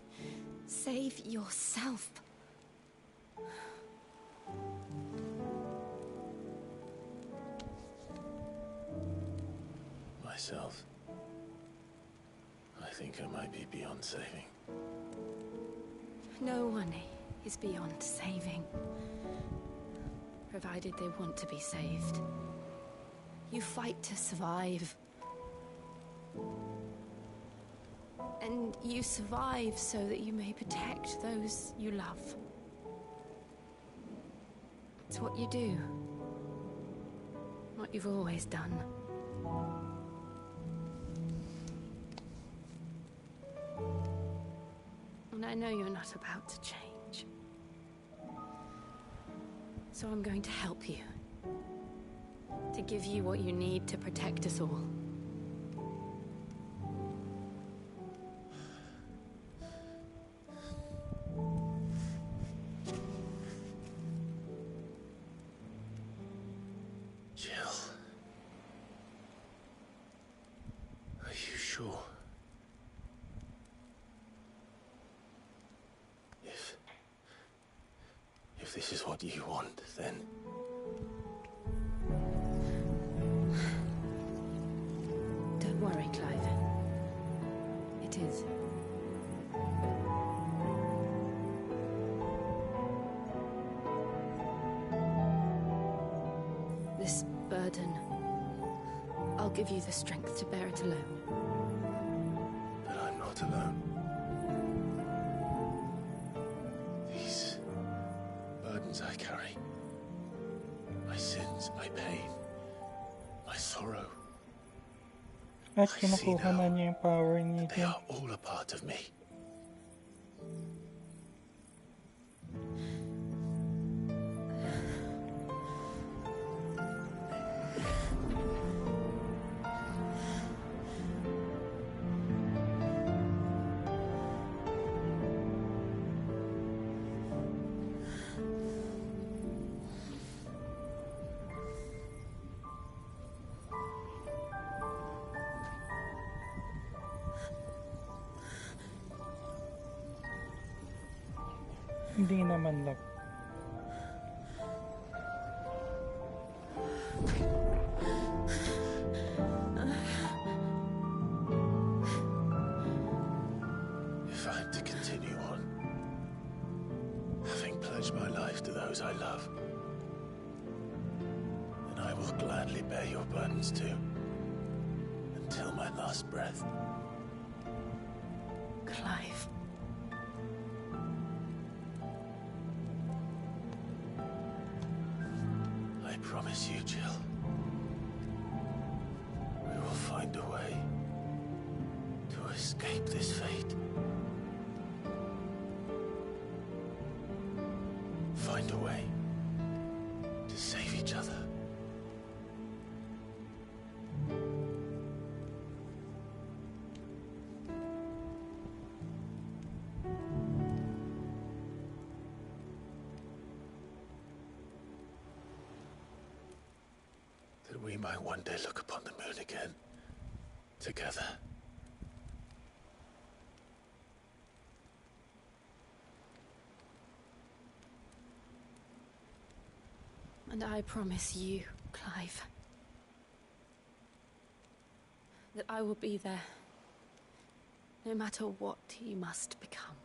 save yourself. Myself. I think I might be beyond saving. No one is beyond saving, provided they want to be saved. You fight to survive. And you survive so that you may protect those you love. It's what you do. What you've always done. And I know you're not about to change. So I'm going to help you. To give you what you need to protect us all. Jill. Are you sure? If this is what you want, then... Don't worry, Clive. It is. This burden, I'll give you the strength to bear it alone. But I'm not alone. These burdens I carry, my sins, my pain, my sorrow, At kinukuha na niya yung power niya. they are all a part of me. Hindi naman love. If I'm to continue on, having pledged my life to those I love, then I will gladly bear your burdens too, until my last breath. Clive. I promise you, Jill, we will find a way to escape this fate. Find a way to save each other. That we might one day look upon the moon again, together, And I promise you, Clive, that I will be there, no matter what you must become.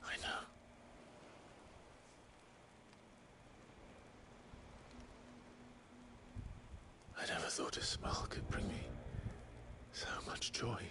I know. I never thought a smile could bring me so much joy.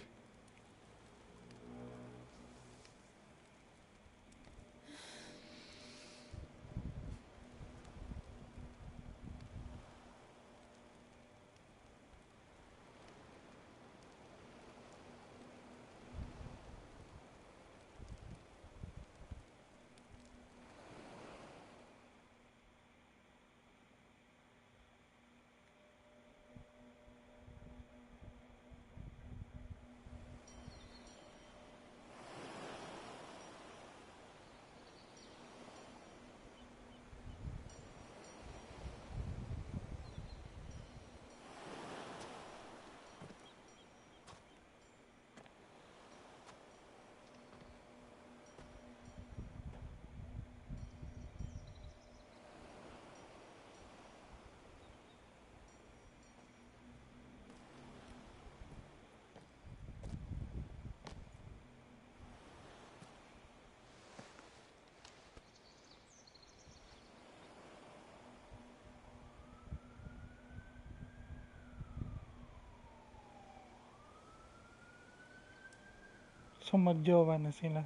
So magjowa na sila.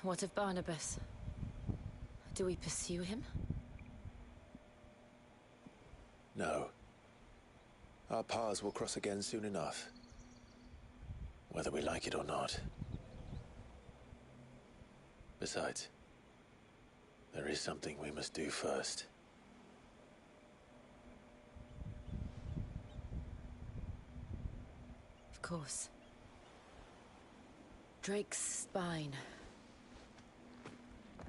What of Barnabas? Do we pursue him? No. Our paths will cross again soon enough. Whether we like it or not. Besides, there is something we must do first. Of course. Drake's spine.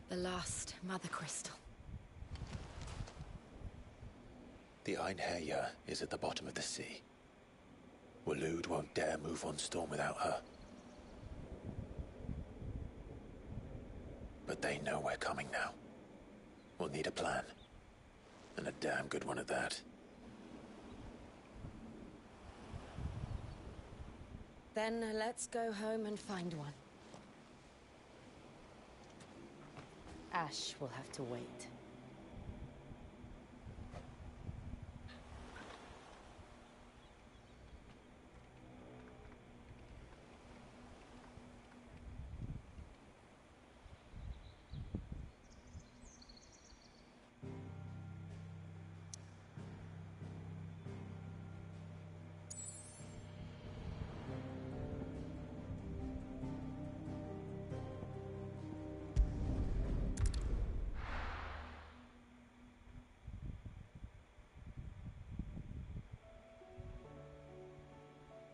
The last Mother Crystal. The Einherjar is at the bottom of the sea. Waloed won't dare move on Storm without her. But they know we're coming now. We'll need a plan. And a damn good one at that. Then let's go home and find one. Ash will have to wait.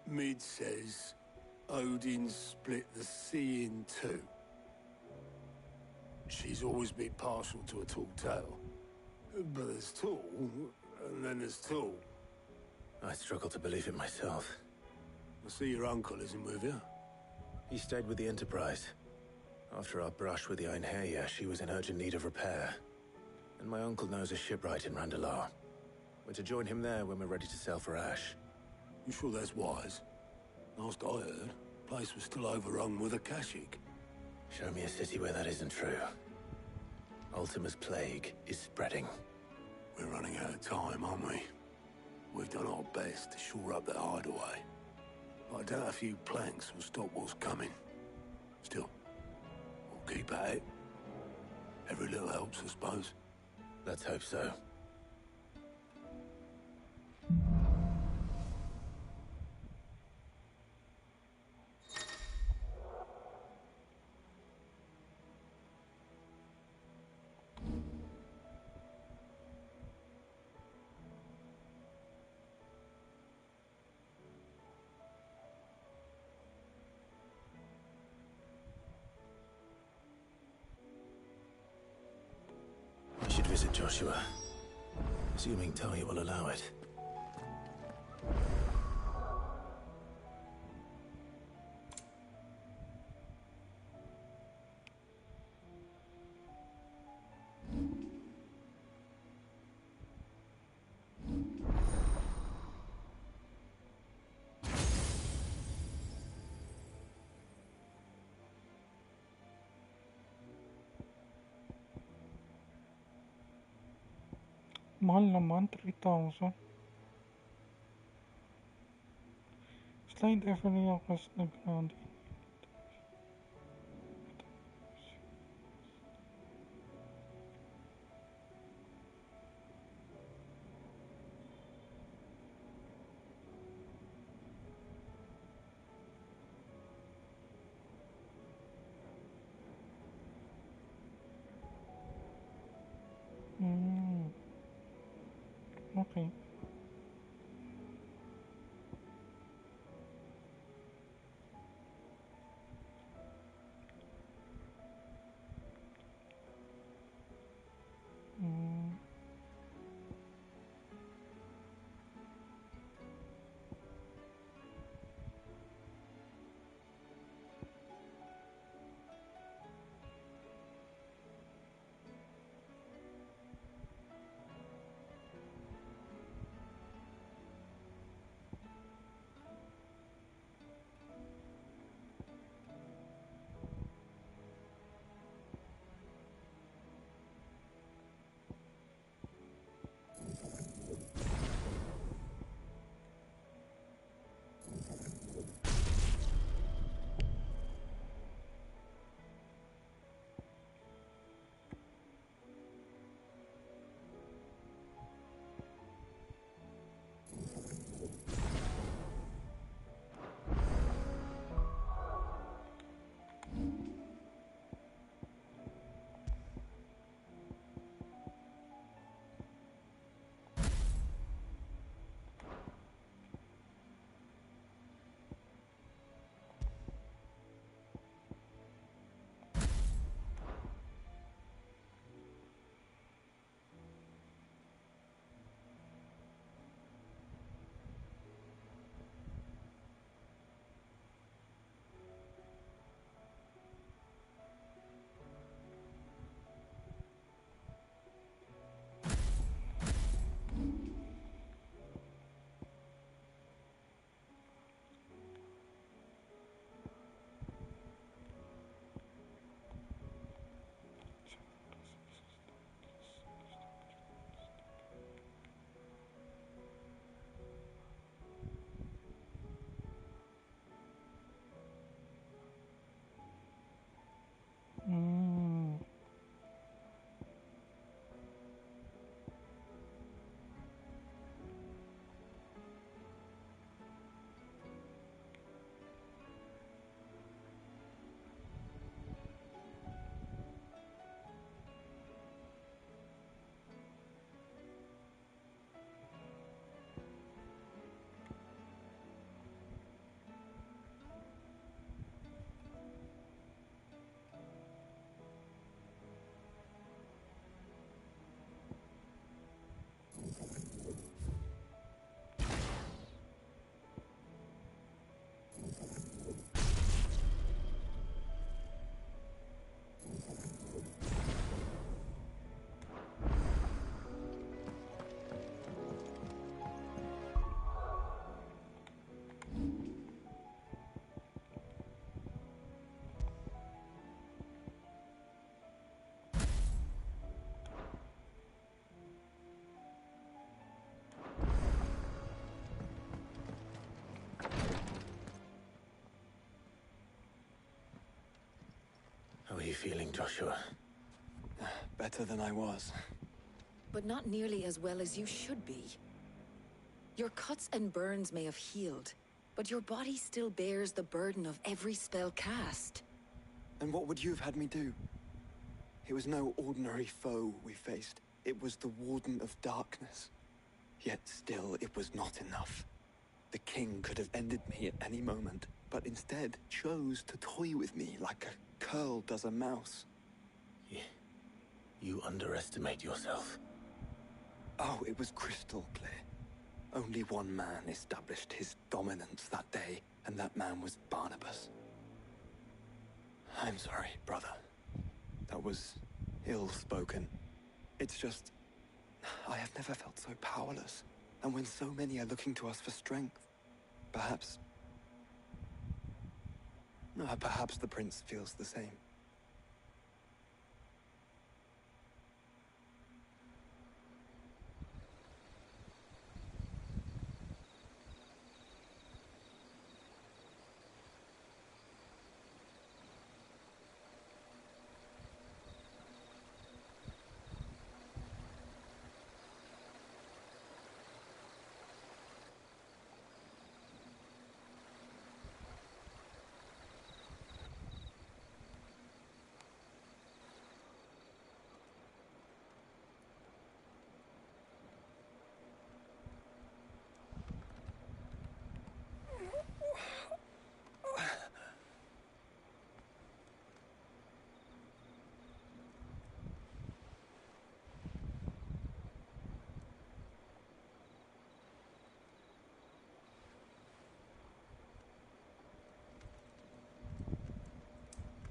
Mid says Odin split the sea in two. She's always been partial to a tall tale. But there's tall, and then there's tall. I struggle to believe it myself. I see your uncle isn't with you. He stayed with the Enterprise. After our brush with the Einherjar, she was in urgent need of repair. And my uncle knows a shipwright in Randalar. We're to join him there when we're ready to sail for Ash. You sure that's wise? Last I heard, the place was still overrun with Akashic. Show me a city where that isn't true. Ultima's plague is spreading. We're running out of time, aren't we? We've done our best to shore up that hideaway. But I doubt a few planks will stop what's coming. Still, we'll keep at it. Every little helps, I suppose. Let's hope so. We should visit Joshua. Assuming Talia will allow it. Mahal naman, 3,000. Slide every across the ground. Okay. How are you feeling, Joshua? Better than I was. But not nearly as well as you should be. Your cuts and burns may have healed, but your body still bears the burden of every spell cast. And what would you have had me do? It was no ordinary foe we faced. It was the Warden of Darkness. Yet still, it was not enough. The king could have ended me at any moment, but instead chose to toy with me like a curl does a mouse. You underestimate yourself. Oh, it was crystal clear. Only one man established his dominance that day, and that man was Barnabas. I'm sorry, brother. That was ill-spoken. It's just... I have never felt so powerless. And when so many are looking to us for strength, perhaps... perhaps the prince feels the same.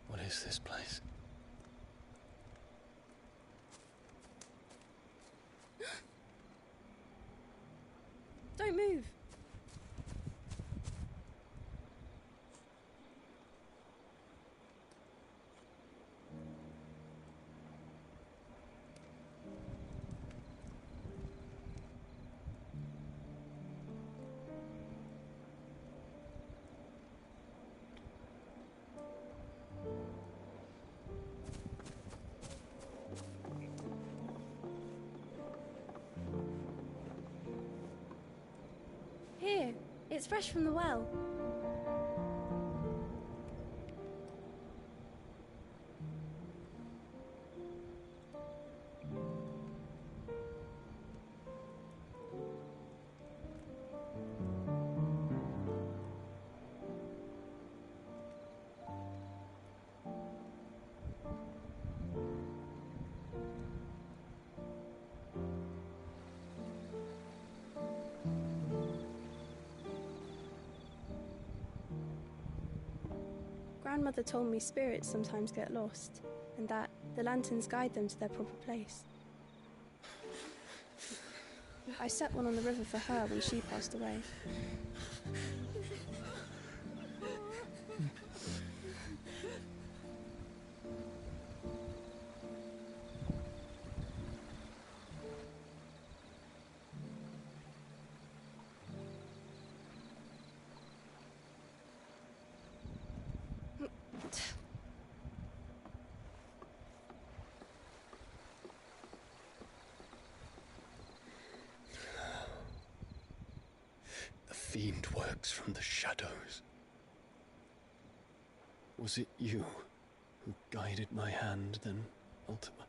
What is this place? Don't move. Here, it's fresh from the well. Grandmother told me spirits sometimes get lost, and that the lanterns guide them to their proper place. I set one on the river for her when she passed away. The fiend works from the shadows. Was it you who guided my hand, then, Ultima?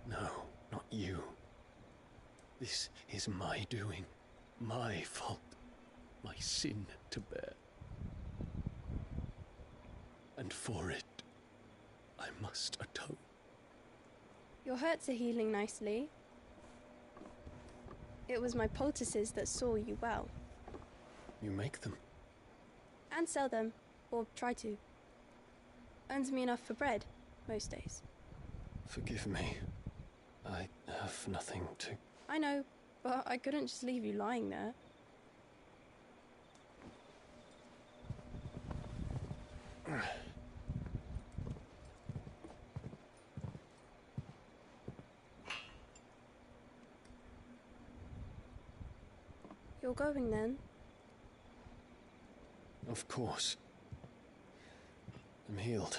No, not you. This is my doing, my fault, my sin to bear. And for it, I must atone. Your hurts are healing nicely. It was my poultices that saw you well. You make them? And sell them, or try to. Earns me enough for bread, most days. Forgive me. I have nothing to... I know, but I couldn't just leave you lying there. You're going then? Of course. I'm healed.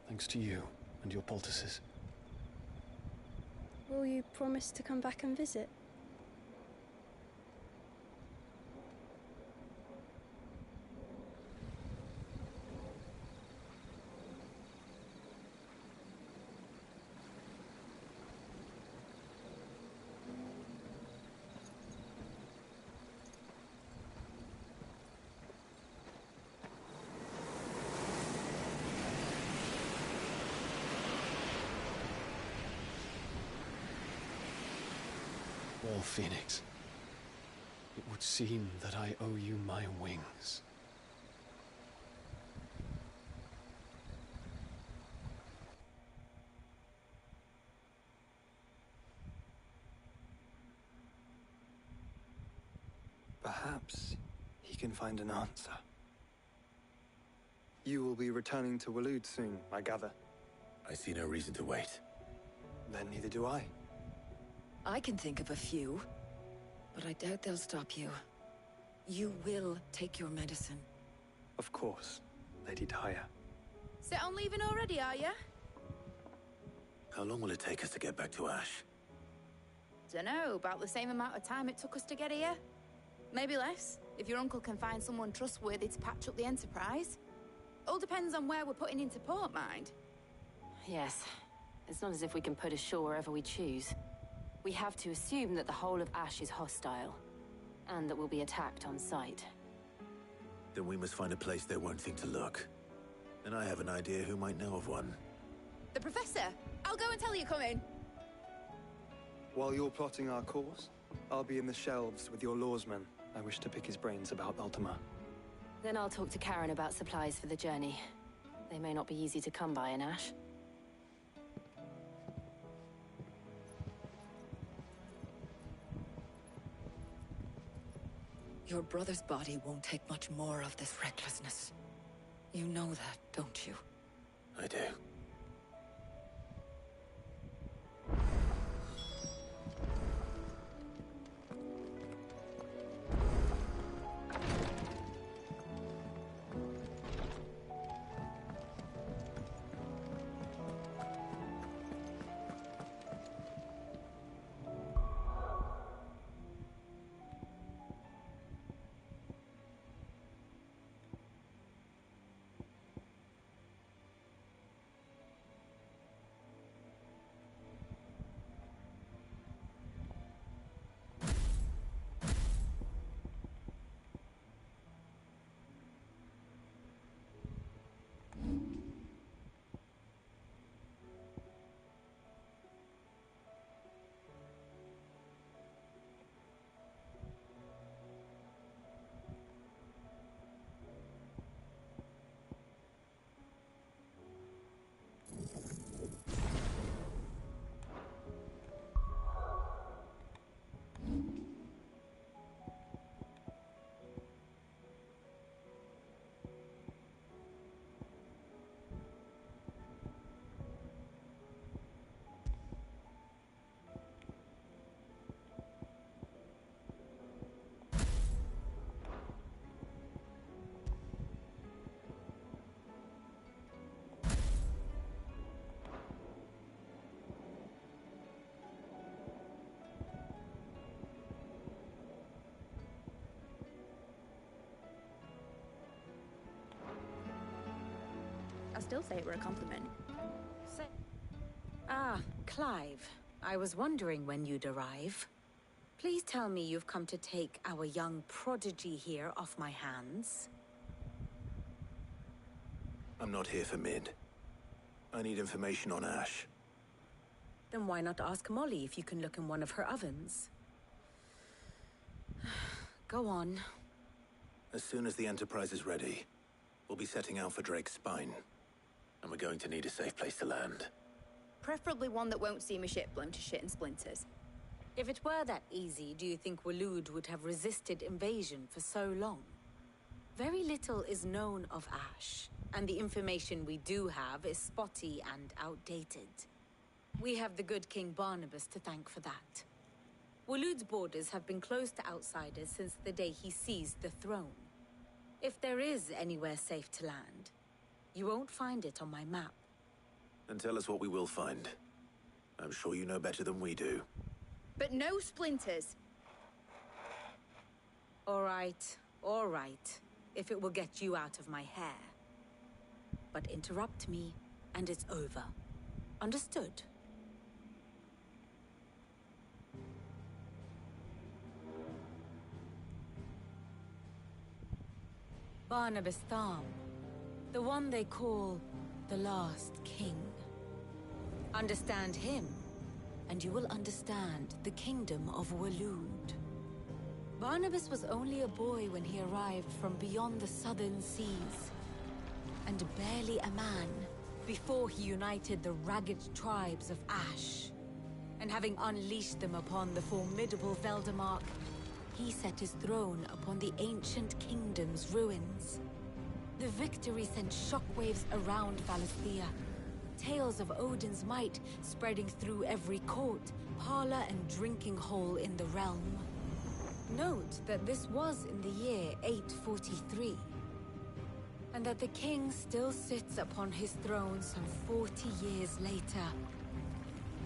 Thanks to you and your poultices. Will you promise to come back and visit? Phoenix. It would seem that I owe you my wings. Perhaps he can find an answer. You will be returning to Waloed soon, I gather. I see no reason to wait. Then neither do I. I can think of a few, but I doubt they'll stop you. You will take your medicine. Of course, Lady Daya. Set on leaving already, are ya? How long will it take us to get back to Ash? Dunno, about the same amount of time it took us to get here. Maybe less, if your uncle can find someone trustworthy to patch up the Enterprise. All depends on where we're putting into port, mind. Yes. It's not as if we can put ashore wherever we choose. We have to assume that the whole of Ash is hostile, and that we'll be attacked on sight. Then we must find a place they won't think to look. And I have an idea who might know of one. The Professor! I'll go and tell you come in. While you're plotting our course, I'll be in the shelves with your lawsman. I wish to pick his brains about Ultima. Then I'll talk to Karen about supplies for the journey. They may not be easy to come by in Ash. Your brother's body won't take much more of this recklessness. You know that, don't you? I do. I'll still say it were a compliment. Ah, Clive. I was wondering when you'd arrive. Please tell me you've come to take our young prodigy here off my hands. I'm not here for Mid. I need information on Ash. Then why not ask Molly if you can look in one of her ovens? Go on. As soon as the Enterprise is ready, we'll be setting out for Drake's Spine. And we're going to need a safe place to land. Preferably one that won't see my ship blown to shit and splinters. If it were that easy, do you think Waloed would have resisted invasion for so long? Very little is known of Ash, and the information we do have is spotty and outdated. We have the good King Barnabas to thank for that. Waloed's borders have been closed to outsiders since the day he seized the throne. If there is anywhere safe to land, you won't find it on my map. And tell us what we will find. I'm sure you know better than we do. But no splinters. All right. If it will get you out of my hair. But interrupt me, and it's over. Understood? Barnabas Tham. The one they call the Last King. Understand him, and you will understand the kingdom of Waloed. Barnabas was only a boy when he arrived from beyond the southern seas, and barely a man before he united the ragged tribes of Ash. And having unleashed them upon the formidable Veldemark, he set his throne upon the ancient kingdom's ruins. The victory sent shockwaves around Valisthea, tales of Odin's might spreading through every court, parlor, and drinking hole in the realm. Note that this was in the year 843, and that the king still sits upon his throne some 40 years later,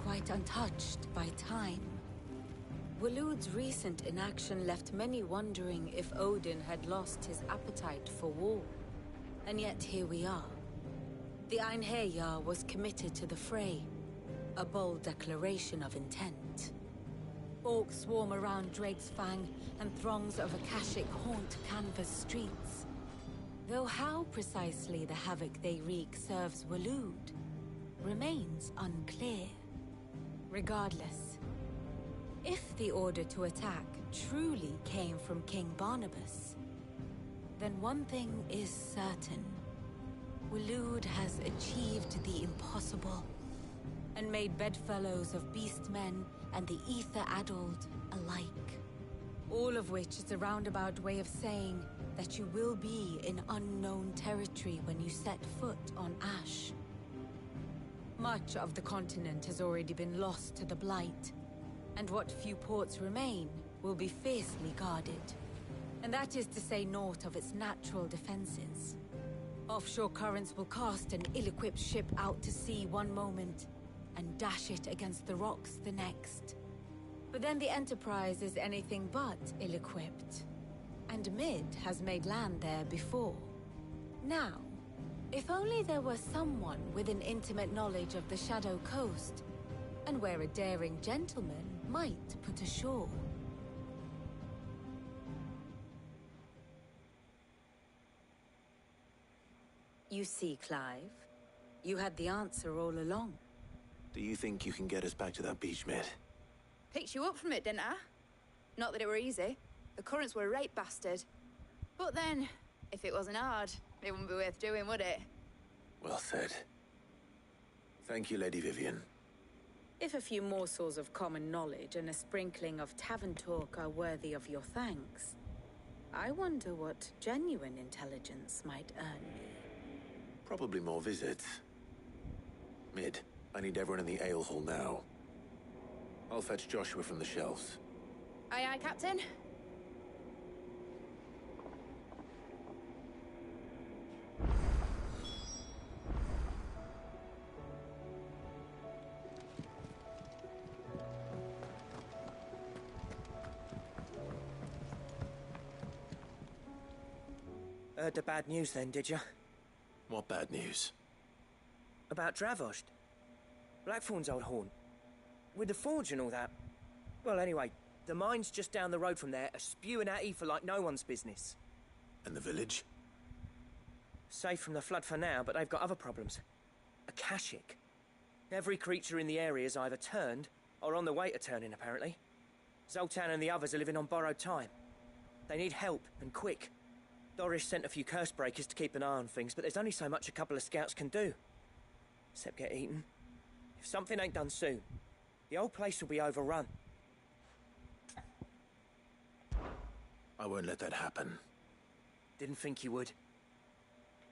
quite untouched by time. Waloed's recent inaction left many wondering if Odin had lost his appetite for war. And yet here we are. The Einherjar was committed to the fray, a bold declaration of intent. Orcs swarm around Drake's Fang, and throngs of Akashic haunt Canvas streets. Though how precisely the havoc they wreak serves Waloed remains unclear. Regardless, if the order to attack truly came from King Barnabas, then one thing is certain. Waloed has achieved the impossible, and made bedfellows of beastmen and the ether-addled alike. All of which is a roundabout way of saying that you will be in unknown territory when you set foot on Ash. Much of the continent has already been lost to the Blight, and what few ports remain will be fiercely guarded. And that is to say naught of its natural defenses. Offshore currents will cast an ill-equipped ship out to sea one moment, and dash it against the rocks the next. But then the Enterprise is anything but ill-equipped. And Mid has made land there before. Now, if only there were someone with an intimate knowledge of the Shadow Coast, and where a daring gentleman might put ashore. You see, Clive, you had the answer all along. Do you think you can get us back to that beach, Mid? Picked you up from it, didn't I? Not that it were easy. The currents were a right bastard. But then, if it wasn't hard, it wouldn't be worth doing, would it? Well said. Thank you, Lady Vivian. If a few morsels of common knowledge and a sprinkling of tavern talk are worthy of your thanks, I wonder what genuine intelligence might earn me. Probably more visits. Mid, I need everyone in the ale hall now. I'll fetch Joshua from the shelves. Aye, aye, Captain. Heard the bad news then, did you? What bad news? About Dravost. Blackthorn's old haunt. With the forge and all that. Well, anyway, the mines just down the road from there are spewing out ether like no one's business. And the village? Safe from the flood for now, but they've got other problems. Akashic. Every creature in the area is either turned, or on the way to turning, apparently. Zoltan and the others are living on borrowed time. They need help, and quick. Doris sent a few curse breakers to keep an eye on things, but there's only so much a couple of scouts can do. Except get eaten. If something ain't done soon, the whole place will be overrun. I won't let that happen. Didn't think you would.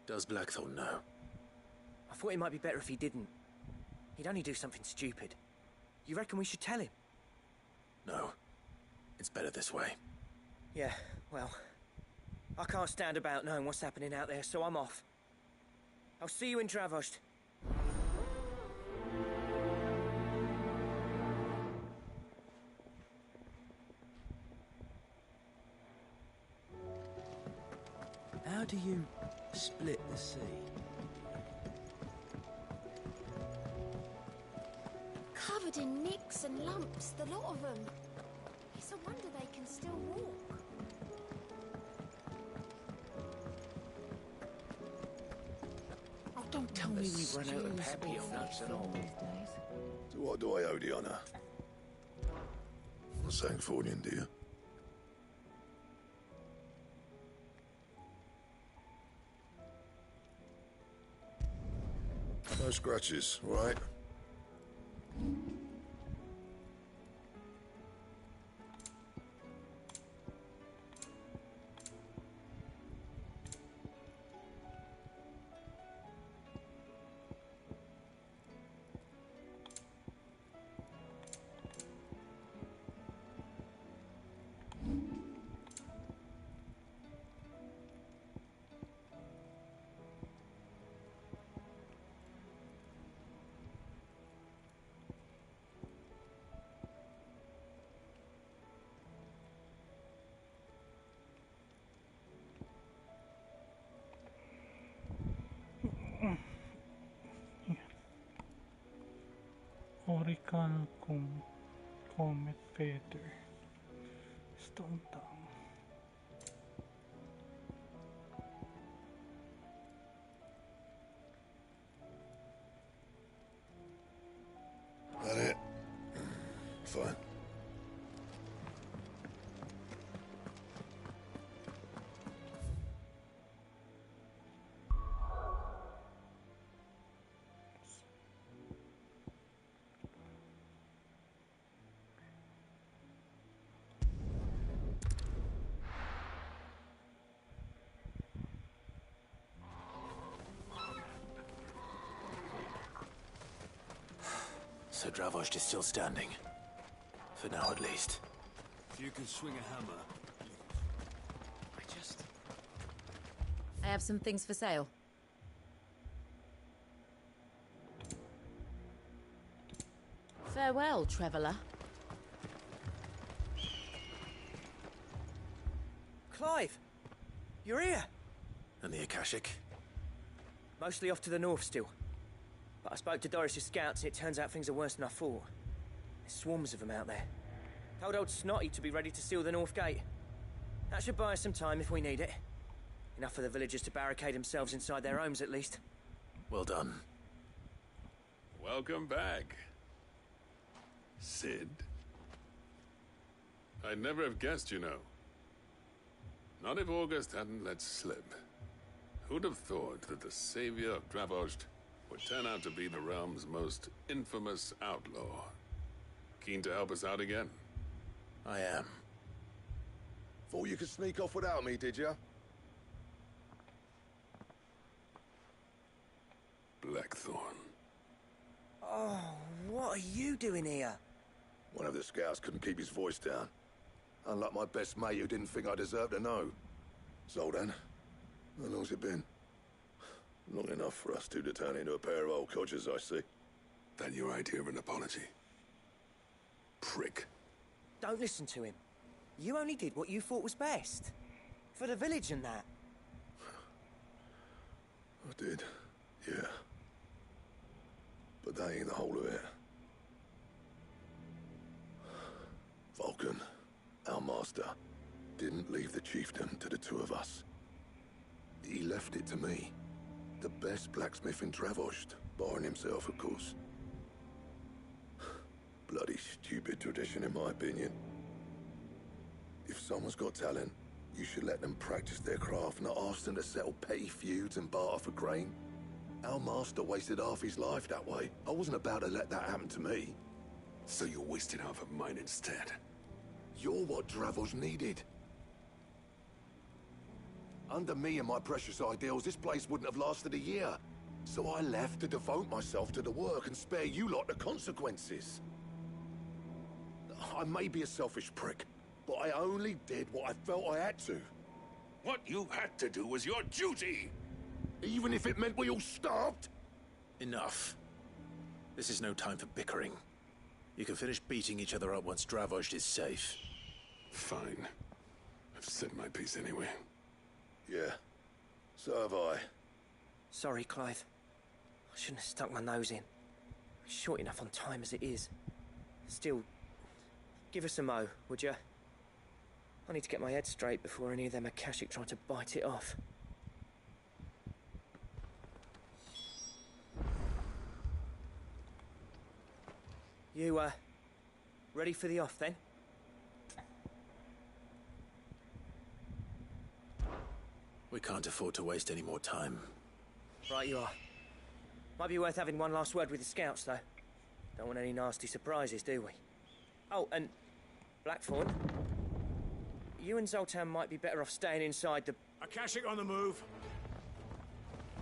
Does Blackthorn know? I thought it might be better if he didn't. He'd only do something stupid. You reckon we should tell him? No. It's better this way. Yeah, well... I can't stand about knowing what's happening out there, so I'm off. I'll see you in Dravost. How do you split the sea? Covered in nicks and lumps, the lot of them. It's a wonder they can still walk. Don't tell me we've run out of happy nuts and all. To what do I owe the honour? Sangforian, do you? No scratches, right? Oracle Comet Feather. Stone Town. That it? Fine. So Dravost is still standing. For now, at least. If you can swing a hammer... I have some things for sale. Farewell, traveller. Clive! You're here! And the Akashic? Mostly off to the north still. But I spoke to Doris's scouts and it turns out things are worse than I thought. There's swarms of them out there. Told old Snotty to be ready to seal the north gate. That should buy us some time if we need it. Enough for the villagers to barricade themselves inside their homes at least. Well done. Welcome back, Cid. I'd never have guessed, you know. Not if August hadn't let slip. Who'd have thought that the savior of Dravost would turn out to be the realm's most infamous outlaw? Keen to help us out again? I am. Thought you could sneak off without me, did you? Blackthorn. Oh, what are you doing here? One of the scouts couldn't keep his voice down. Unlike my best mate who didn't think I deserved to know. So then, how long's it been? Long enough for us two to turn into a pair of old codgers, I see. That your idea of an apology? Prick. Don't listen to him. You only did what you thought was best. For the village and that. I did, yeah. But that ain't the whole of it. Vulcan, our master, didn't leave the chiefdom to the two of us. He left it to me. The best blacksmith in Dravost, barring himself, of course. Bloody stupid tradition, in my opinion. If someone's got talent, you should let them practice their craft, not ask them to settle petty feuds and barter for grain. Our master wasted half his life that way. I wasn't about to let that happen to me. So you wasted half of mine instead? You're what Dravost needed. Under me and my precious ideals, this place wouldn't have lasted a year. So I left to devote myself to the work and spare you lot the consequences. I may be a selfish prick, but I only did what I felt I had to. What you had to do was your duty! Even if it meant we all starved? Enough. This is no time for bickering. You can finish beating each other up once Dravost is safe. Fine. I've said my piece anyway. Yeah, so have I. Sorry, Clive. I shouldn't have stuck my nose in. Short enough on time as it is. Still, give us a mo, would you? I need to get my head straight before any of them Akashic try to bite it off. You, ready for the off, then? We can't afford to waste any more time. Right you are. Might be worth having one last word with the scouts, though. Don't want any nasty surprises, do we? Oh, and Blackthorn, you and Zoltan might be better off staying inside the... Akashic on the move.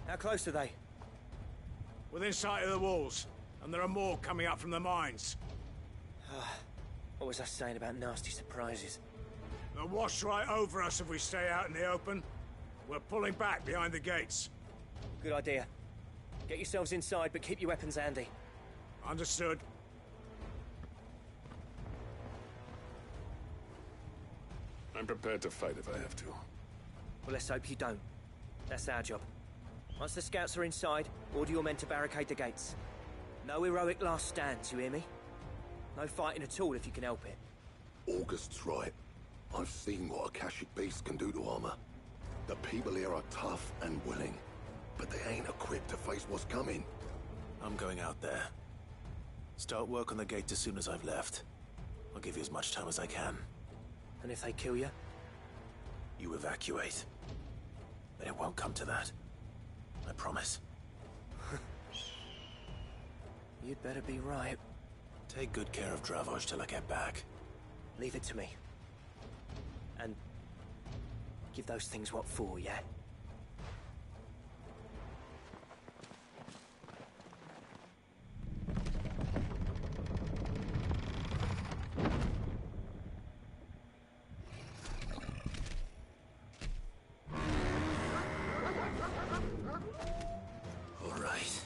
How close are they? Within sight of the walls, and there are more coming up from the mines. What was I saying about nasty surprises? They'll wash right over us if we stay out in the open. We're pulling back behind the gates. Good idea. Get yourselves inside, but keep your weapons handy. Understood. I'm prepared to fight if I have to. Well, let's hope you don't. That's our job. Once the scouts are inside, order your men to barricade the gates. No heroic last stands, you hear me? No fighting at all if you can help it. August's right. I've seen what Akashic beasts can do to armor. The people here are tough and willing, but they ain't equipped to face what's coming. I'm going out there. Start work on the gate as soon as I've left. I'll give you as much time as I can. And if they kill you? You evacuate. But it won't come to that. I promise. You'd better be right. Take good care of Dravoj till I get back. Leave it to me. And give those things what for, yeah? All right.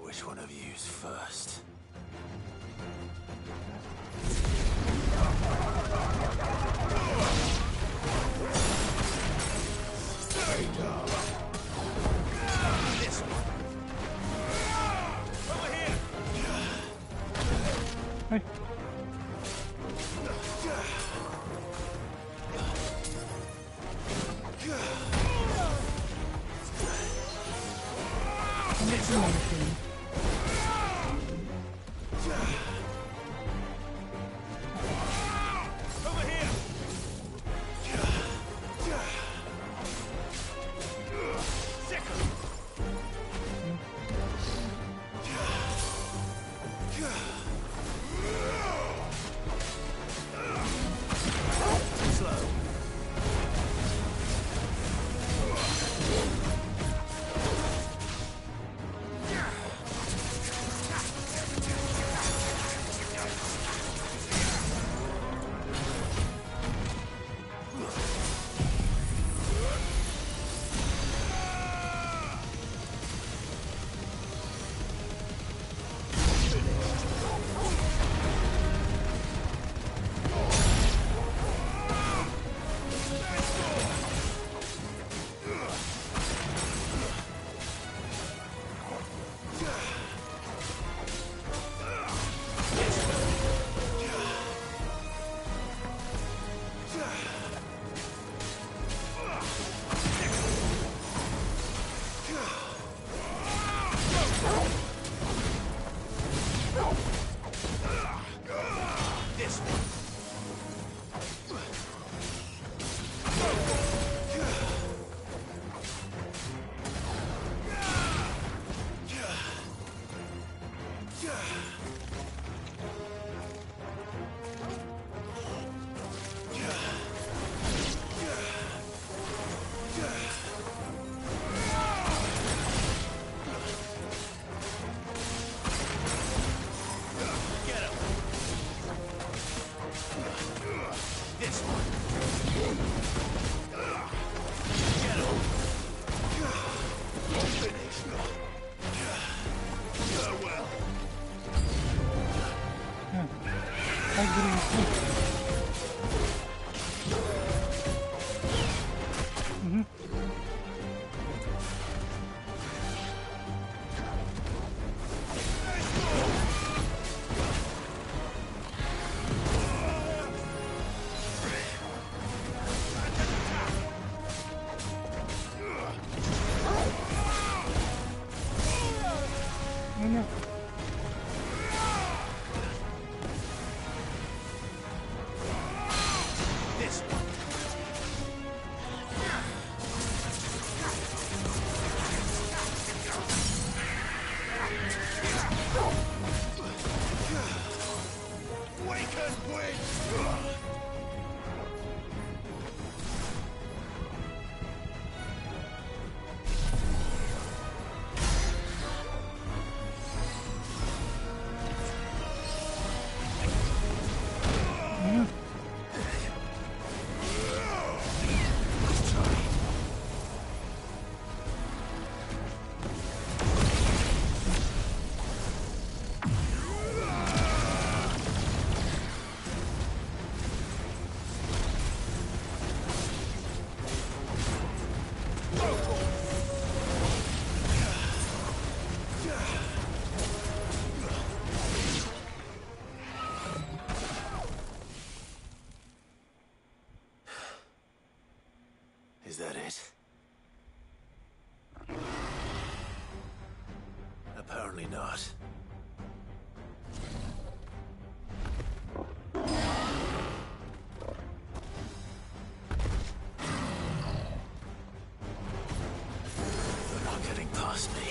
Which one of you's first? Is that it? Apparently not. They're not getting past me.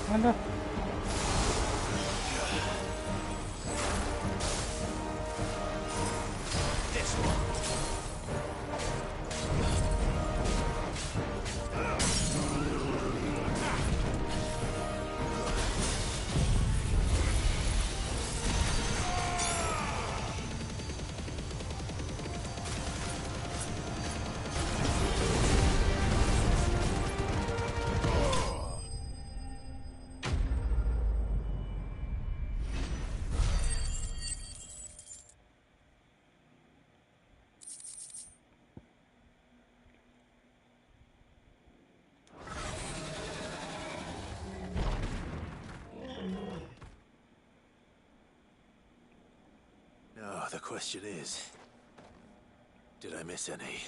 Anda. Now, the question is, did I miss any?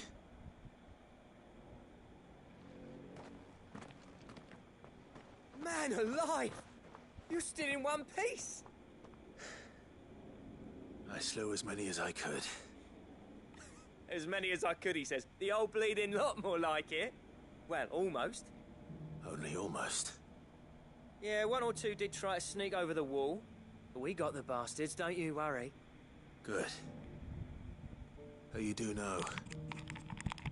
Man alive! You're still in one piece! I slew as many as I could. As many as I could, he says. The old bleeding lot, more like it. Well, almost. Only almost. Yeah, one or two did try to sneak over the wall. But we got the bastards, don't you worry. Good. Though you do know,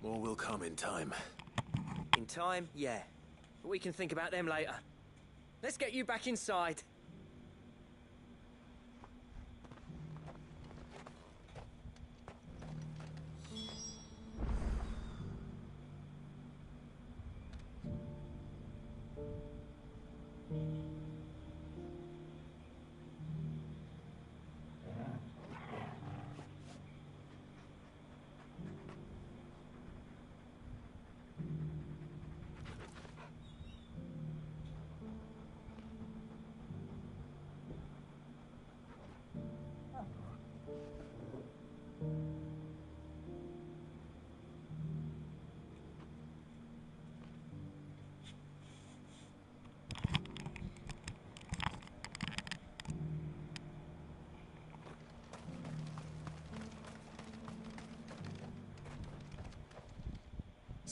more will come in time. In time, yeah. But we can think about them later. Let's get you back inside.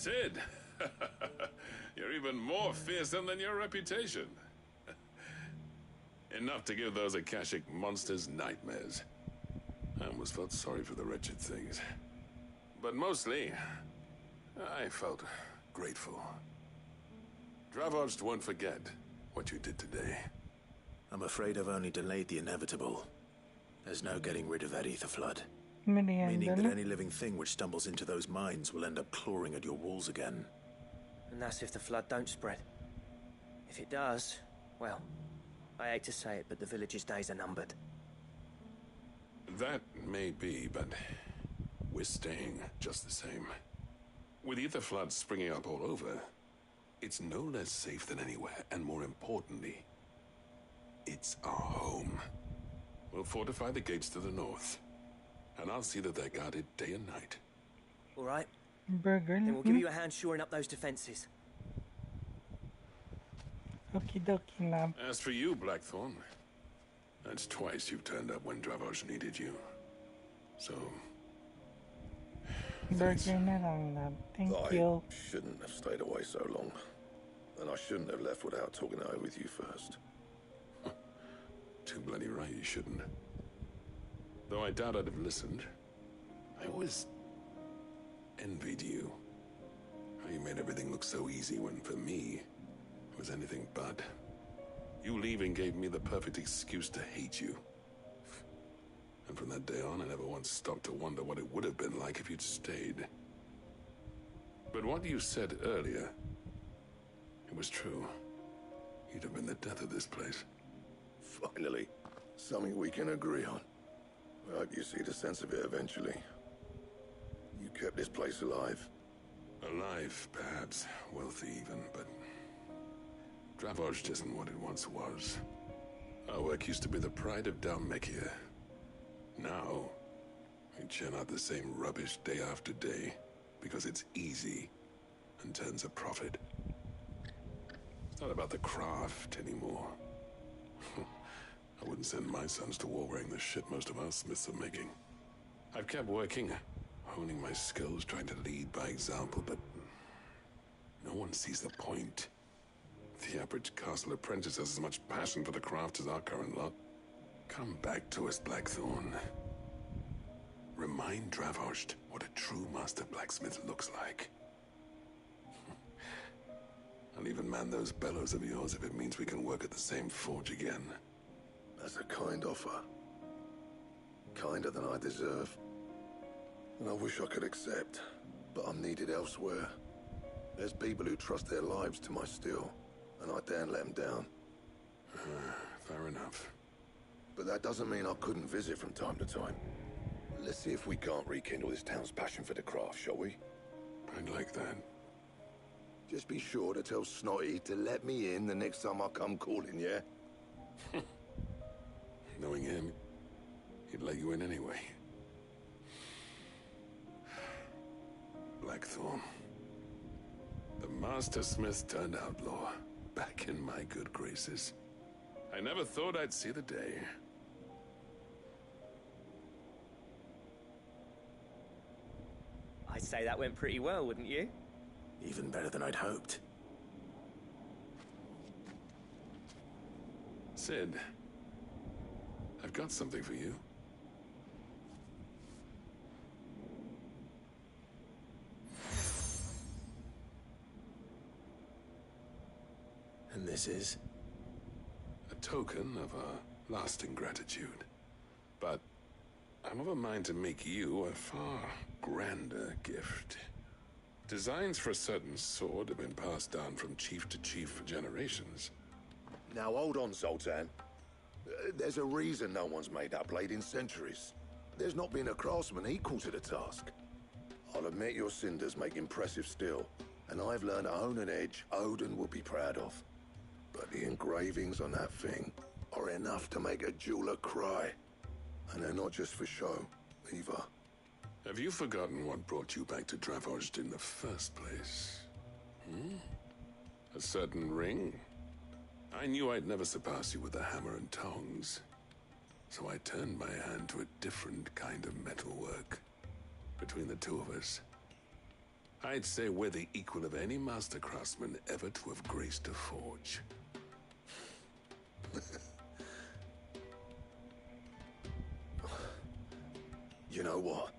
Cid! You're even more fearsome than your reputation. Enough to give those Akashic monsters nightmares. I almost felt sorry for the wretched things. But mostly, I felt grateful. Dravoged won't forget what you did today. I'm afraid I've only delayed the inevitable. There's no getting rid of that ether flood. Meaning Meaning that any living thing which stumbles into those mines will end up clawing at your walls again. And that's if the flood don't spread. If it does, well, I hate to say it, but the village's days are numbered. That may be, but we're staying just the same. With ether floods springing up all over, it's no less safe than anywhere, and more importantly, it's our home. We'll fortify the gates to the north, and I'll see that they're guarded day and night. All right. Burger. Then we'll give you a hand shoring up those defenses. Okie dokie, lab. As for you, Blackthorn, that's twice you've turned up when Dravoj needed you. So... Burger na lang, lab. Thank I you. shouldn't have stayed away so long. And I shouldn't have left without talking it over with you first. Too bloody right you shouldn't. Though I doubt I'd have listened. I always envied you. How you made everything look so easy when, for me, it was anything but. You leaving gave me the perfect excuse to hate you. And from that day on, I never once stopped to wonder what it would have been like if you'd stayed. But what you said earlier, it was true. You'd have been the death of this place. Finally, something we can agree on. I hope you see the sense of it eventually. You kept this place alive. Alive, perhaps. Wealthy even, but... Dravoj isn't what it once was. Our work used to be the pride of Dhalmekia. Now, we churn out the same rubbish day after day, because it's easy and turns a profit. It's not about the craft anymore. I wouldn't send my sons to war wearing the shit most of our smiths are making. I've kept working, honing my skills, trying to lead by example, but no one sees the point. The average castle apprentice has as much passion for the craft as our current lot. Come back to us, Blackthorn. Remind Dravoj what a true master blacksmith looks like. I'll even man those bellows of yours if it means we can work at the same forge again. That's a kind offer. Kinder than I deserve. And I wish I could accept, but I'm needed elsewhere. There's people who trust their lives to my steel, and I daren't let them down. Fair enough. But that doesn't mean I couldn't visit from time to time. Let's see if we can't rekindle this town's passion for the craft, shall we? I'd like that. Just be sure to tell Snotty to let me in the next time I come calling, yeah? Knowing him, he'd let you in anyway. Blackthorn. The Master Smith turned outlaw, back in my good graces. I never thought I'd see the day. I'd say that went pretty well, wouldn't you? Even better than I'd hoped. Cid, I've got something for you. And this is? A token of our lasting gratitude. But I'm of a mind to make you a far grander gift. Designs for a certain sword have been passed down from chief to chief for generations. Now hold on, Zoltan. There's a reason no one's made that blade in centuries. There's not been a craftsman equal to the task. I'll admit your cinders make impressive steel, and I've learned to hone an edge Odin will be proud of. But the engravings on that thing are enough to make a jeweler cry. And they're not just for show, either. Have you forgotten what brought you back to Dravoj in the first place? A certain ring? I knew I'd never surpass you with the hammer and tongs. So I turned my hand to a different kind of metalwork. Between the two of us, I'd say we're the equal of any master craftsman ever to have graced a forge. You know what?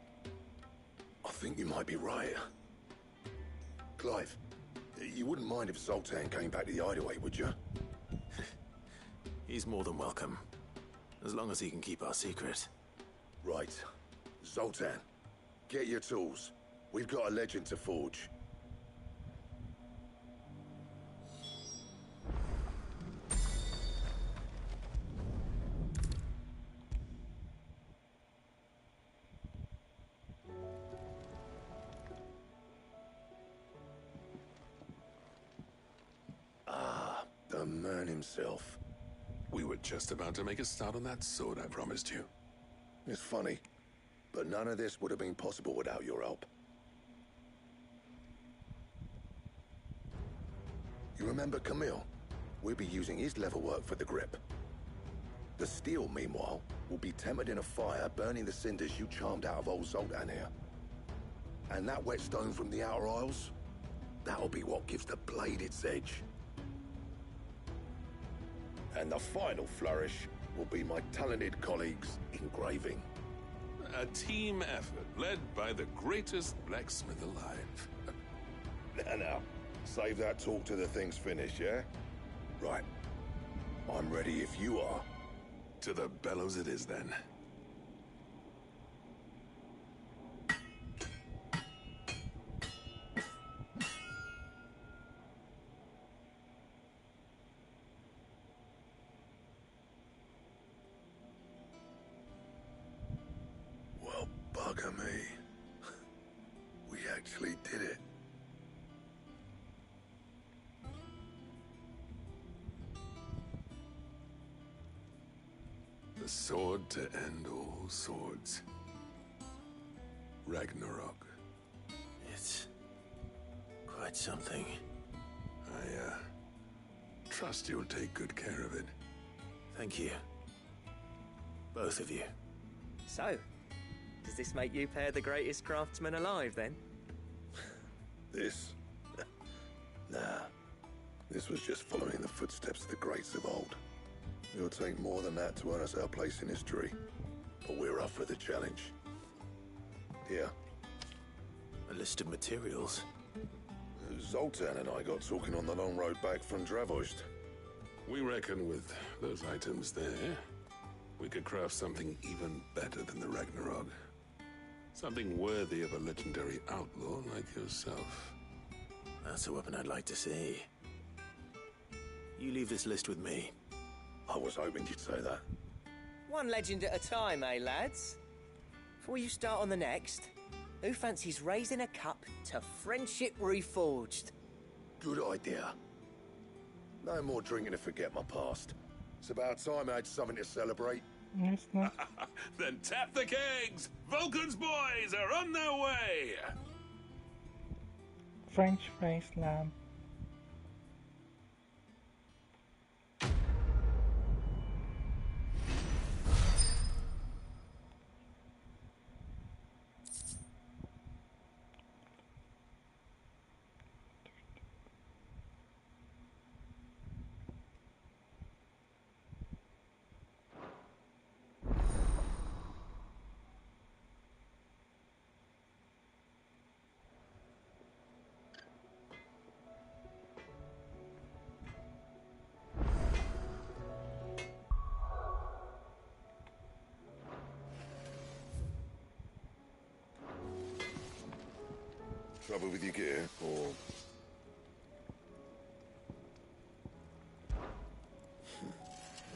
I think you might be right. Clive, you wouldn't mind if Zoltan came back to the Hideaway, would you? He's more than welcome. As long as he can keep our secret. Right. Zoltan, get your tools. We've got a legend to forge. Ah, the man himself. We were just about to make a start on that sword I promised you. It's funny, but none of this would have been possible without your help. You remember Camille? We'll be using his leather work for the grip. The steel, meanwhile, will be tempered in a fire, burning the cinders you charmed out of old Zoltan here. And that whetstone from the Outer Isles, that'll be what gives the blade its edge. And the final flourish will be my talented colleagues' engraving. A team effort led by the greatest blacksmith alive. Now, save that talk till the thing's finished, yeah? Right. I'm ready if you are. To the bellows it is, then. Well, bugger me. We actually did it. The sword to end all swords. Ragnarok. It's quite something. I trust you'll take good care of it. Thank you. Both of you. So, does this make you pair the greatest craftsmen alive, then? This? Nah. This was just following the footsteps of the greats of old. It'll take more than that to earn us our place in history. But we're up for the challenge. Here. A list of materials. Zoltan and I got talking on the long road back from Dravost. We reckon with those items there, we could craft something even better than the Ragnarok. Something worthy of a legendary outlaw like yourself. That's a weapon I'd like to see. You leave this list with me. I was hoping you'd say that. One legend at a time, eh, lads? Before you start on the next, who fancies raising a cup to Friendship Reforged? Good idea. No more drinking to forget my past. It's about time I had something to celebrate. It's not. Then tap the kegs! Vulcan's boys are on their way! French fries lamb. Trouble with your gear, or...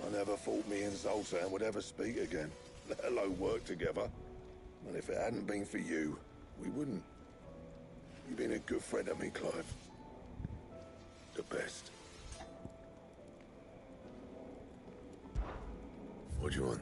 I never thought me and Zoltan would ever speak again, let alone work together. And if it hadn't been for you, we wouldn't. You've been a good friend to me, Clive. The best. What do you want?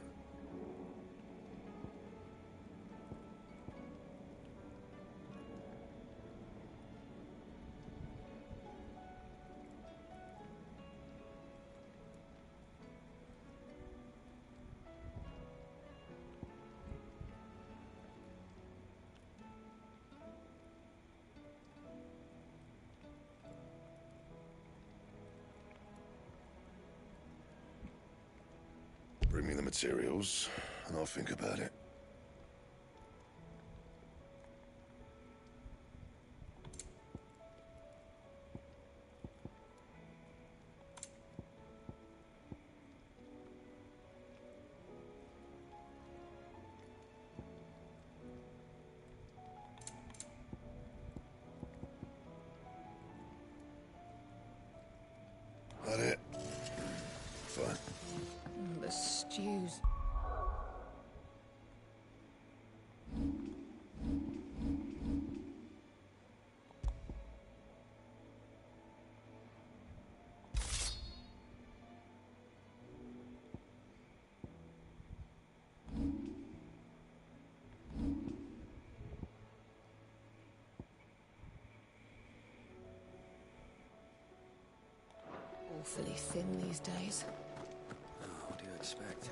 Bring me the materials, and I'll think about it. That it? Fine. The stews. Awfully thin these days. Oh, what do you expect?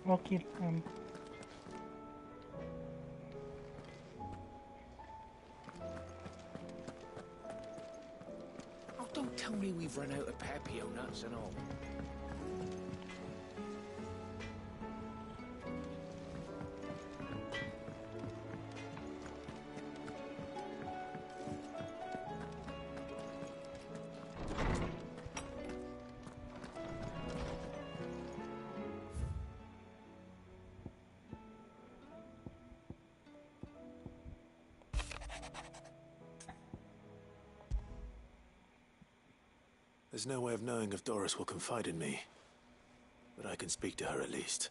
Okay, Oh, don't tell me we've run out of Papio nuts and all. There's no way of knowing if Doris will confide in me, but I can speak to her at least.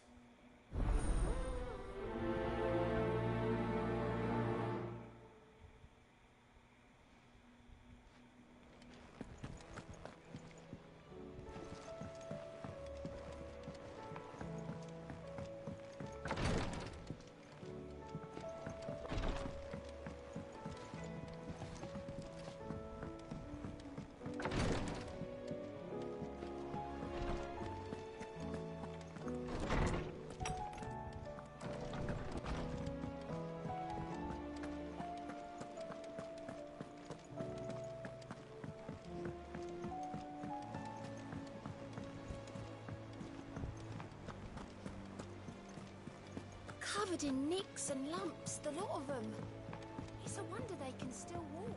Covered in nicks and lumps, the lot of them. It's a wonder they can still walk.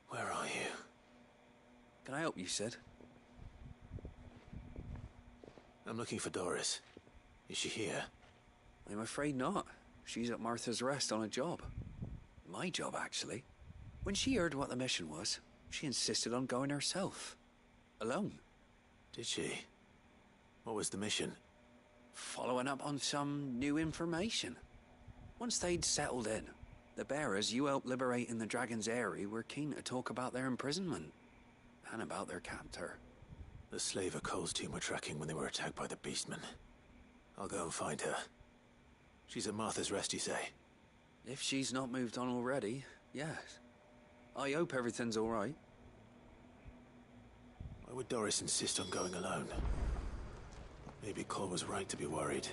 Where are you? Can I help you, Sid? I'm looking for Doris. Is she here? I'm afraid not. She's at Martha's Rest on a job. My job, actually. When she heard what the mission was, she insisted on going herself. Alone. Did she? What was the mission? Following up on some new information. Once they'd settled in, the bearers you helped liberate in the Dragon's Eyrie were keen to talk about their imprisonment. And about their captor. The slaver Cole's team were tracking when they were attacked by the Beastmen. I'll go and find her. She's at Martha's Rest, you say? If she's not moved on already, yes. I hope everything's all right. Why would Doris insist on going alone? Maybe Cole was right to be worried.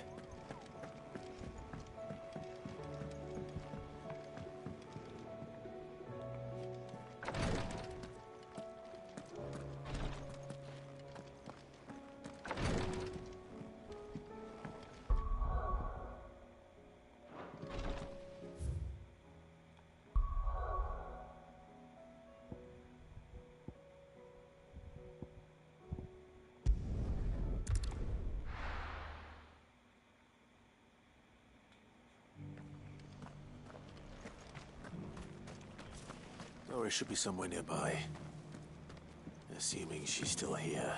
Doris should be somewhere nearby. Assuming she's still here.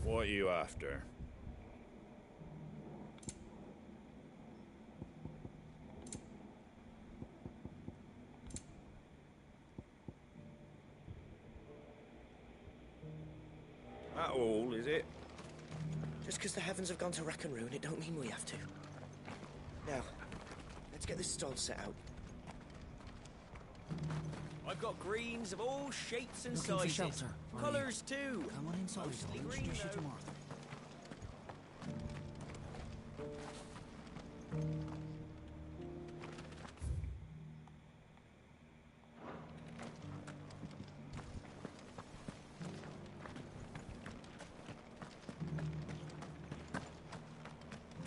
What are you after? is it? Just because the heavens have gone to rack and ruin, it don't mean we have to. Now, let's get this stall set out. I've got greens of all shapes and Looking for sizes. shelter, are you? Colours too. Come on inside, Mostly I'll green, introduce you though. to Martha.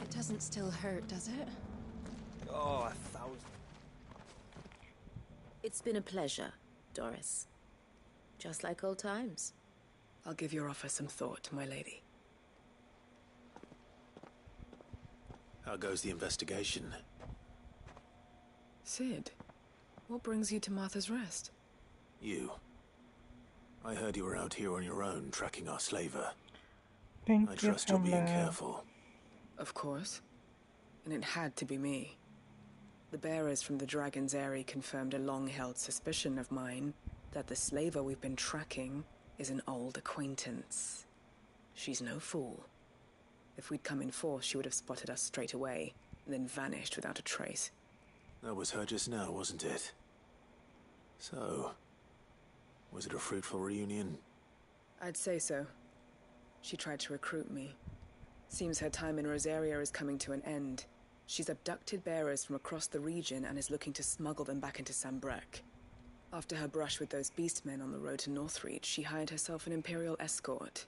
It doesn't still hurt, does it? Oh, 1,000. It's been a pleasure, Doris. Just like old times. I'll give your offer some thought, my lady. How goes the investigation? Sid, what brings you to Martha's Rest? You. I heard you were out here on your own, tracking our slaver. Thank I you trust for you're being that. careful. Of course. And it had to be me. The bearers from the Dragon's Eyrie confirmed a long-held suspicion of mine that the slaver we've been tracking is an old acquaintance. She's no fool. If we'd come in force, she would have spotted us straight away, and then vanished without a trace. That was her just now, wasn't it? So, was it a fruitful reunion? I'd say so. She tried to recruit me. Seems her time in Rosaria is coming to an end. She's abducted bearers from across the region and is looking to smuggle them back into Sambrec. After her brush with those beastmen on the road to Northreach, she hired herself an Imperial escort,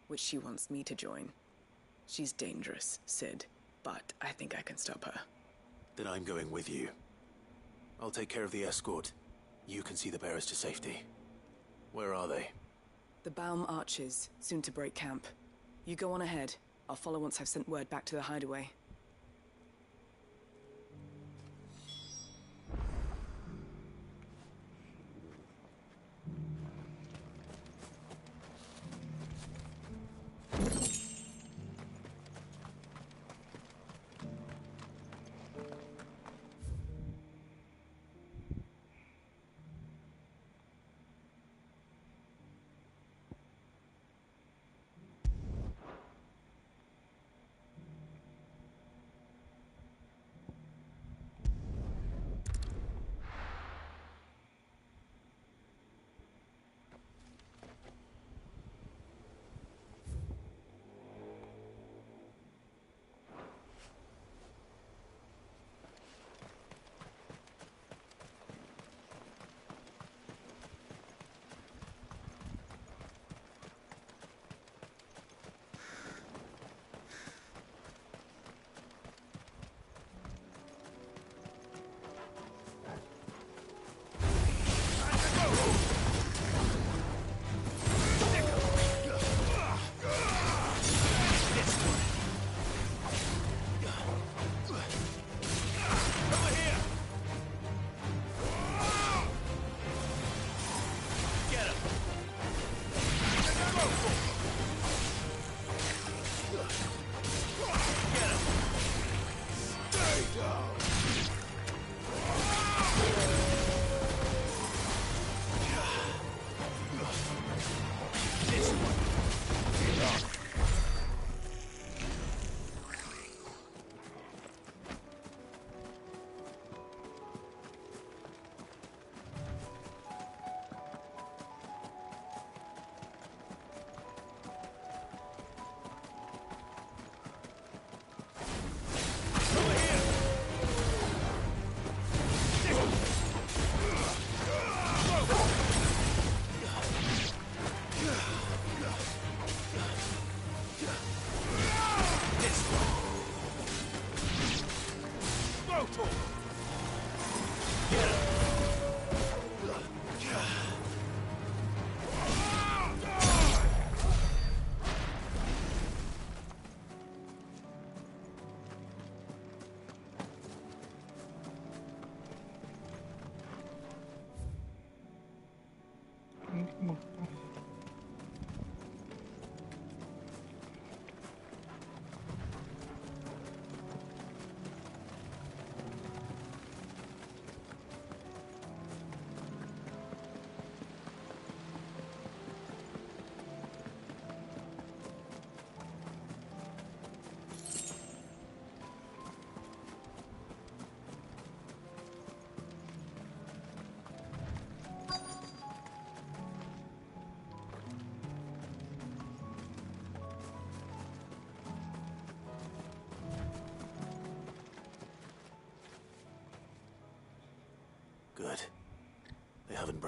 which she wants me to join. She's dangerous, Sid, but I think I can stop her. Then I'm going with you. I'll take care of the escort. You can see the bearers to safety. Where are they? The Baum Archers, soon to break camp. You go on ahead. I'll follow once I've sent word back to the hideaway.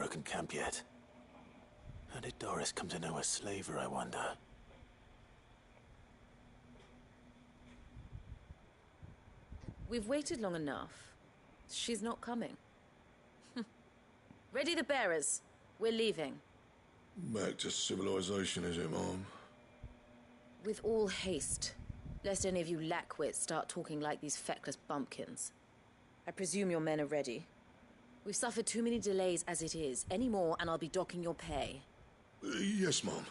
broken camp yet. How did Doris come to know a slaver, I wonder? We've waited long enough. She's not coming. Ready the bearers. We're leaving. Back to civilization, is it, Mom? With all haste, lest any of you lackwits start talking like these feckless bumpkins. I presume your men are ready. We've suffered too many delays as it is. Any more and I'll be docking your pay. Yes, Mom.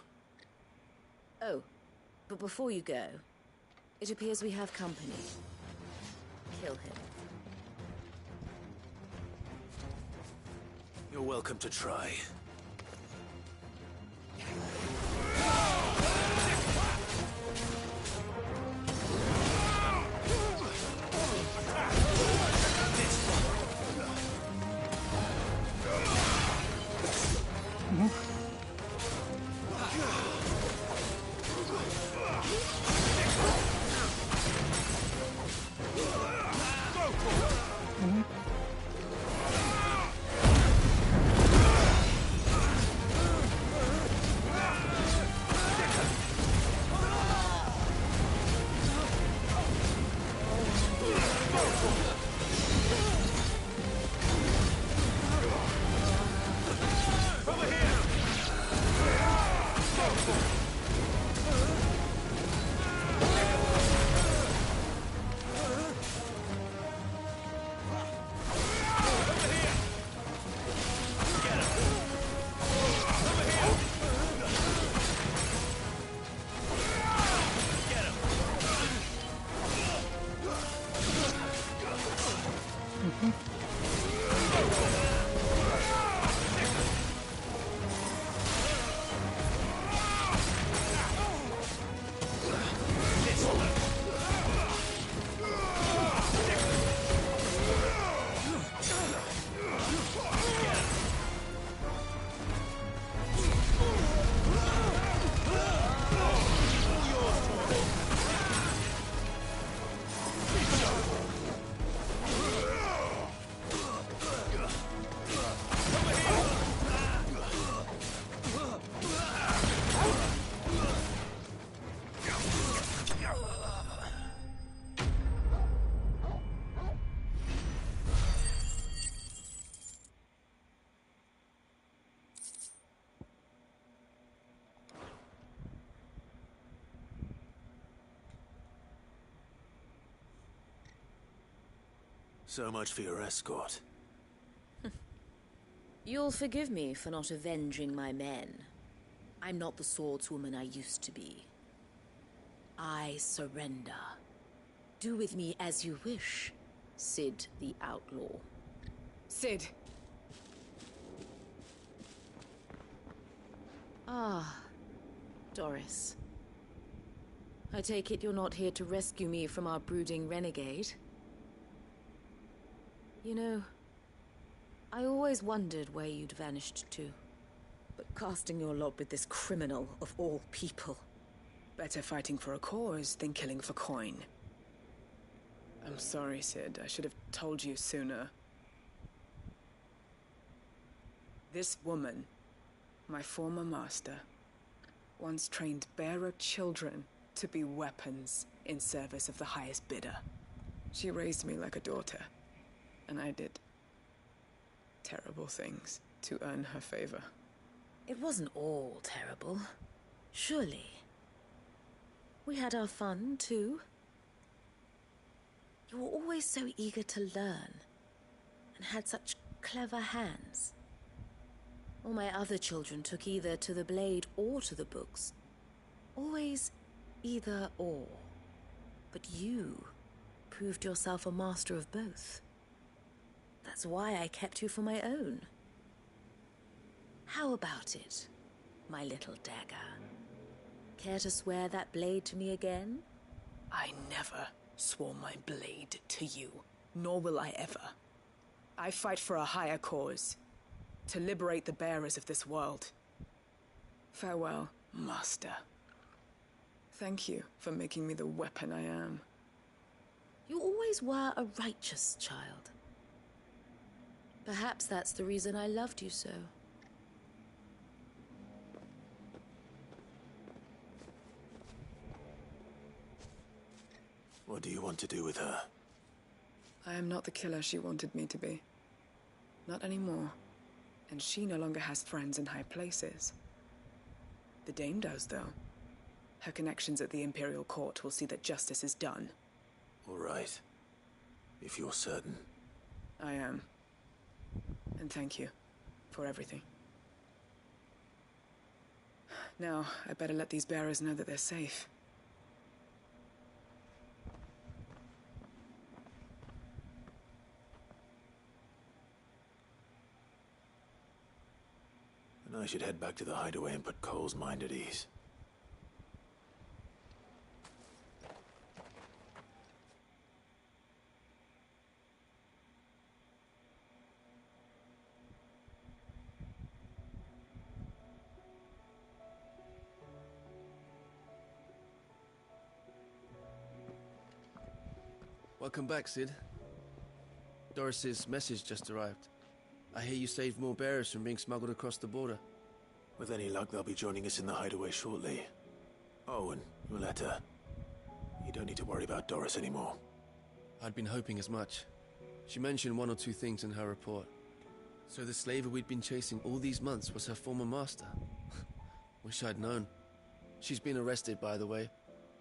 Oh, but before you go, it appears we have company. Kill him. You're welcome to try. So much for your escort. You'll forgive me for not avenging my men. I'm not the swordswoman I used to be. I surrender. Do with me as you wish, Cid the Outlaw. Cid! Ah, Doris. I take it you're not here to rescue me from our brooding renegade? You know, I always wondered where you'd vanished to. But casting your lot with this criminal of all people... Better fighting for a cause than killing for coin. I'm sorry, Cid. I should have told you sooner. This woman, my former master, once trained bearer children to be weapons in service of the highest bidder. She raised me like a daughter, and I did terrible things to earn her favor. It wasn't all terrible, surely. We had our fun, too. You were always so eager to learn, and had such clever hands. All my other children took either to the blade or to the books. Always either or. But you proved yourself a master of both. That's why I kept you for my own. How about it, my little dagger? Care to swear that blade to me again? I never swore my blade to you, nor will I ever. I fight for a higher cause, to liberate the bearers of this world. Farewell, Master. Thank you for making me the weapon I am. You always were a righteous child. Perhaps that's the reason I loved you so. What do you want to do with her? I am not the killer she wanted me to be. Not anymore. And she no longer has friends in high places. The Dame does, though. Her connections at the Imperial Court will see that justice is done. All right. If you're certain. I am. And thank you for everything. Now, I better let these bearers know that they're safe. And I should head back to the hideaway and put Cole's mind at ease. Welcome back, Cid. Doris's message just arrived. I hear you saved more bearers from being smuggled across the border. With any luck, they'll be joining us in the hideaway shortly. Oh, and Muleta. You don't need to worry about Doris anymore. I'd been hoping as much. She mentioned one or two things in her report. So the slaver we'd been chasing all these months was her former master. Wish I'd known. She's been arrested, by the way,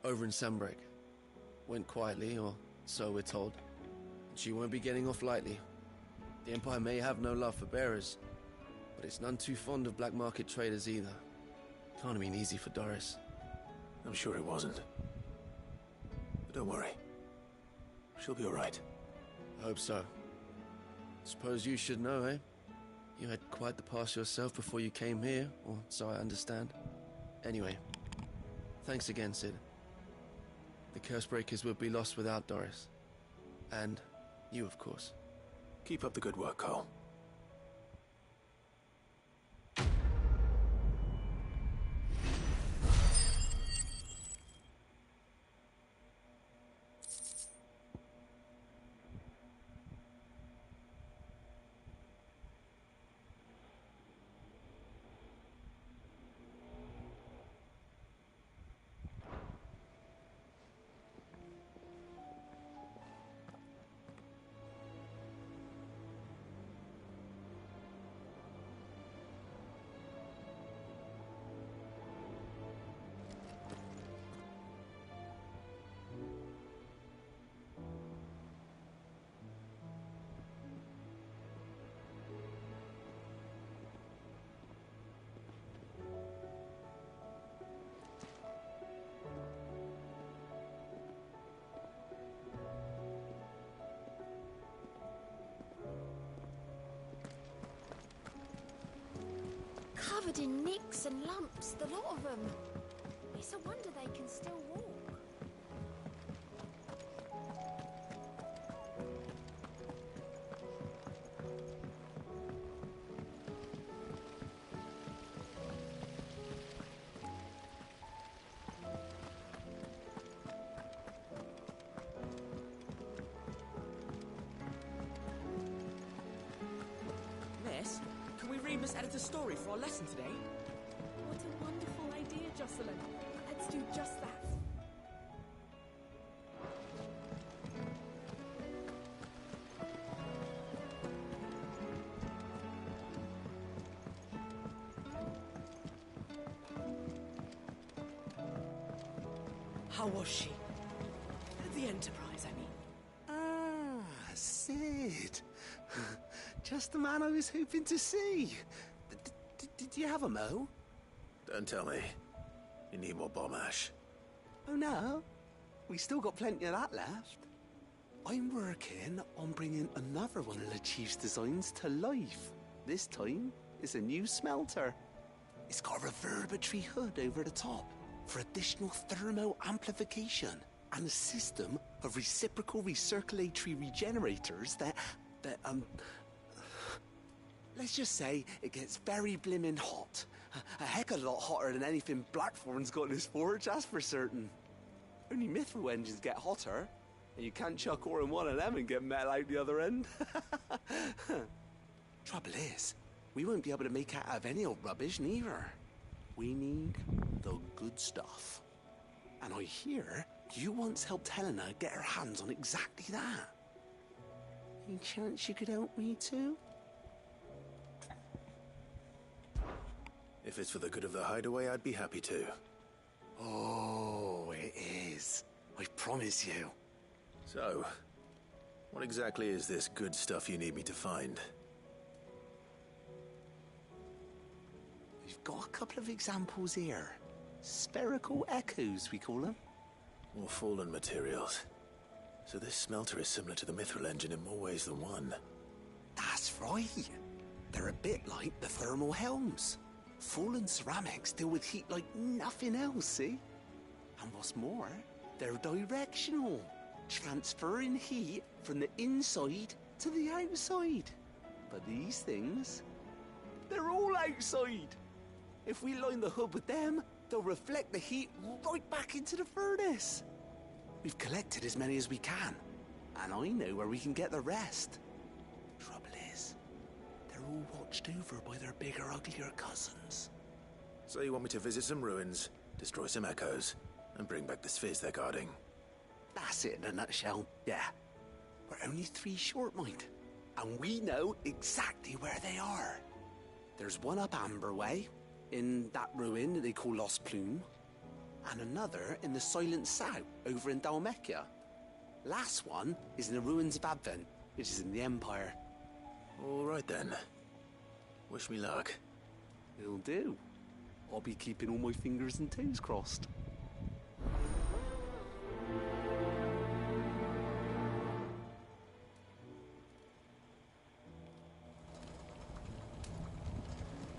over in Sanbreak. Went quietly, or so we're told. She won't be getting off lightly. The Empire may have no love for bearers, but it's none too fond of black market traders either. Can't have been easy for Doris. I'm sure it wasn't. But don't worry. She'll be all right. I hope so. Suppose you should know, eh? You had quite the past yourself before you came here, or so I understand. Anyway, thanks again, Cid. The Cursebreakers would be lost without Doris. And you, of course. Keep up the good work, Cole. Covered in nicks and lumps, the lot of them. It's a wonder they can still walk. Miss, can we read Miss Editor's story for our lesson today? What a wonderful idea, Jocelyn. Let's do just that. How was she? The Enterprise, I mean. Ah, Cid. Just the man I was hoping to see. Did you have a mo? Don't tell me. You need more bomb ash. Oh no, we still got plenty of that left. I'm working on bringing another one of the Chief's designs to life. This time, it's a new smelter. It's got a reverberatory hood over the top for additional thermo amplification and a system of reciprocal recirculatory regenerators that let's just say it gets very blimmin' hot. A heck of a lot hotter than anything Blackthorn's got in his forge, that's for certain. Only Mithril engines get hotter, and you can't chuck ore in one of them and get metal out the other end. Trouble is, we won't be able to make out of any old rubbish neither. We need the good stuff. And I hear You once helped Helena get her hands on exactly that. Any chance you could help me too? If it's for the good of the hideaway, I'd be happy to. Oh, it is. I promise you. So, what exactly is this good stuff you need me to find? We've got a couple of examples here. Spherical echoes, we call them. More fallen materials. So this smelter is similar to the Mithril engine in more ways than one. That's right. They're a bit like the thermal helms. Fallen ceramics deal with heat like nothing else, see? And what's more, they're directional, transferring heat from the inside to the outside. But these things, they're all outside. If we line the hood with them, they'll reflect the heat right back into the furnace. We've collected as many as we can, and I know where we can get the rest. Trouble is, they're all watched over by their bigger, uglier cousins. So you want me to visit some ruins, destroy some echoes, and bring back the spheres they're guarding? That's it in a nutshell, yeah. We're only 3 short, mind, and we know exactly where they are. There's one up Amber Way, in that ruin that they call Lost Plume, and another in the Silent South, over in Dalmekia. Last one is in the ruins of Advent, which is in the Empire. All right then. Wish me luck. It'll do. I'll be keeping all my fingers and toes crossed.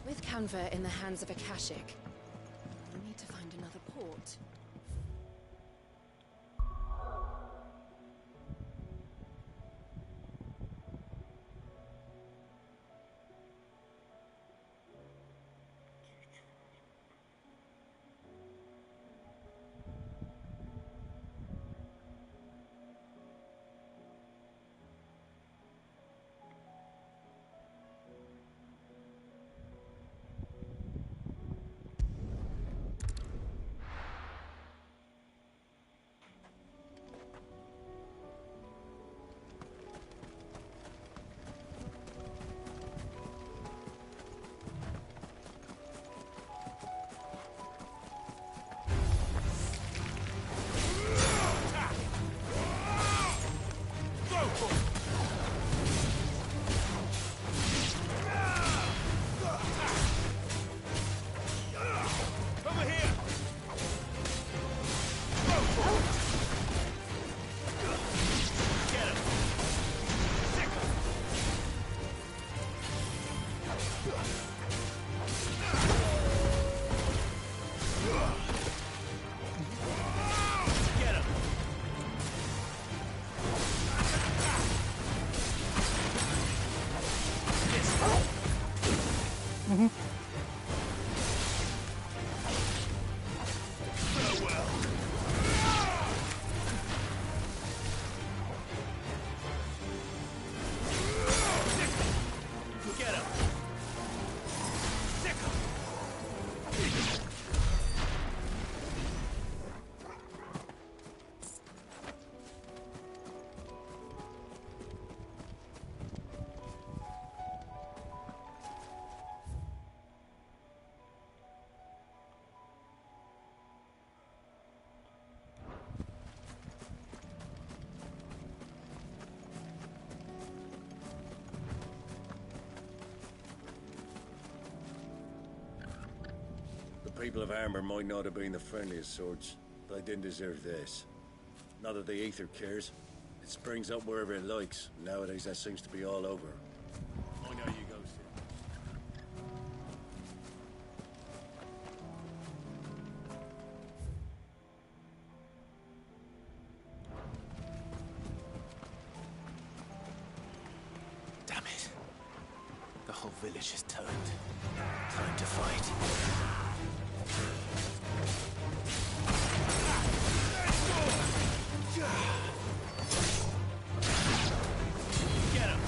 With Canva in the hands of Akashic, I need to find another port. The people of Amber might not have been the friendliest sorts, but they didn't deserve this. Not that the Aether cares. It springs up wherever it likes. Nowadays that seems to be all over. I know you go, Sid. Damn it. The whole village is turned. Time to fight. Get him!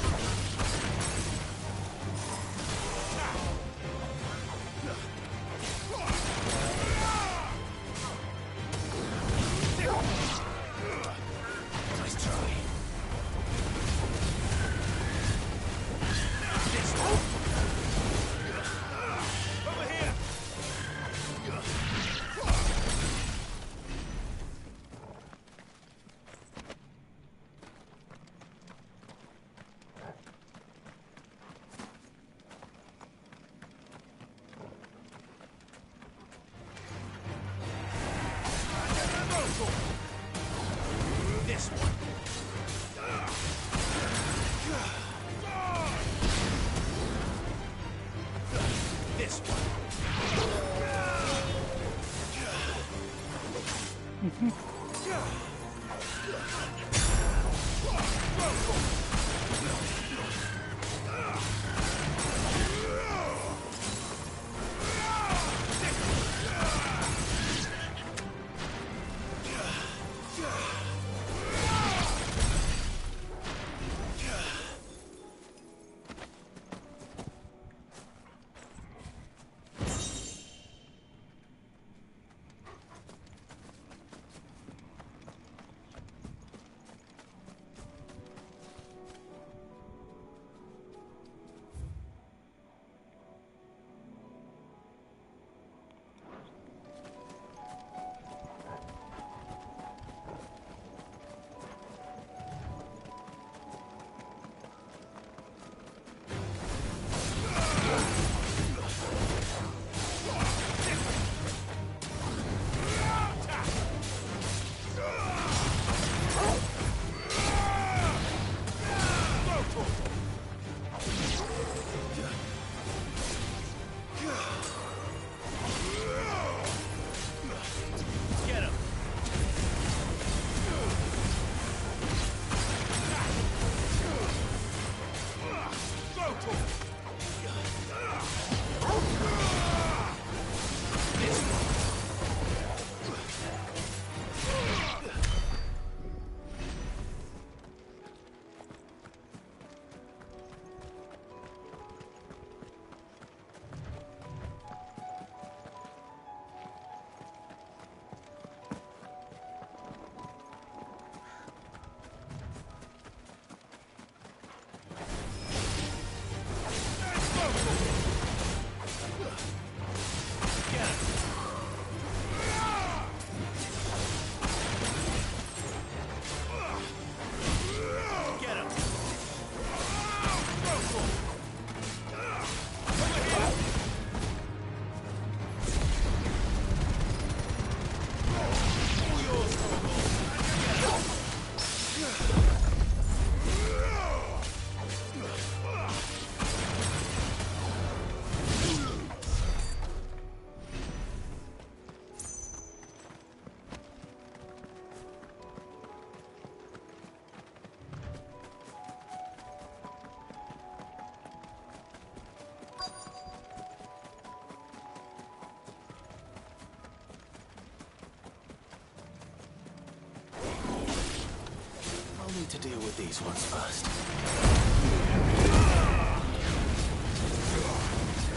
I'll need to deal with these ones first.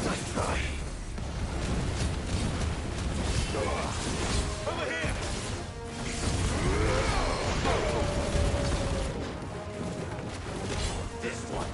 Nice try. Over here! This one.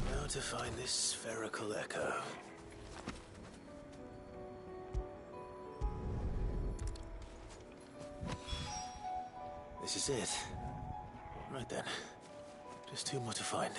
Now to find this spherical echo. This is it. Right then. Just two more to find.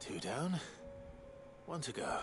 2 down. 1 to go.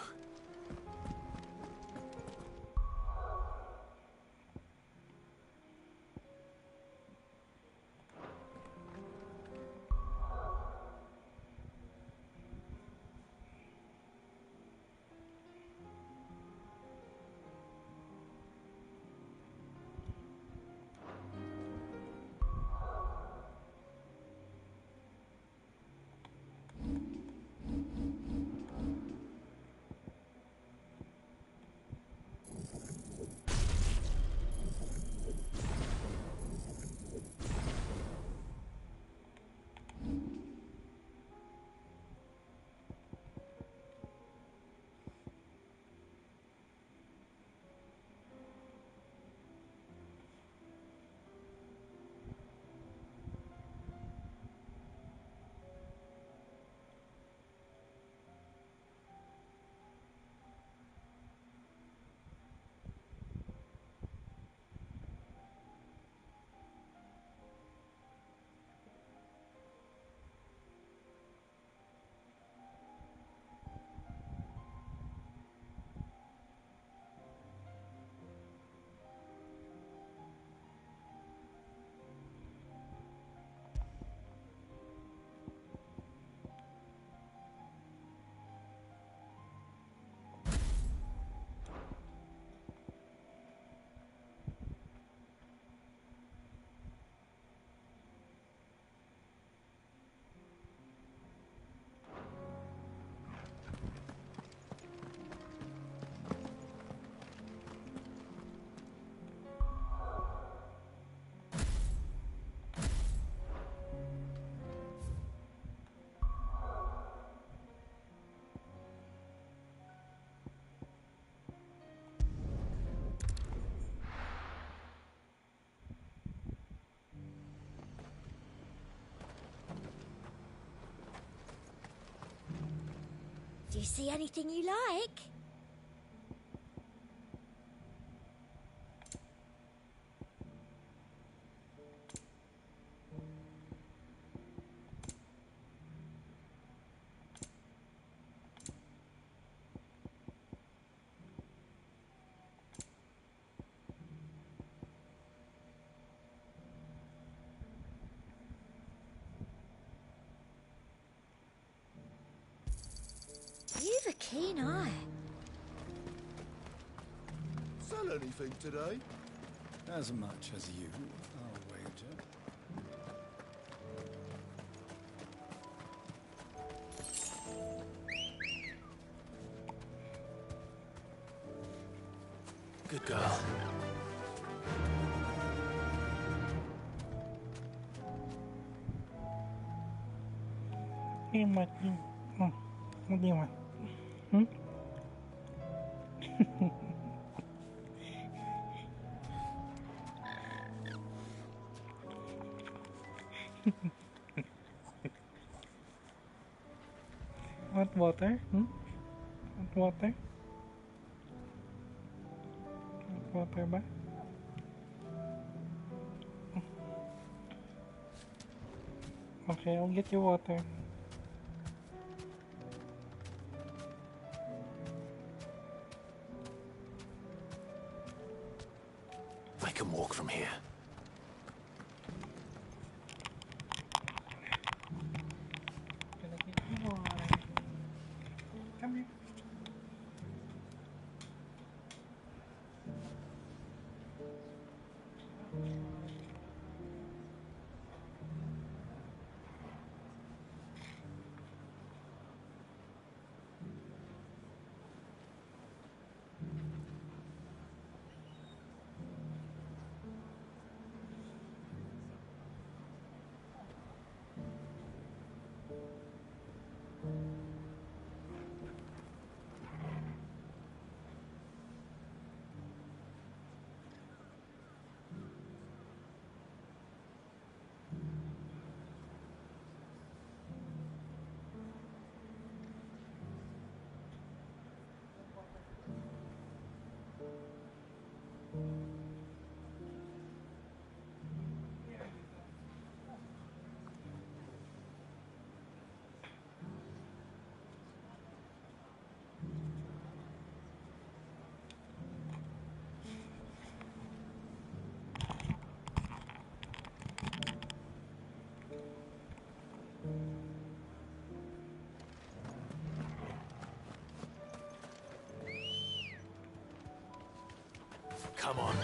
Do you see anything you like? You've a keen eye. Sell anything today? As much as you, I'll wager. Good girl. Hemat. Hindi man. Hmm? Hot water? Hmm? Hot water? Hot water ba? Okay, I'll get you water. I can walk from here. Gonna get you water. Come here. Come on.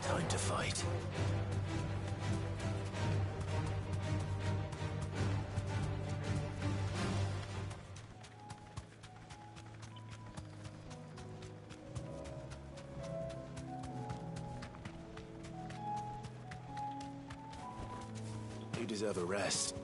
Time to fight. You deserve a rest.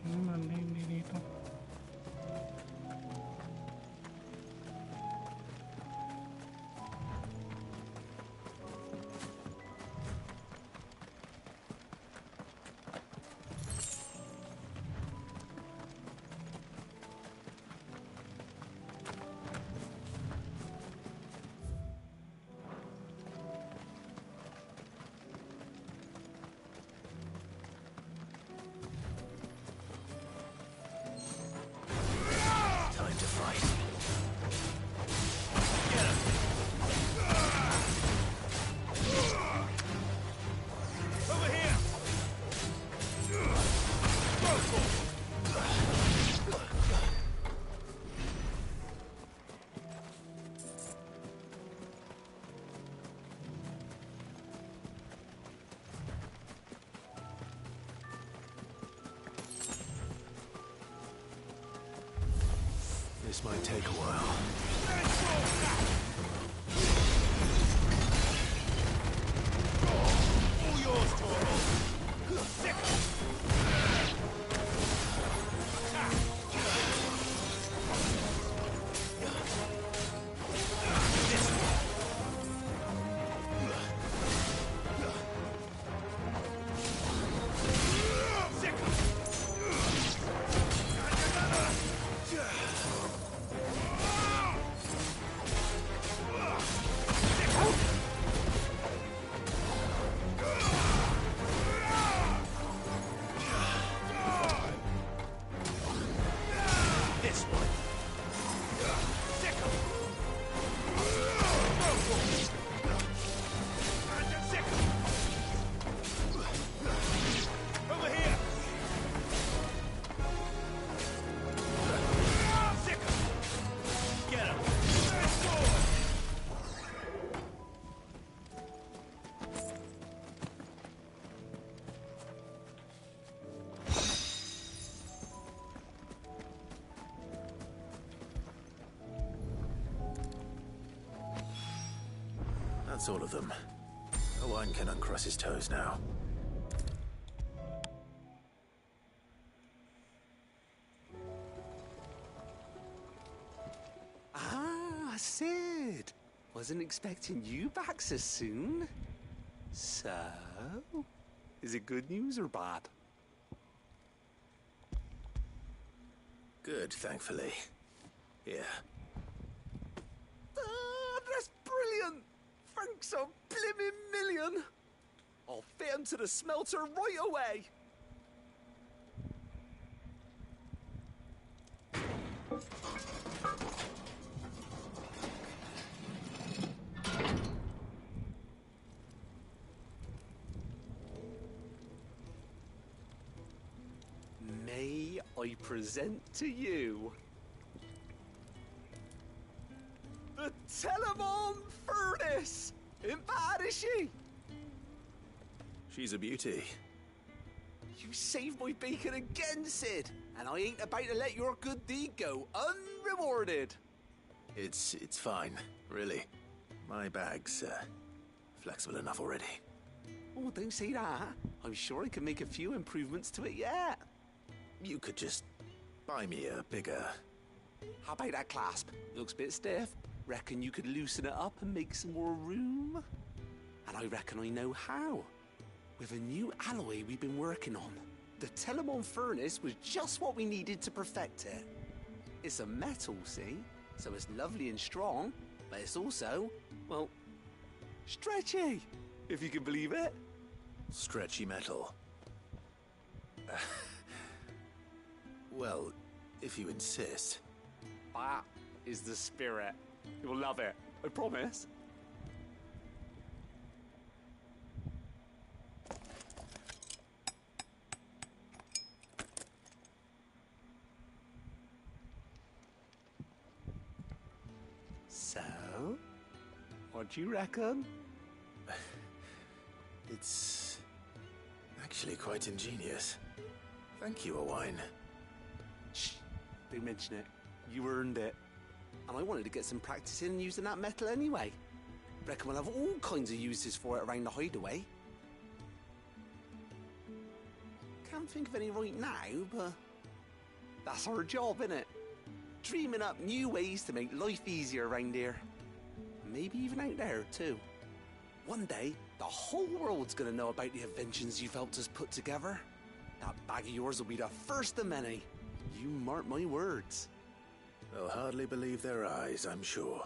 Mali dito. Time to fight. Over here! This might take a while. All yours, Toro! Sick! This one. Over here! Get him! That's all of them. Owain can uncross his toes now. Ah, Sid. Wasn't expecting you back so soon. So, is it good news or bad? Good, thankfully. Yeah. Ah, that's brilliant! Thanks a blimmin' million! I'll fit him to the smelter right away! May I present to you the Telemon Furnace! Ain't bad, is she? She's a beauty. You saved my bacon again, Sid, and I ain't about to let your good deed go unrewarded. It's fine, really. My bag's flexible enough already. Oh, don't say that. I'm sure I can make a few improvements to it yet. You could just buy me a bigger... How about that clasp? Looks a bit stiff. Reckon you could loosen it up and make some more room? And I reckon I know how. With a new alloy we've been working on. The Telemon Furnace was just what we needed to perfect it. It's a metal, see? So it's lovely and strong, but it's also, well, stretchy, if you can believe it. Stretchy metal. Well, if you insist. That is the spirit. You'll love it, I promise. So, what do you reckon? It's actually quite ingenious. Thank you, Owain. Shh, don't mention it. You earned it. And I wanted to get some practice in using that metal anyway. Reckon we'll have all kinds of uses for it around the hideaway. Can't think of any right now, but that's our job, innit? Dreaming up new ways to make life easier around here. Maybe even out there, too. One day, the whole world's gonna know about the inventions you've helped us put together. That bag of yours will be the first of many. You mark my words. They'll hardly believe their eyes, I'm sure.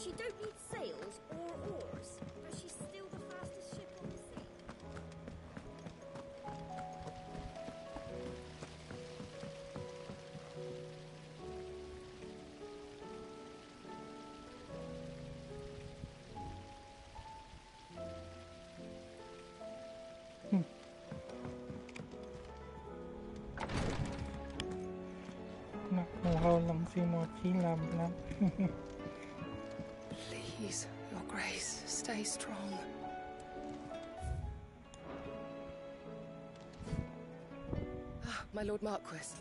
She don't need sails or oars, but she's still the fastest ship on the sea. Nakuha lang si Mochi Lamlam. Please, Your Grace, stay strong. Ah, my Lord Marquis.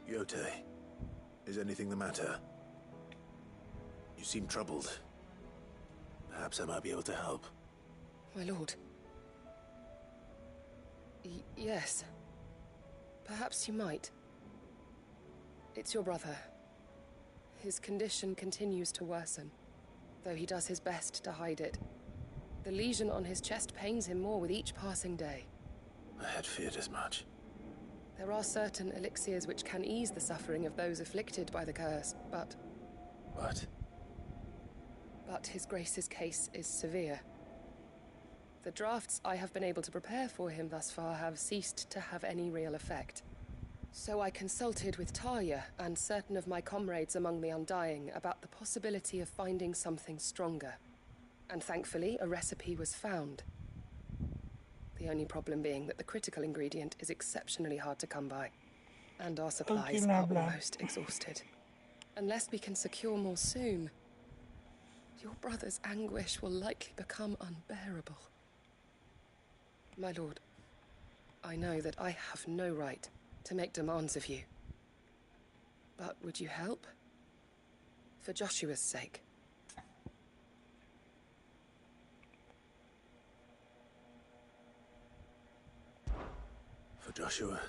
Yote, is anything the matter? You seem troubled. Perhaps I might be able to help. My lord. Yes. Perhaps you might. It's your brother. His condition continues to worsen, though he does his best to hide it. The lesion on his chest pains him more with each passing day. I had feared as much. There are certain elixirs which can ease the suffering of those afflicted by the curse, but... But His Grace's case is severe. The drafts I have been able to prepare for him thus far have ceased to have any real effect. So I consulted with Tarja and certain of my comrades among the Undying about the possibility of finding something stronger. And thankfully, a recipe was found. The only problem being that the critical ingredient is exceptionally hard to come by. And our supplies are almost exhausted. Unless we can secure more soon, your brother's anguish will likely become unbearable. My lord, I know that I have no right to make demands of you. But would you help? For Joshua's sake. For Joshua?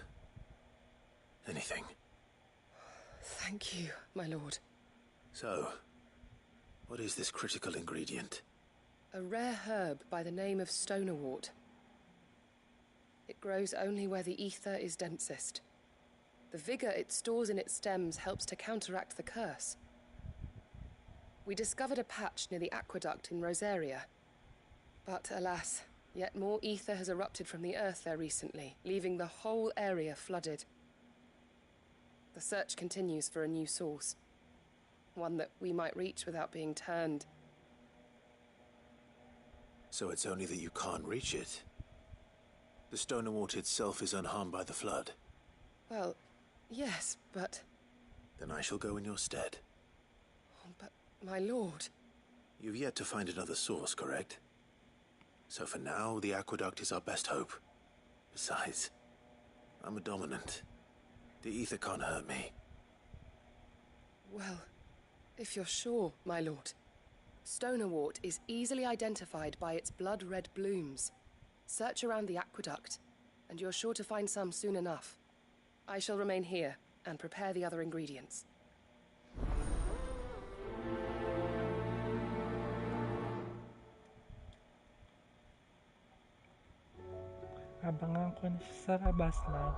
Anything. Thank you, my lord. So, What is this critical ingredient? A rare herb by the name of stonerwort. It grows only where the ether is densest. The vigor it stores in its stems helps to counteract the curse. We discovered a patch near the aqueduct in Rosaria. But alas, yet more ether has erupted from the earth there recently, leaving the whole area flooded. The search continues for a new source. One that we might reach without being turned. So it's only that you can't reach it. The Stonerwort itself is unharmed by the flood. Well, yes, but... Then I shall go in your stead. Oh, but, my lord... You've yet to find another source, correct? So for now, the aqueduct is our best hope. Besides, I'm a dominant. The ether can't hurt me. Well, if you're sure, my lord. Stonerwort is easily identified by its blood-red blooms. Search around the aqueduct, and you're sure to find some soon enough. I shall remain here and prepare the other ingredients. Abangan ko na siya sa labas lang.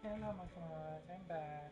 Hello, Mas, I'm back.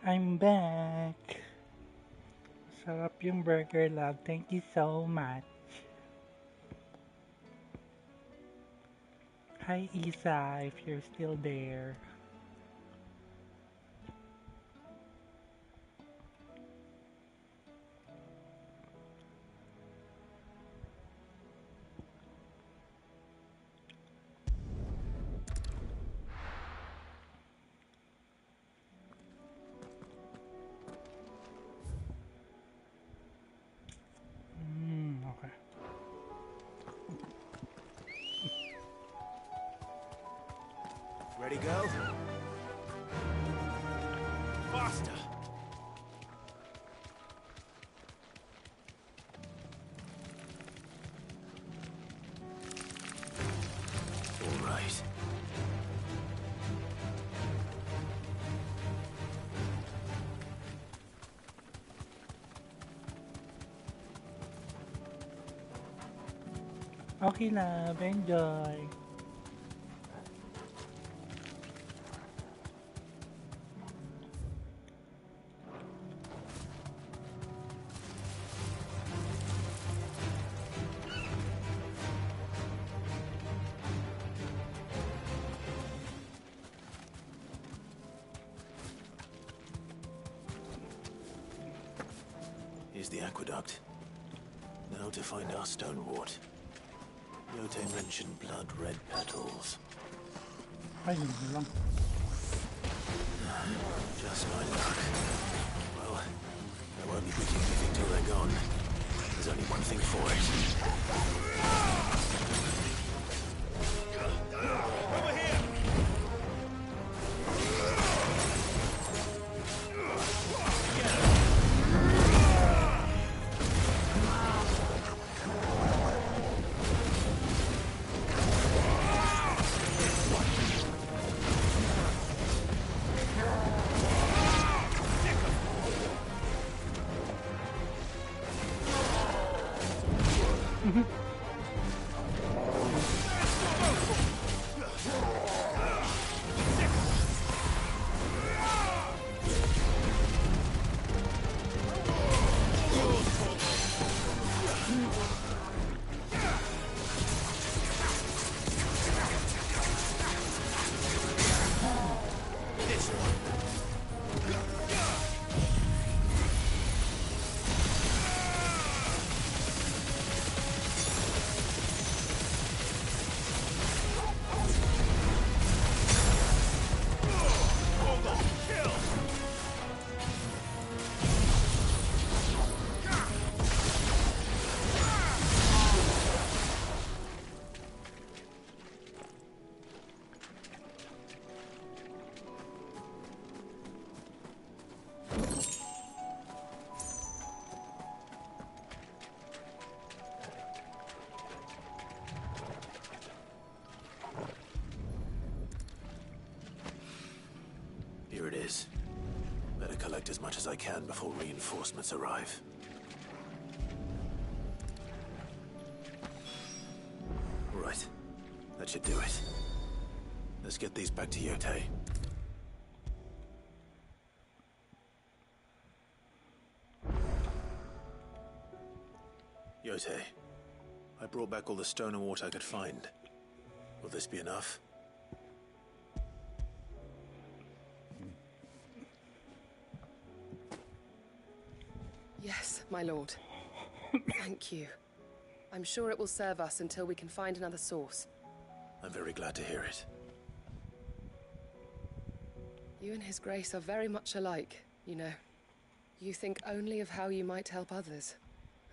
I'm back. Sarap yung burger, love. Thank you so much. Hi, Isa, if you're still there. Okay. Ready, go? Faster! All right. Okay, love. Enjoy. Here's the aqueduct. Now to find our stone wart. Yote mentioned blood-red petals. Ay, yun lang. Just my luck. Well, I won't be picking anything till they're gone. There's only one thing for it. Over here! Here it is. Better collect as much as I can before reinforcements arrive. Right. That should do it. Let's get these back to Yote. Yote, I brought back all the stone and water I could find. Will this be enough? Yes, my lord. Thank you. I'm sure it will serve us until we can find another source. I'm very glad to hear it. You and His Grace are very much alike, you know. You think only of how you might help others,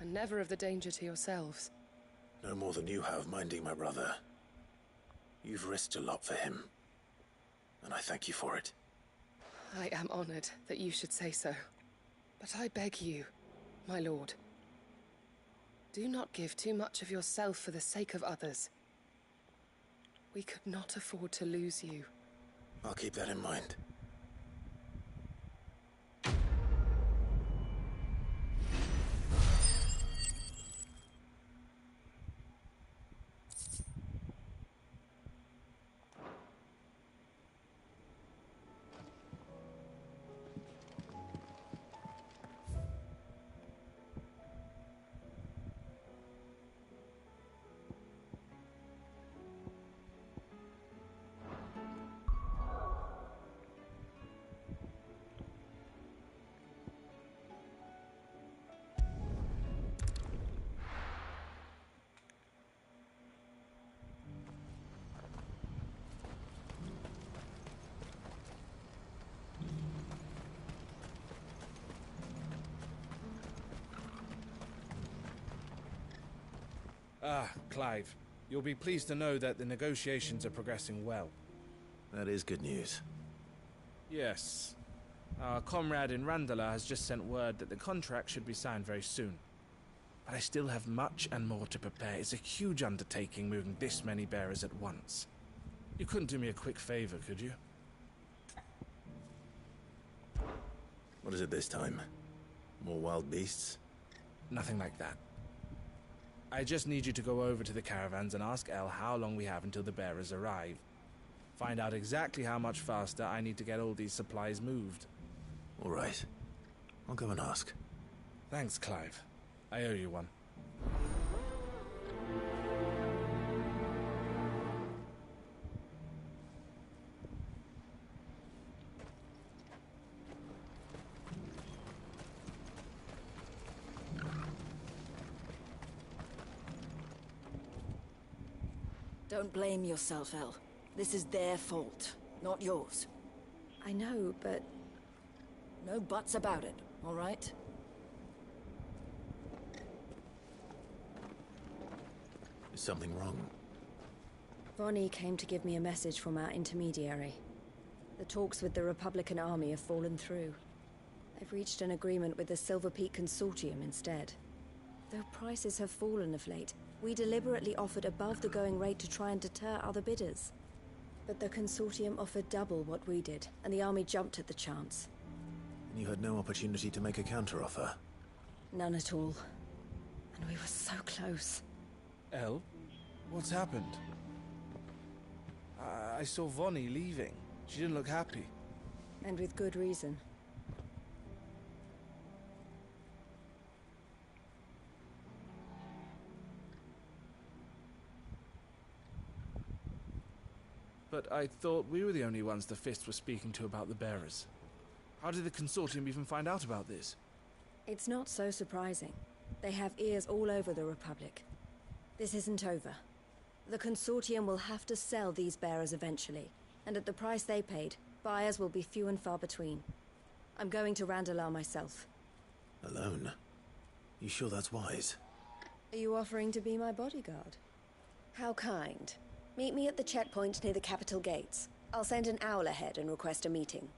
and never of the danger to yourselves. No more than you have minding my brother. You've risked a lot for him, and I thank you for it. I am honored that you should say so. But I beg you, my lord, do not give too much of yourself for the sake of others. We could not afford to lose you. I'll keep that in mind. Clive. You'll be pleased to know that the negotiations are progressing well. That is good news. Yes. Our comrade in Randala has just sent word that the contract should be signed very soon. But I still have much and more to prepare. It's a huge undertaking moving this many bearers at once. You couldn't do me a quick favor, could you? What is it this time? More wild beasts? Nothing like that. I just need you to go over to the caravans and ask El how long we have until the bearers arrive. Find out exactly how much faster I need to get all these supplies moved. All right. I'll go and ask. Thanks, Clive. I owe you one. Don't blame yourself, El. This is their fault, not yours. I know, but... No buts about it, all right? Is something wrong? Vonnie came to give me a message from our intermediary. The talks with the Republican army have fallen through. They've reached an agreement with the Silver Peak Consortium instead. Though prices have fallen of late, we deliberately offered above the going rate to try and deter other bidders. But the Consortium offered double what we did, and the army jumped at the chance. And you had no opportunity to make a counteroffer? None at all. And we were so close. El? What's happened? I saw Vonnie leaving. She didn't look happy. And with good reason. But I thought we were the only ones the Fist were speaking to about the bearers. How did the Consortium even find out about this? It's not so surprising. They have ears all over the Republic. This isn't over. The Consortium will have to sell these bearers eventually, and at the price they paid, buyers will be few and far between. I'm going to Randalar myself. Alone? You sure that's wise? Are you offering to be my bodyguard? How kind. Meet me at the checkpoint near the capital gates. I'll send an owl ahead and request a meeting.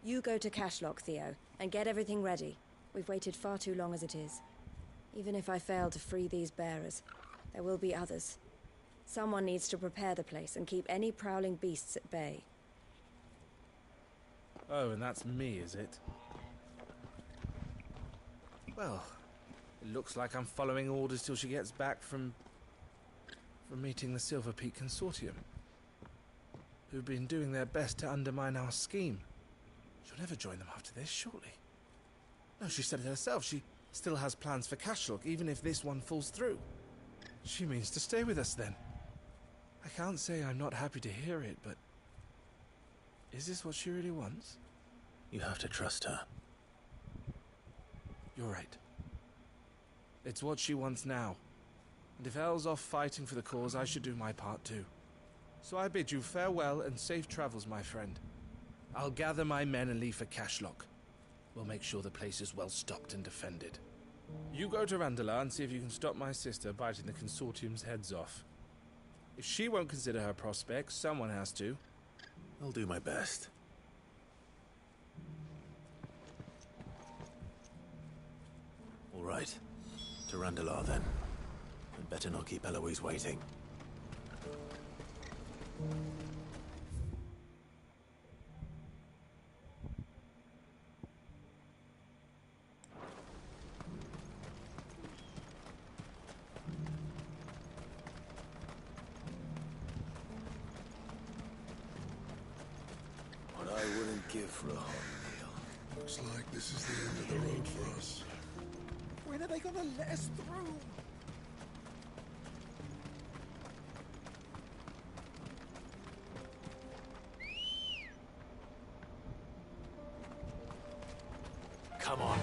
You go to Cashlock, Theo, and get everything ready. We've waited far too long as it is. Even if I fail to free these bearers, there will be others. Someone needs to prepare the place and keep any prowling beasts at bay. Oh, and that's me, is it? Well, it looks like I'm following orders till she gets back from meeting the Silver Peak Consortium, who've been doing their best to undermine our scheme. She'll never join them after this, surely. No, she said it herself. She still has plans for Cashlock, even if this one falls through. She means to stay with us, then. I can't say I'm not happy to hear it, but... is this what she really wants? You have to trust her. You're right. It's what she wants now. And if El's off fighting for the cause, I should do my part too. So I bid you farewell and safe travels, my friend. I'll gather my men and leave for Cashlock. We'll make sure the place is well stocked and defended. You go to Randalar and see if you can stop my sister biting the Consortium's heads off. If she won't consider her prospects, someone has to. I'll do my best. All right. To Randalar, then. I'd better not keep Eloise waiting. What I wouldn't give for a hot meal. Looks like this is the end of the road for us. When are they gonna let us through? Come on.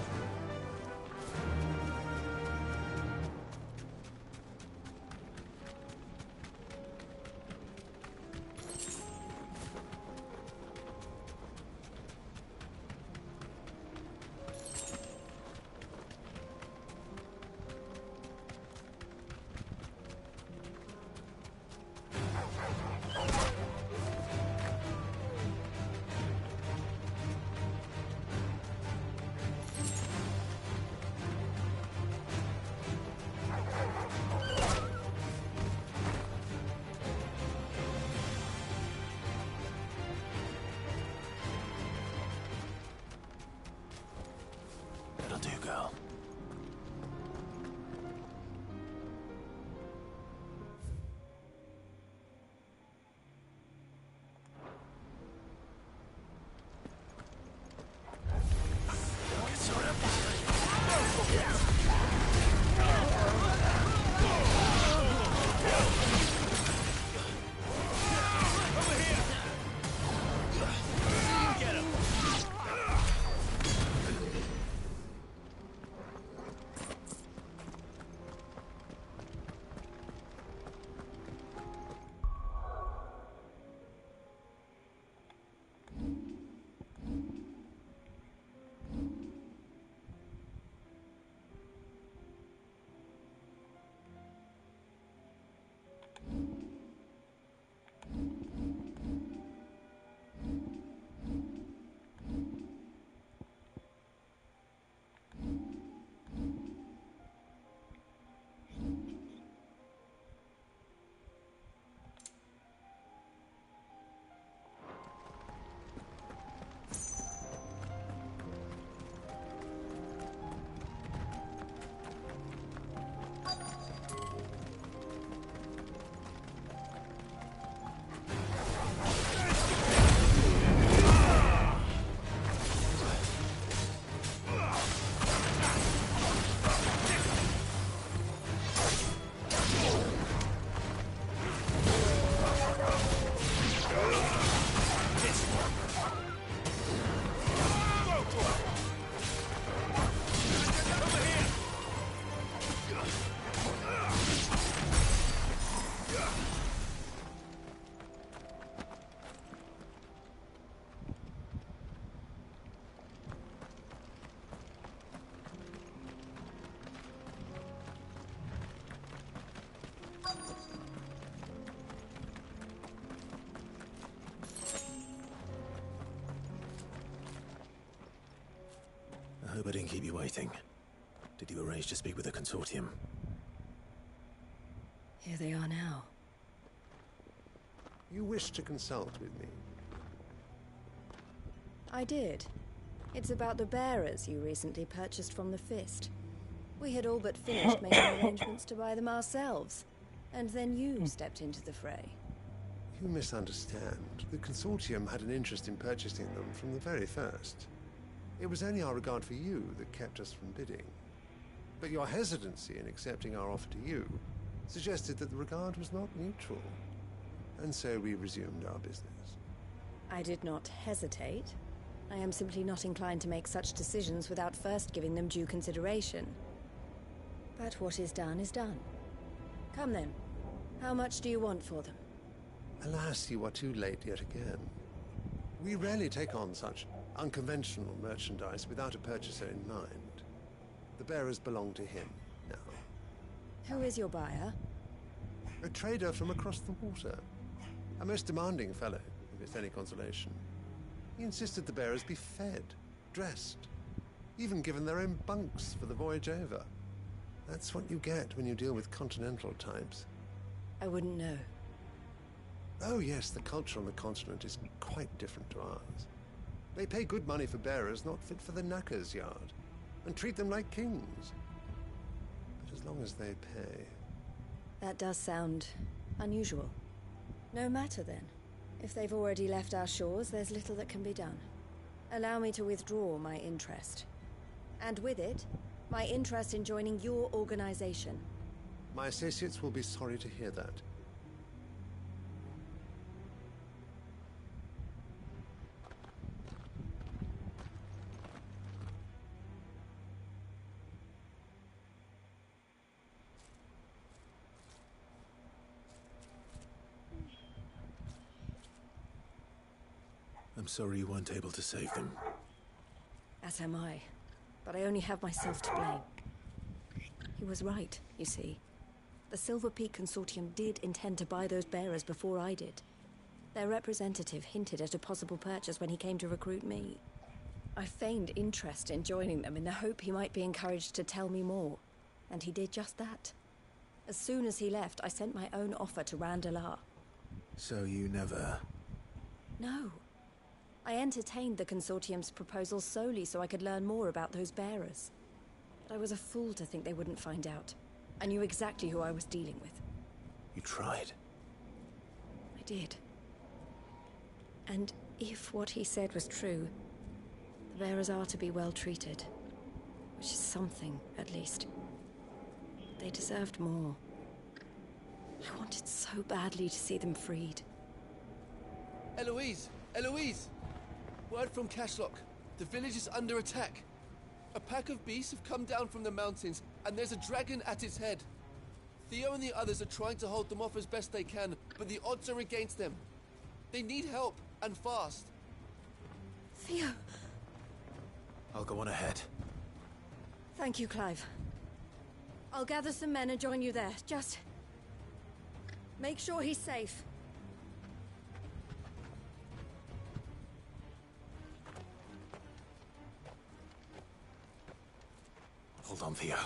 That'll do, girl. I hope I didn't keep you waiting. Did you arrange to speak with the Consortium? Here they are now. You wish to consult with me? I did. It's about the bearers you recently purchased from the Fist. We had all but finished making arrangements to buy them ourselves. And then you stepped into the fray. You misunderstand. The Consortium had an interest in purchasing them from the very first. It was only our regard for you that kept us from bidding. But your hesitancy in accepting our offer to you suggested that the regard was not mutual. And so we resumed our business. I did not hesitate. I am simply not inclined to make such decisions without first giving them due consideration. But what is done is done. Come then. How much do you want for them? Alas, you are too late yet again. We rarely take on such unconventional merchandise without a purchaser in mind. The bearers belong to him now. Who is your buyer? A trader from across the water. A most demanding fellow, if it's any consolation. He insisted the bearers be fed, dressed, even given their own bunks for the voyage over. That's what you get when you deal with continental types. I wouldn't know. Oh yes, the culture on the continent is quite different to ours. They pay good money for bearers not fit for the knacker's yard, and treat them like kings. But as long as they pay... That does sound unusual. No matter then. If they've already left our shores, there's little that can be done. Allow me to withdraw my interest. And with it, my interest in joining your organization. My associates will be sorry to hear that. I'm sorry you weren't able to save them. As am I. But I only have myself to blame. He was right, you see. The Silver Peak Consortium did intend to buy those bearers before I did. Their representative hinted at a possible purchase when he came to recruit me. I feigned interest in joining them in the hope he might be encouraged to tell me more. And he did just that. As soon as he left, I sent my own offer to Randalar. So you never... No. I entertained the Consortium's proposal solely so I could learn more about those bearers. But I was a fool to think they wouldn't find out. I knew exactly who I was dealing with. You tried. I did. And if what he said was true, the bearers are to be well treated. Which is something, at least. They deserved more. I wanted so badly to see them freed. Eloise! Eloise! Word from Cashlock. The village is under attack. A pack of beasts have come down from the mountains, and there's a dragon at its head. Theo and the others are trying to hold them off as best they can, but the odds are against them. They need help, and fast. Theo! I'll go on ahead. Thank you, Clive. I'll gather some men and join you there. Just... make sure he's safe. Hold on, Theo.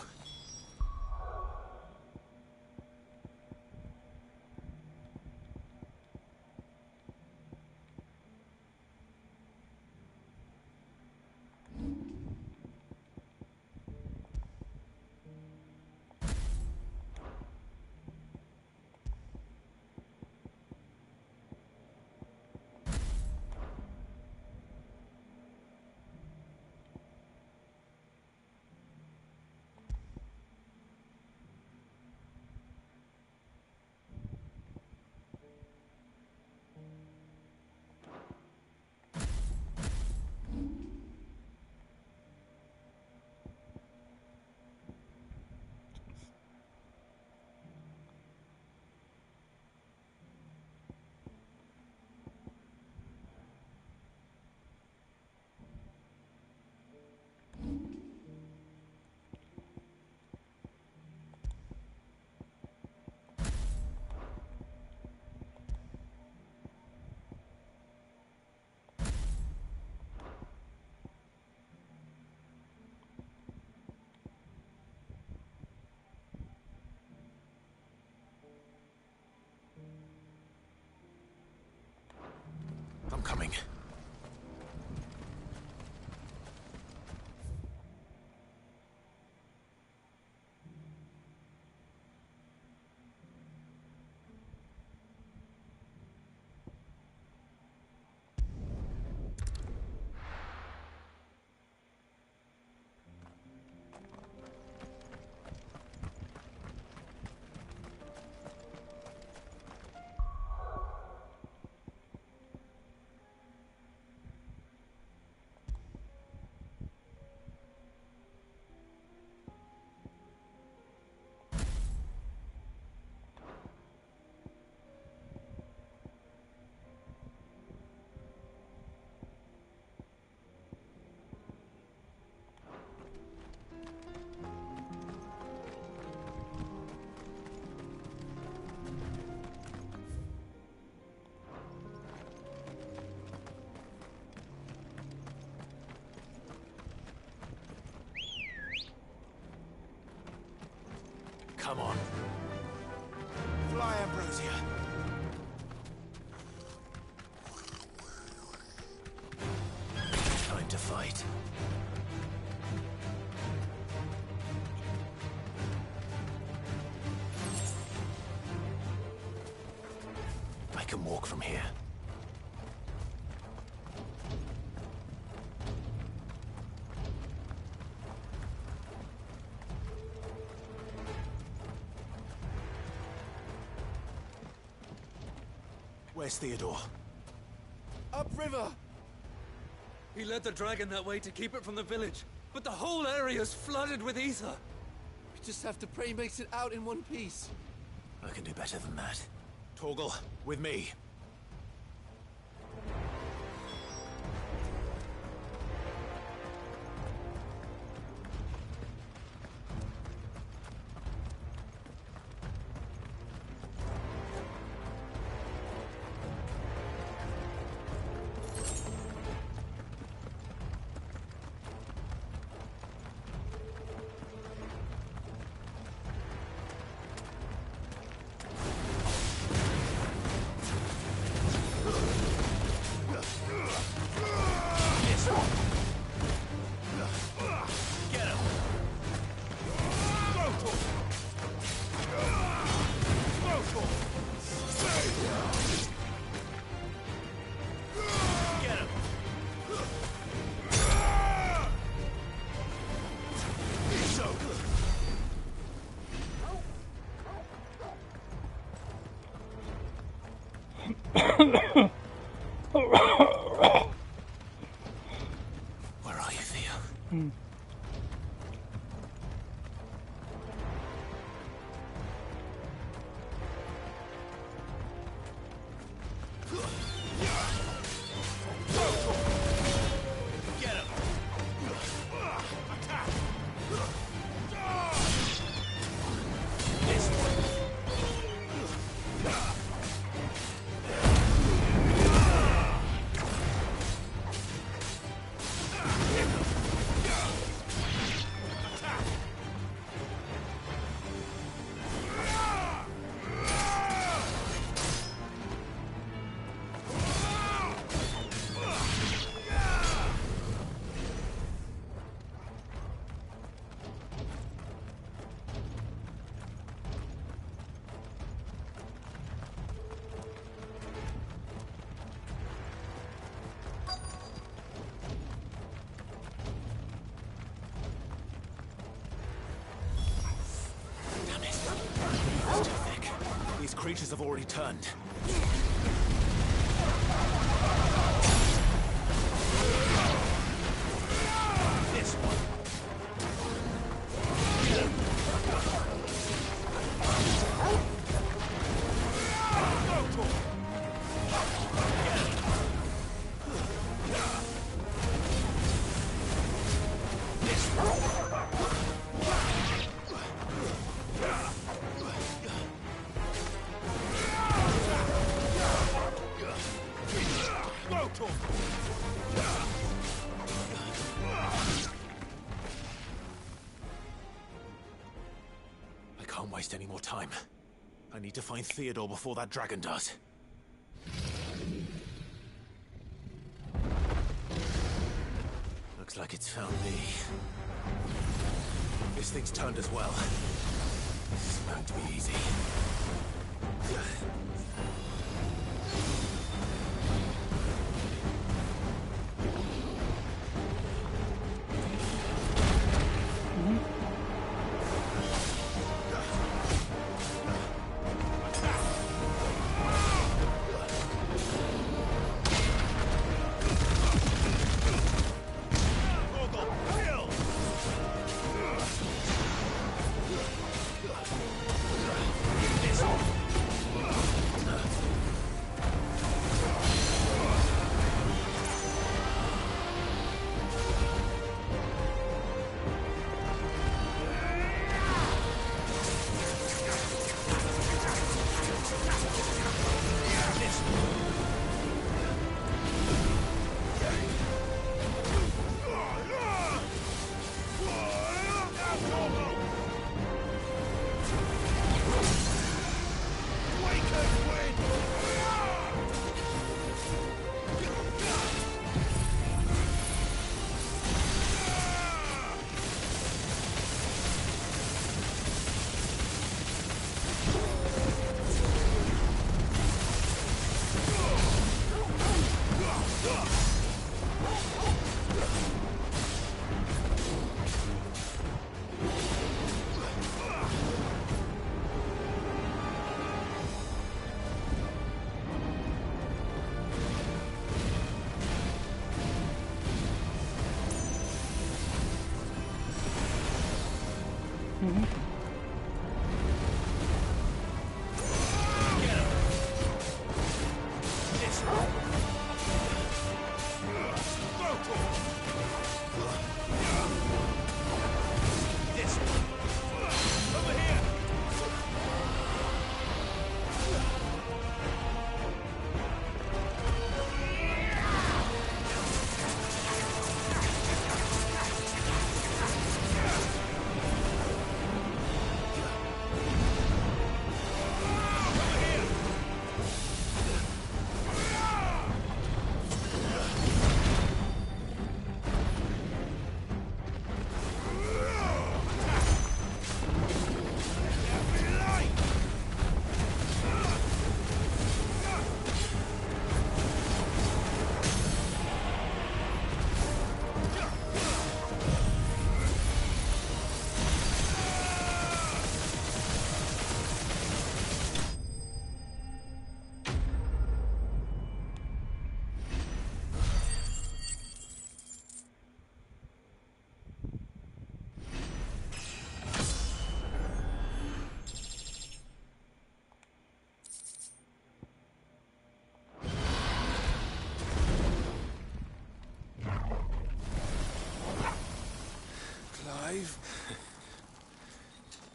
I'm coming. Come on. Fly, Ambrosia. Time to fight. I can walk from here. Where's Theodore? Upriver! He led the dragon that way to keep it from the village, but the whole area's flooded with ether. We just have to pray he makes it out in one piece. I can do better than that. Torgal, with me. These creatures have already turned. This one. I can't waste any more time. I need to find Theodore before that dragon does. Looks like it's found me. This thing's turned as well. This isn't going to be easy.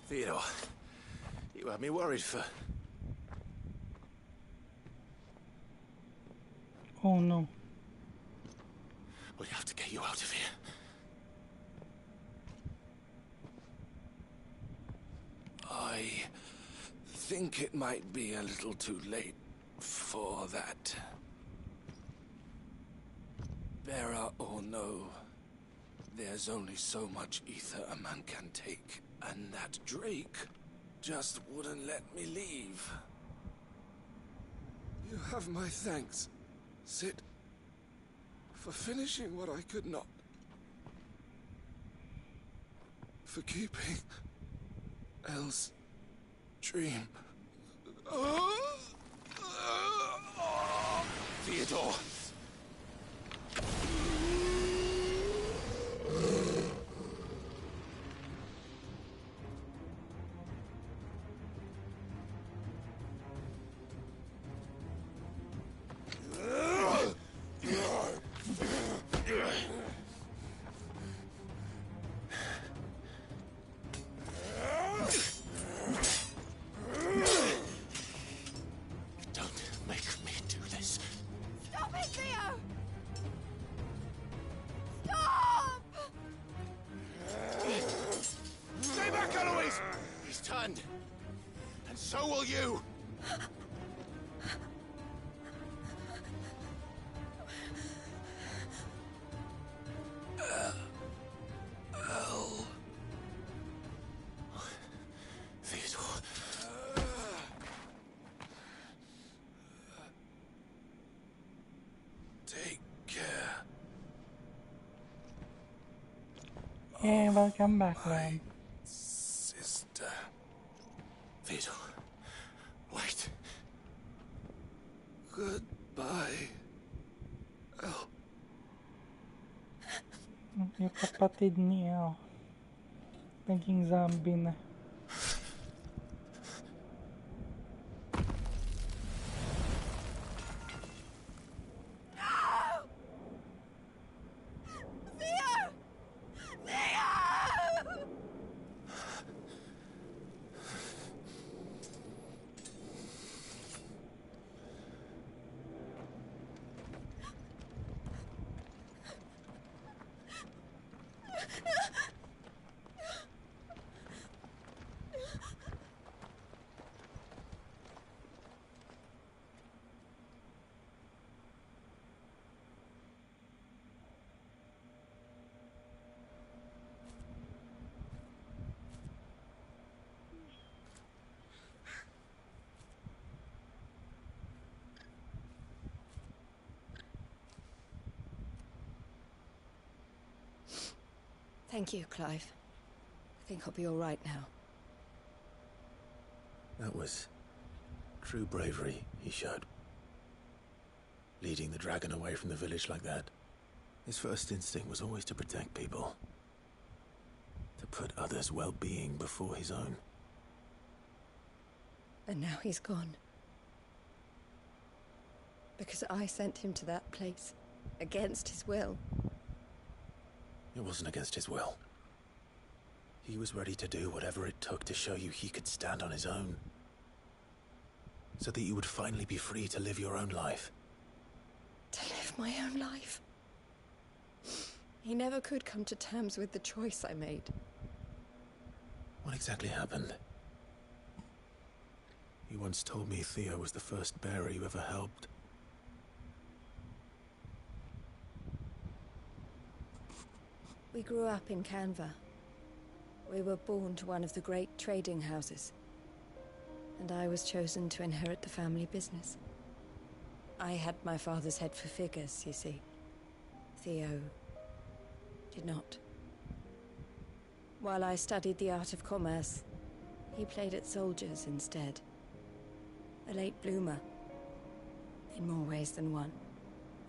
Theodore, you had me worried for... Oh no. We have to get you out of here. I think it might be a little too late for that. Bearer or no, there's only so much ether a man can take, and that Drake just wouldn't let me leave. You have my thanks, Sid, for finishing what I could not. For keeping Elle's dream. Theodore! So will you! Theodore. Take care. Hey, welcome back, man. Sister. Theodore. Wait. Goodbye. Elle. Yung kapatid ni Elle. Naging zombie na. Thank you, Clive. I think I'll be all right now. That was true bravery he showed. Leading the dragon away from the village like that. His first instinct was always to protect people. To put others' well-being before his own. And now he's gone. Because I sent him to that place, against his will. It wasn't against his will. He was ready to do whatever it took to show you he could stand on his own. So that you would finally be free to live your own life. To live my own life? He never could come to terms with the choice I made. What exactly happened? You once told me Theo was the first bearer you ever helped. We grew up in Canva. We were born to one of the great trading houses. And I was chosen to inherit the family business. I had my father's head for figures, you see. Theo did not. While I studied the art of commerce, he played at soldiers instead. A late bloomer. In more ways than one.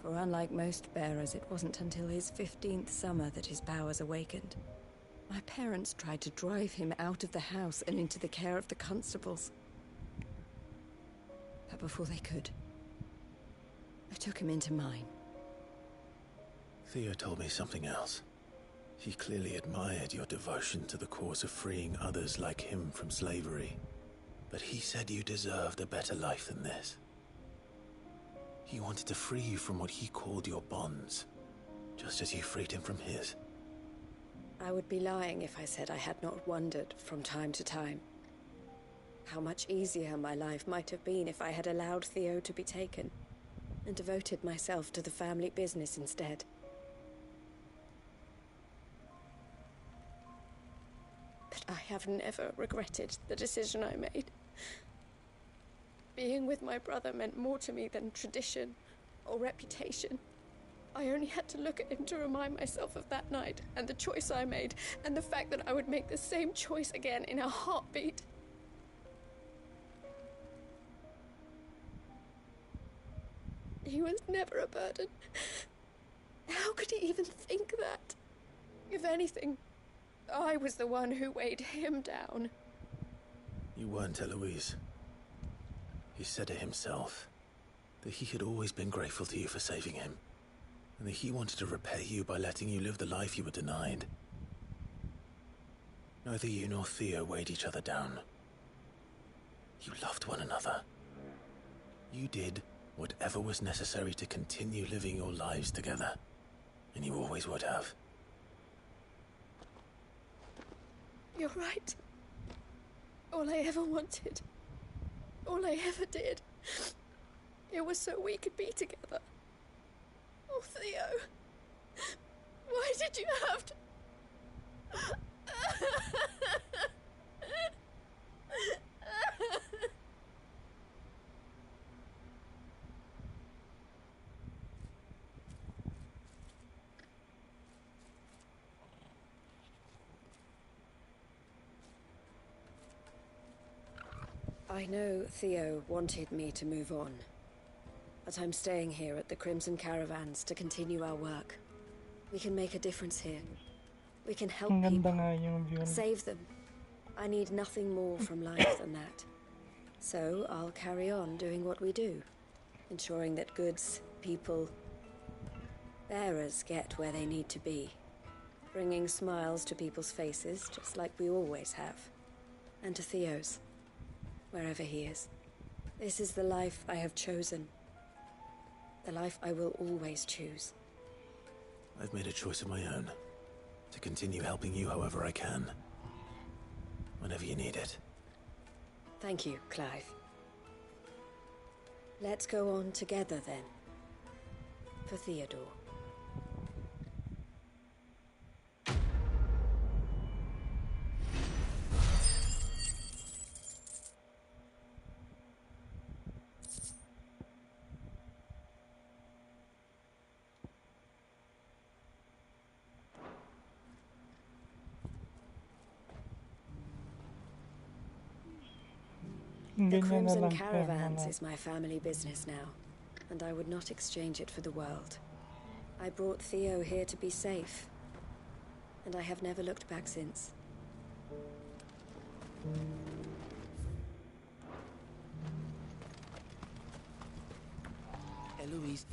For unlike most bearers, it wasn't until his 15th summer that his powers awakened. My parents tried to drive him out of the house and into the care of the constables. But before they could, I took him into mine. Theo told me something else. He clearly admired your devotion to the cause of freeing others like him from slavery. But he said you deserved a better life than this. He wanted to free you from what he called your bonds, just as you freed him from his. I would be lying if I said I had not wondered from time to time how much easier my life might have been if I had allowed Theo to be taken and devoted myself to the family business instead. But I have never regretted the decision I made. Being with my brother meant more to me than tradition or reputation. I only had to look at him to remind myself of that night and the choice I made and the fact that I would make the same choice again in a heartbeat. He was never a burden. How could he even think that? If anything, I was the one who weighed him down. You weren't, Eloise. He said it himself, that he had always been grateful to you for saving him, and that he wanted to repay you by letting you live the life you were denied. Neither you nor Theo weighed each other down. You loved one another. You did whatever was necessary to continue living your lives together, and you always would have. You're right. All I ever wanted, all I ever did, it was so we could be together. Oh, Theo, why did you have to... I know Theo wanted me to move on, but I'm staying here at the Crimson Caravans to continue our work. We can make a difference here. We can help Ang ganda people, nga yung view. save them. I need nothing more from life than that. So I'll carry on doing what we do, ensuring that goods, people, bearers get where they need to be, bringing smiles to people's faces just like we always have, and to Theo's. Wherever he is. This is the life I have chosen. The life I will always choose. I've made a choice of my own, to continue helping you however I can, whenever you need it. Thank you, Clive. Let's go on together then. For Theodore. The Crimson Caravans is my family business now, and I would not exchange it for the world. I brought Theo here to be safe, and I have never looked back since. Eloise.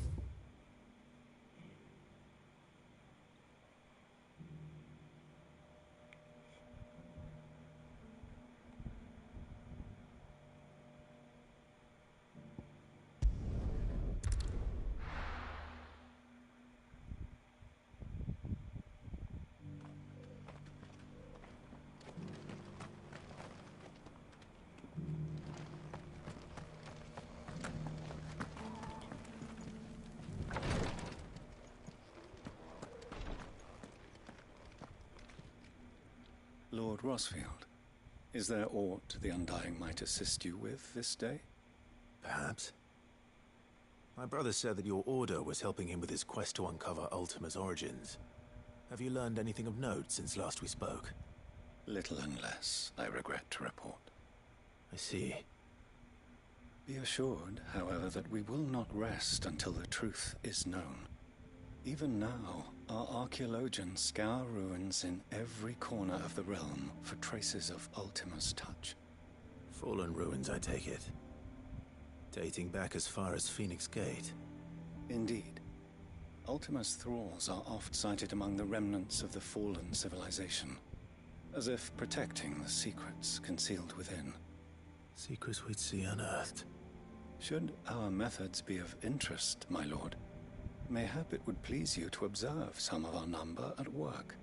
Lord Rosfield, is there aught the Undying might assist you with this day? Perhaps. My brother said that your order was helping him with his quest to uncover Ultima's origins. Have you learned anything of note since last we spoke? Little unless, I regret to report. I see. Be assured, however, that we will not rest until the truth is known. Even now, our archaeologians scour ruins in every corner of the realm for traces of Ultima's touch. Fallen ruins, I take it. Dating back as far as Phoenix Gate. Indeed. Ultima's thralls are oft sighted among the remnants of the fallen civilization, as if protecting the secrets concealed within. Secrets we'd see unearthed. Should our methods be of interest, my lord, mayhap it would please you to observe some of our number at work.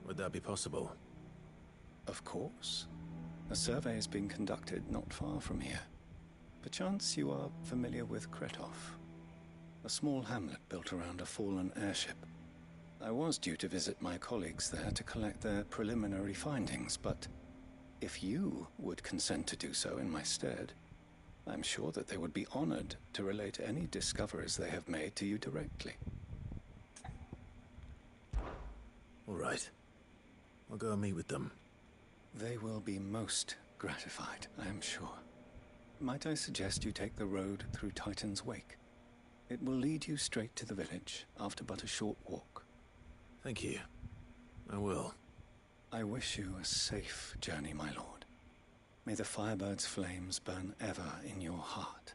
Would that be possible? Of course. A survey is being conducted not far from here. Perchance you are familiar with Kretov, a small hamlet built around a fallen airship. I was due to visit my colleagues there to collect their preliminary findings, but if you would consent to do so in my stead, I'm sure that they would be honored to relate any discoveries they have made to you directly. All right. I'll go and meet with them. They will be most gratified, I am sure. Might I suggest you take the road through Titan's Wake? It will lead you straight to the village after but a short walk. Thank you. I will. I wish you a safe journey, my lord. May the Firebird's flames burn ever in your heart.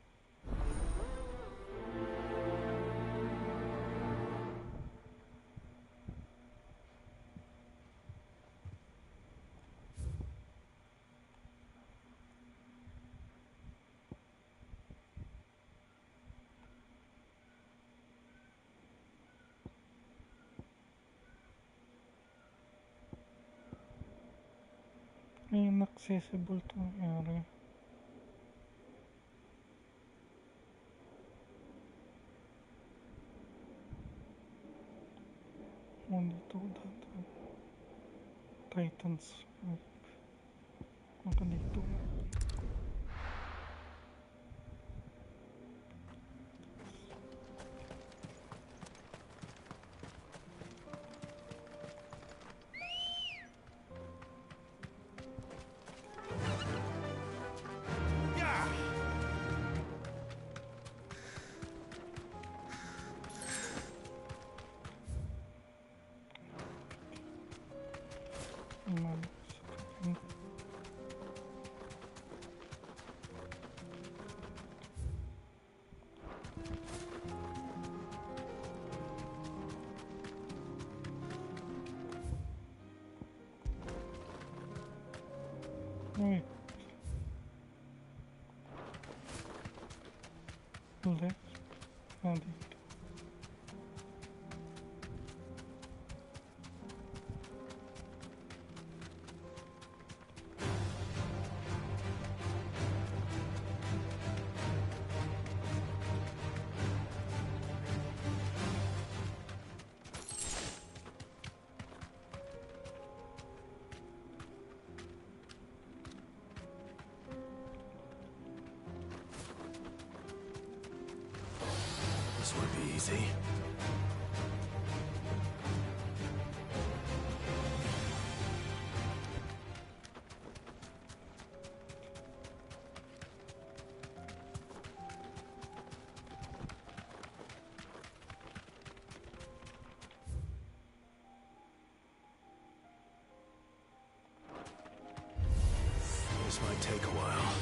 Inaccessible to area. Only to that Titan's Wake. Baka dito. Wait. Left. And it. This won't be easy. This might take a while.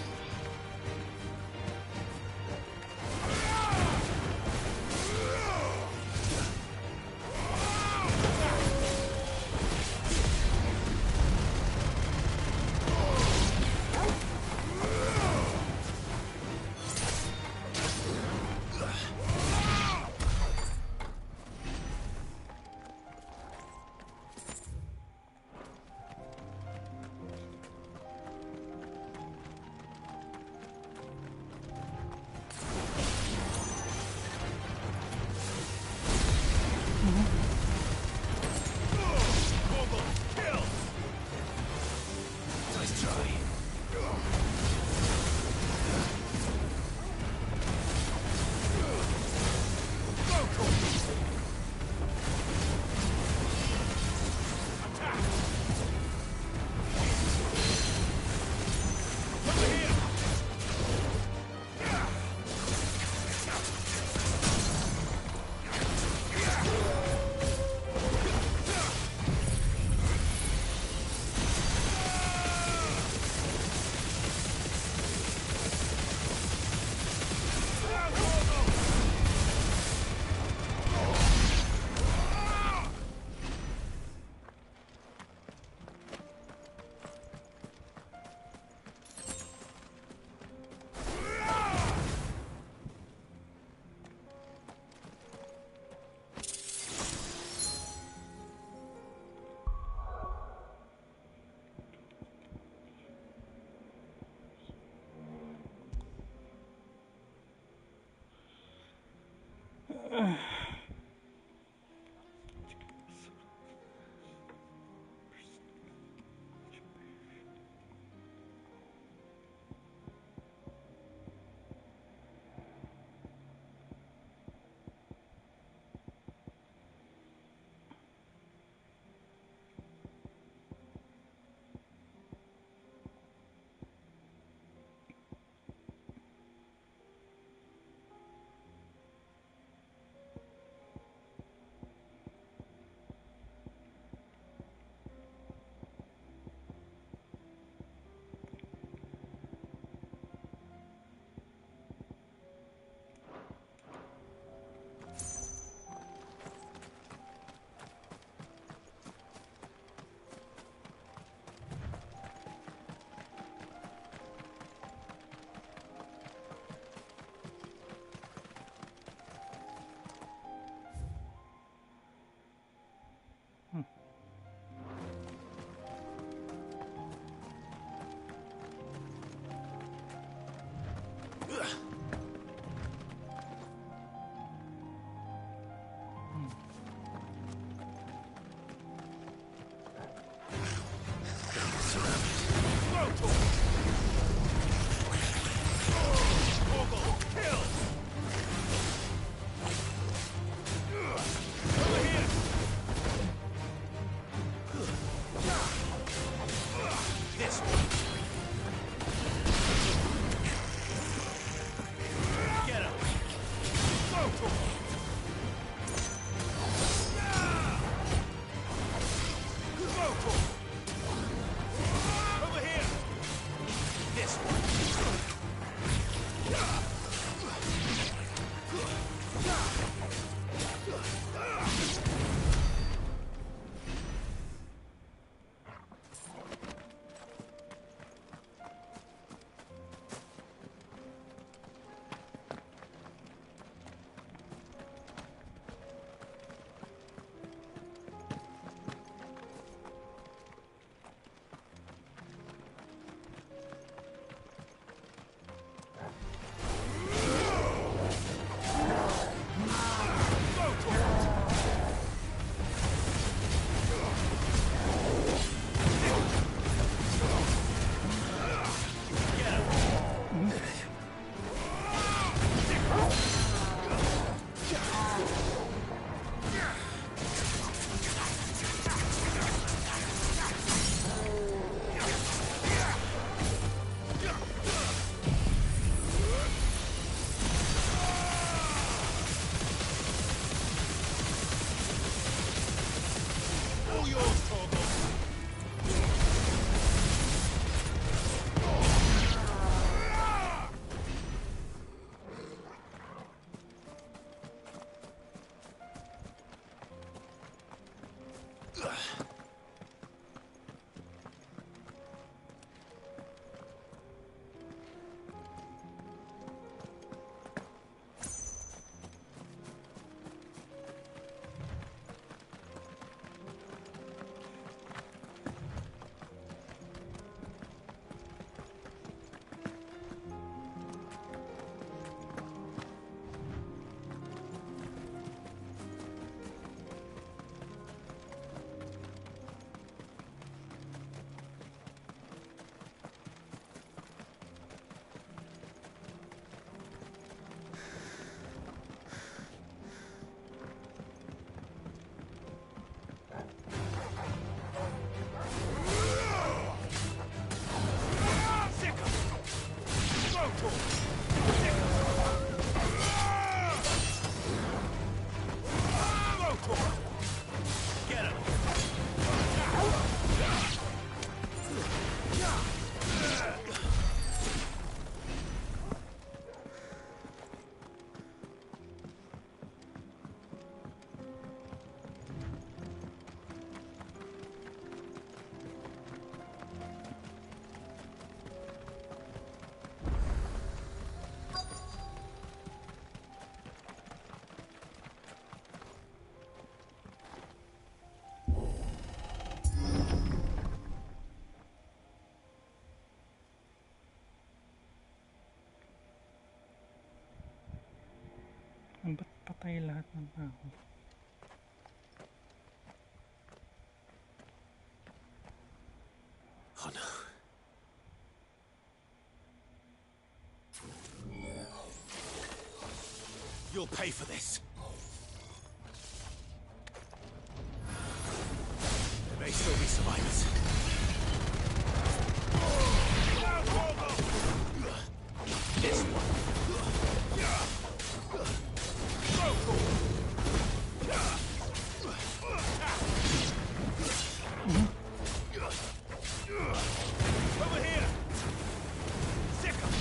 Over here! This one! Ba't patay lahat ng tao? Oh no. You'll pay for this. There may still be survivors. This one. Over here! Sick 'em!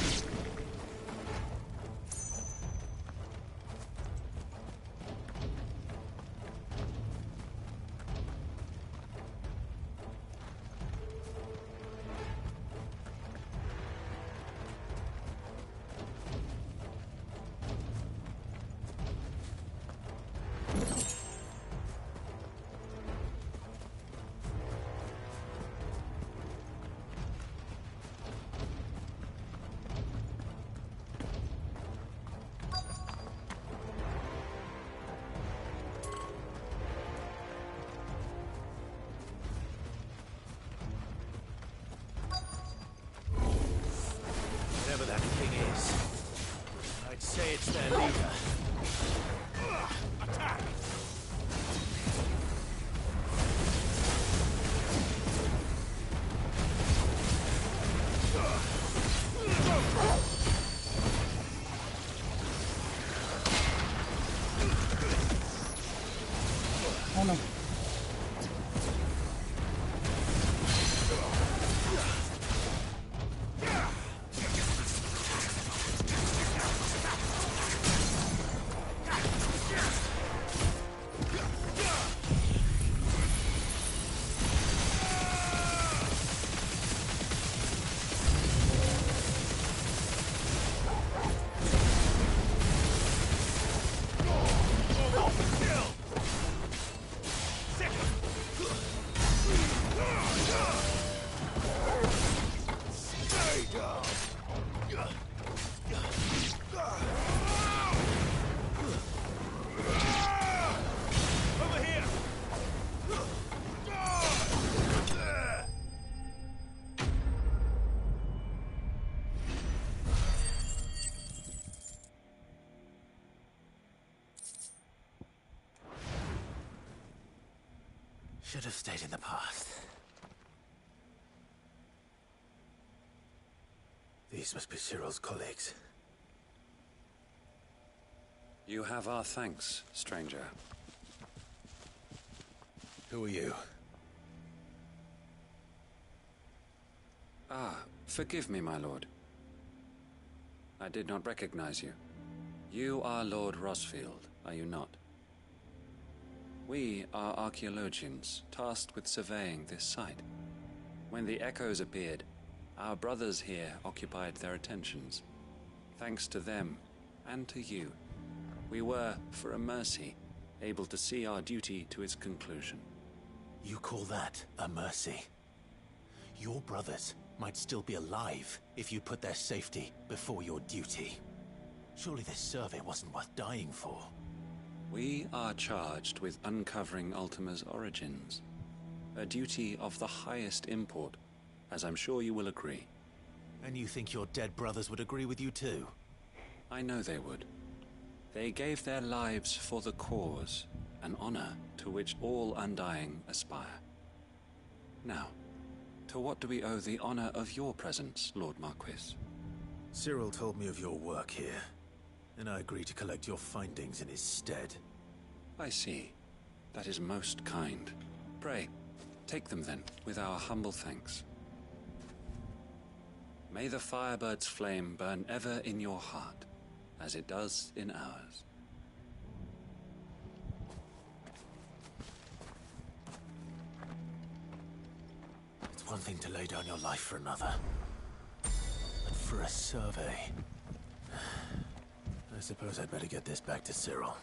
Should have stayed in the past. These must be Cyril's colleagues. You have our thanks, stranger. Who are you? Ah, forgive me, my lord. I did not recognize you. You are Lord Rosfield, are you not? We are archaeologians, tasked with surveying this site. When the echoes appeared, our brothers here occupied their attentions. Thanks to them, and to you, we were, for a mercy, able to see our duty to its conclusion. You call that a mercy? Your brothers might still be alive if you put their safety before your duty. Surely this survey wasn't worth dying for. We are charged with uncovering Ultima's origins. A duty of the highest import, as I'm sure you will agree. And you think your dead brothers would agree with you too? I know they would. They gave their lives for the cause, an honor to which all Undying aspire. Now, to what do we owe the honor of your presence, Lord Marquis? Cyril told me of your work here, and I agreed to collect your findings in his stead. I see. That is most kind. Pray, take them then, with our humble thanks. May the Firebird's flame burn ever in your heart, as it does in ours. It's one thing to lay down your life for another, but for a survey... I suppose I'd better get this back to Cyril.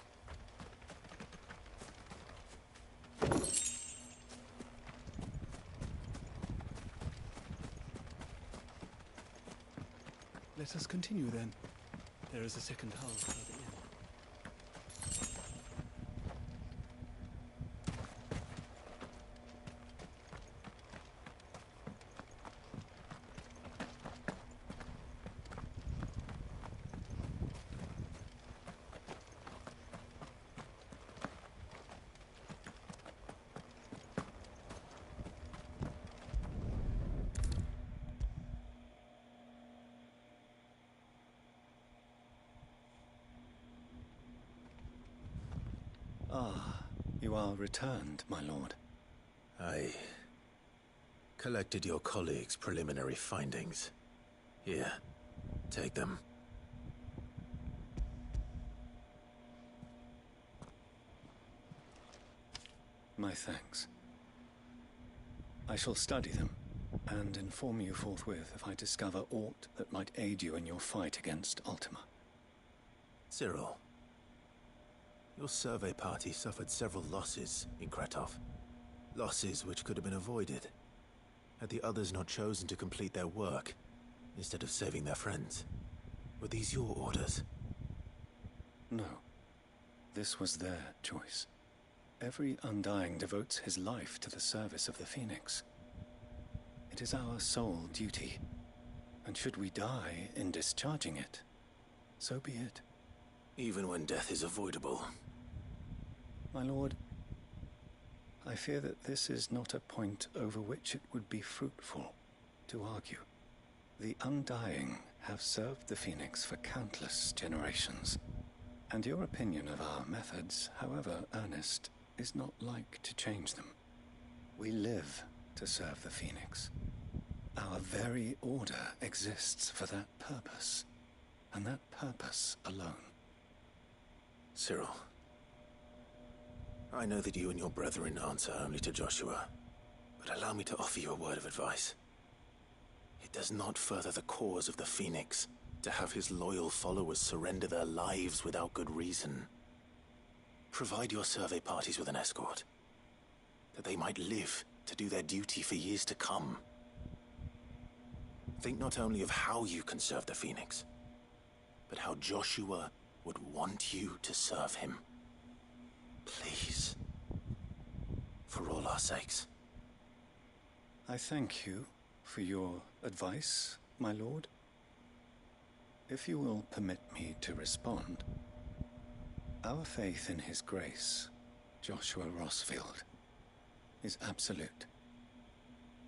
Let us continue then. There is a second hull further in. Ah, you are returned, my lord. I collected your colleagues' preliminary findings. Here, take them. My thanks. I shall study them, and inform you forthwith if I discover aught that might aid you in your fight against Ultima. Cyril, your survey party suffered several losses in Kretov. Losses which could have been avoided, had the others not chosen to complete their work, instead of saving their friends. Were these your orders? No. This was their choice. Every Undying devotes his life to the service of the Phoenix. It is our sole duty, and should we die in discharging it, so be it. Even when death is avoidable. My lord, I fear that this is not a point over which it would be fruitful to argue. The Undying have served the Phoenix for countless generations, and your opinion of our methods, however earnest, is not like to change them. We live to serve the Phoenix. Our very order exists for that purpose, and that purpose alone. Cyril, I know that you and your brethren answer only to Joshua, but allow me to offer you a word of advice. It does not further the cause of the Phoenix to have his loyal followers surrender their lives without good reason. Provide your survey parties with an escort, that they might live to do their duty for years to come. Think not only of how you can serve the Phoenix, but how Joshua would want you to serve him. Please. For all our sakes. I thank you for your advice, my lord. If you will permit me to respond, our faith in his grace, Joshua Rosfield, is absolute.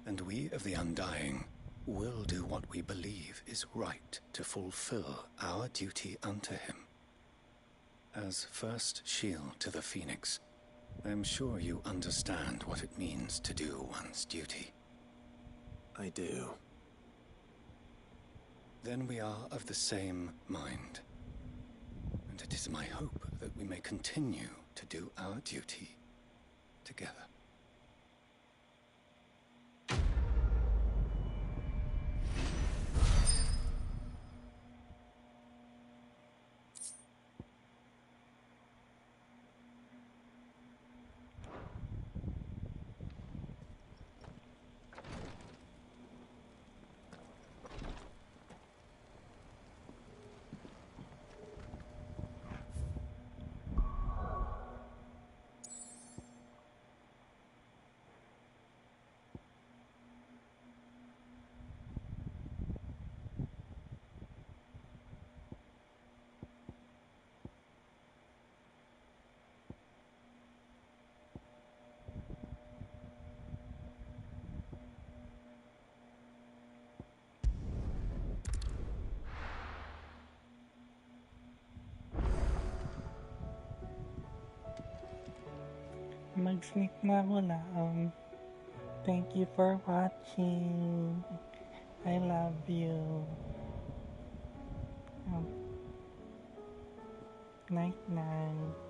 And we of the Undying will do what we believe is right to fulfill our duty unto him. As first shield to the Phoenix, I am sure you understand what it means to do one's duty. I do. Then we are of the same mind. And it is my hope that we may continue to do our duty together. Mag-sleep na ako na. Thank you for watching. I love you. Night night.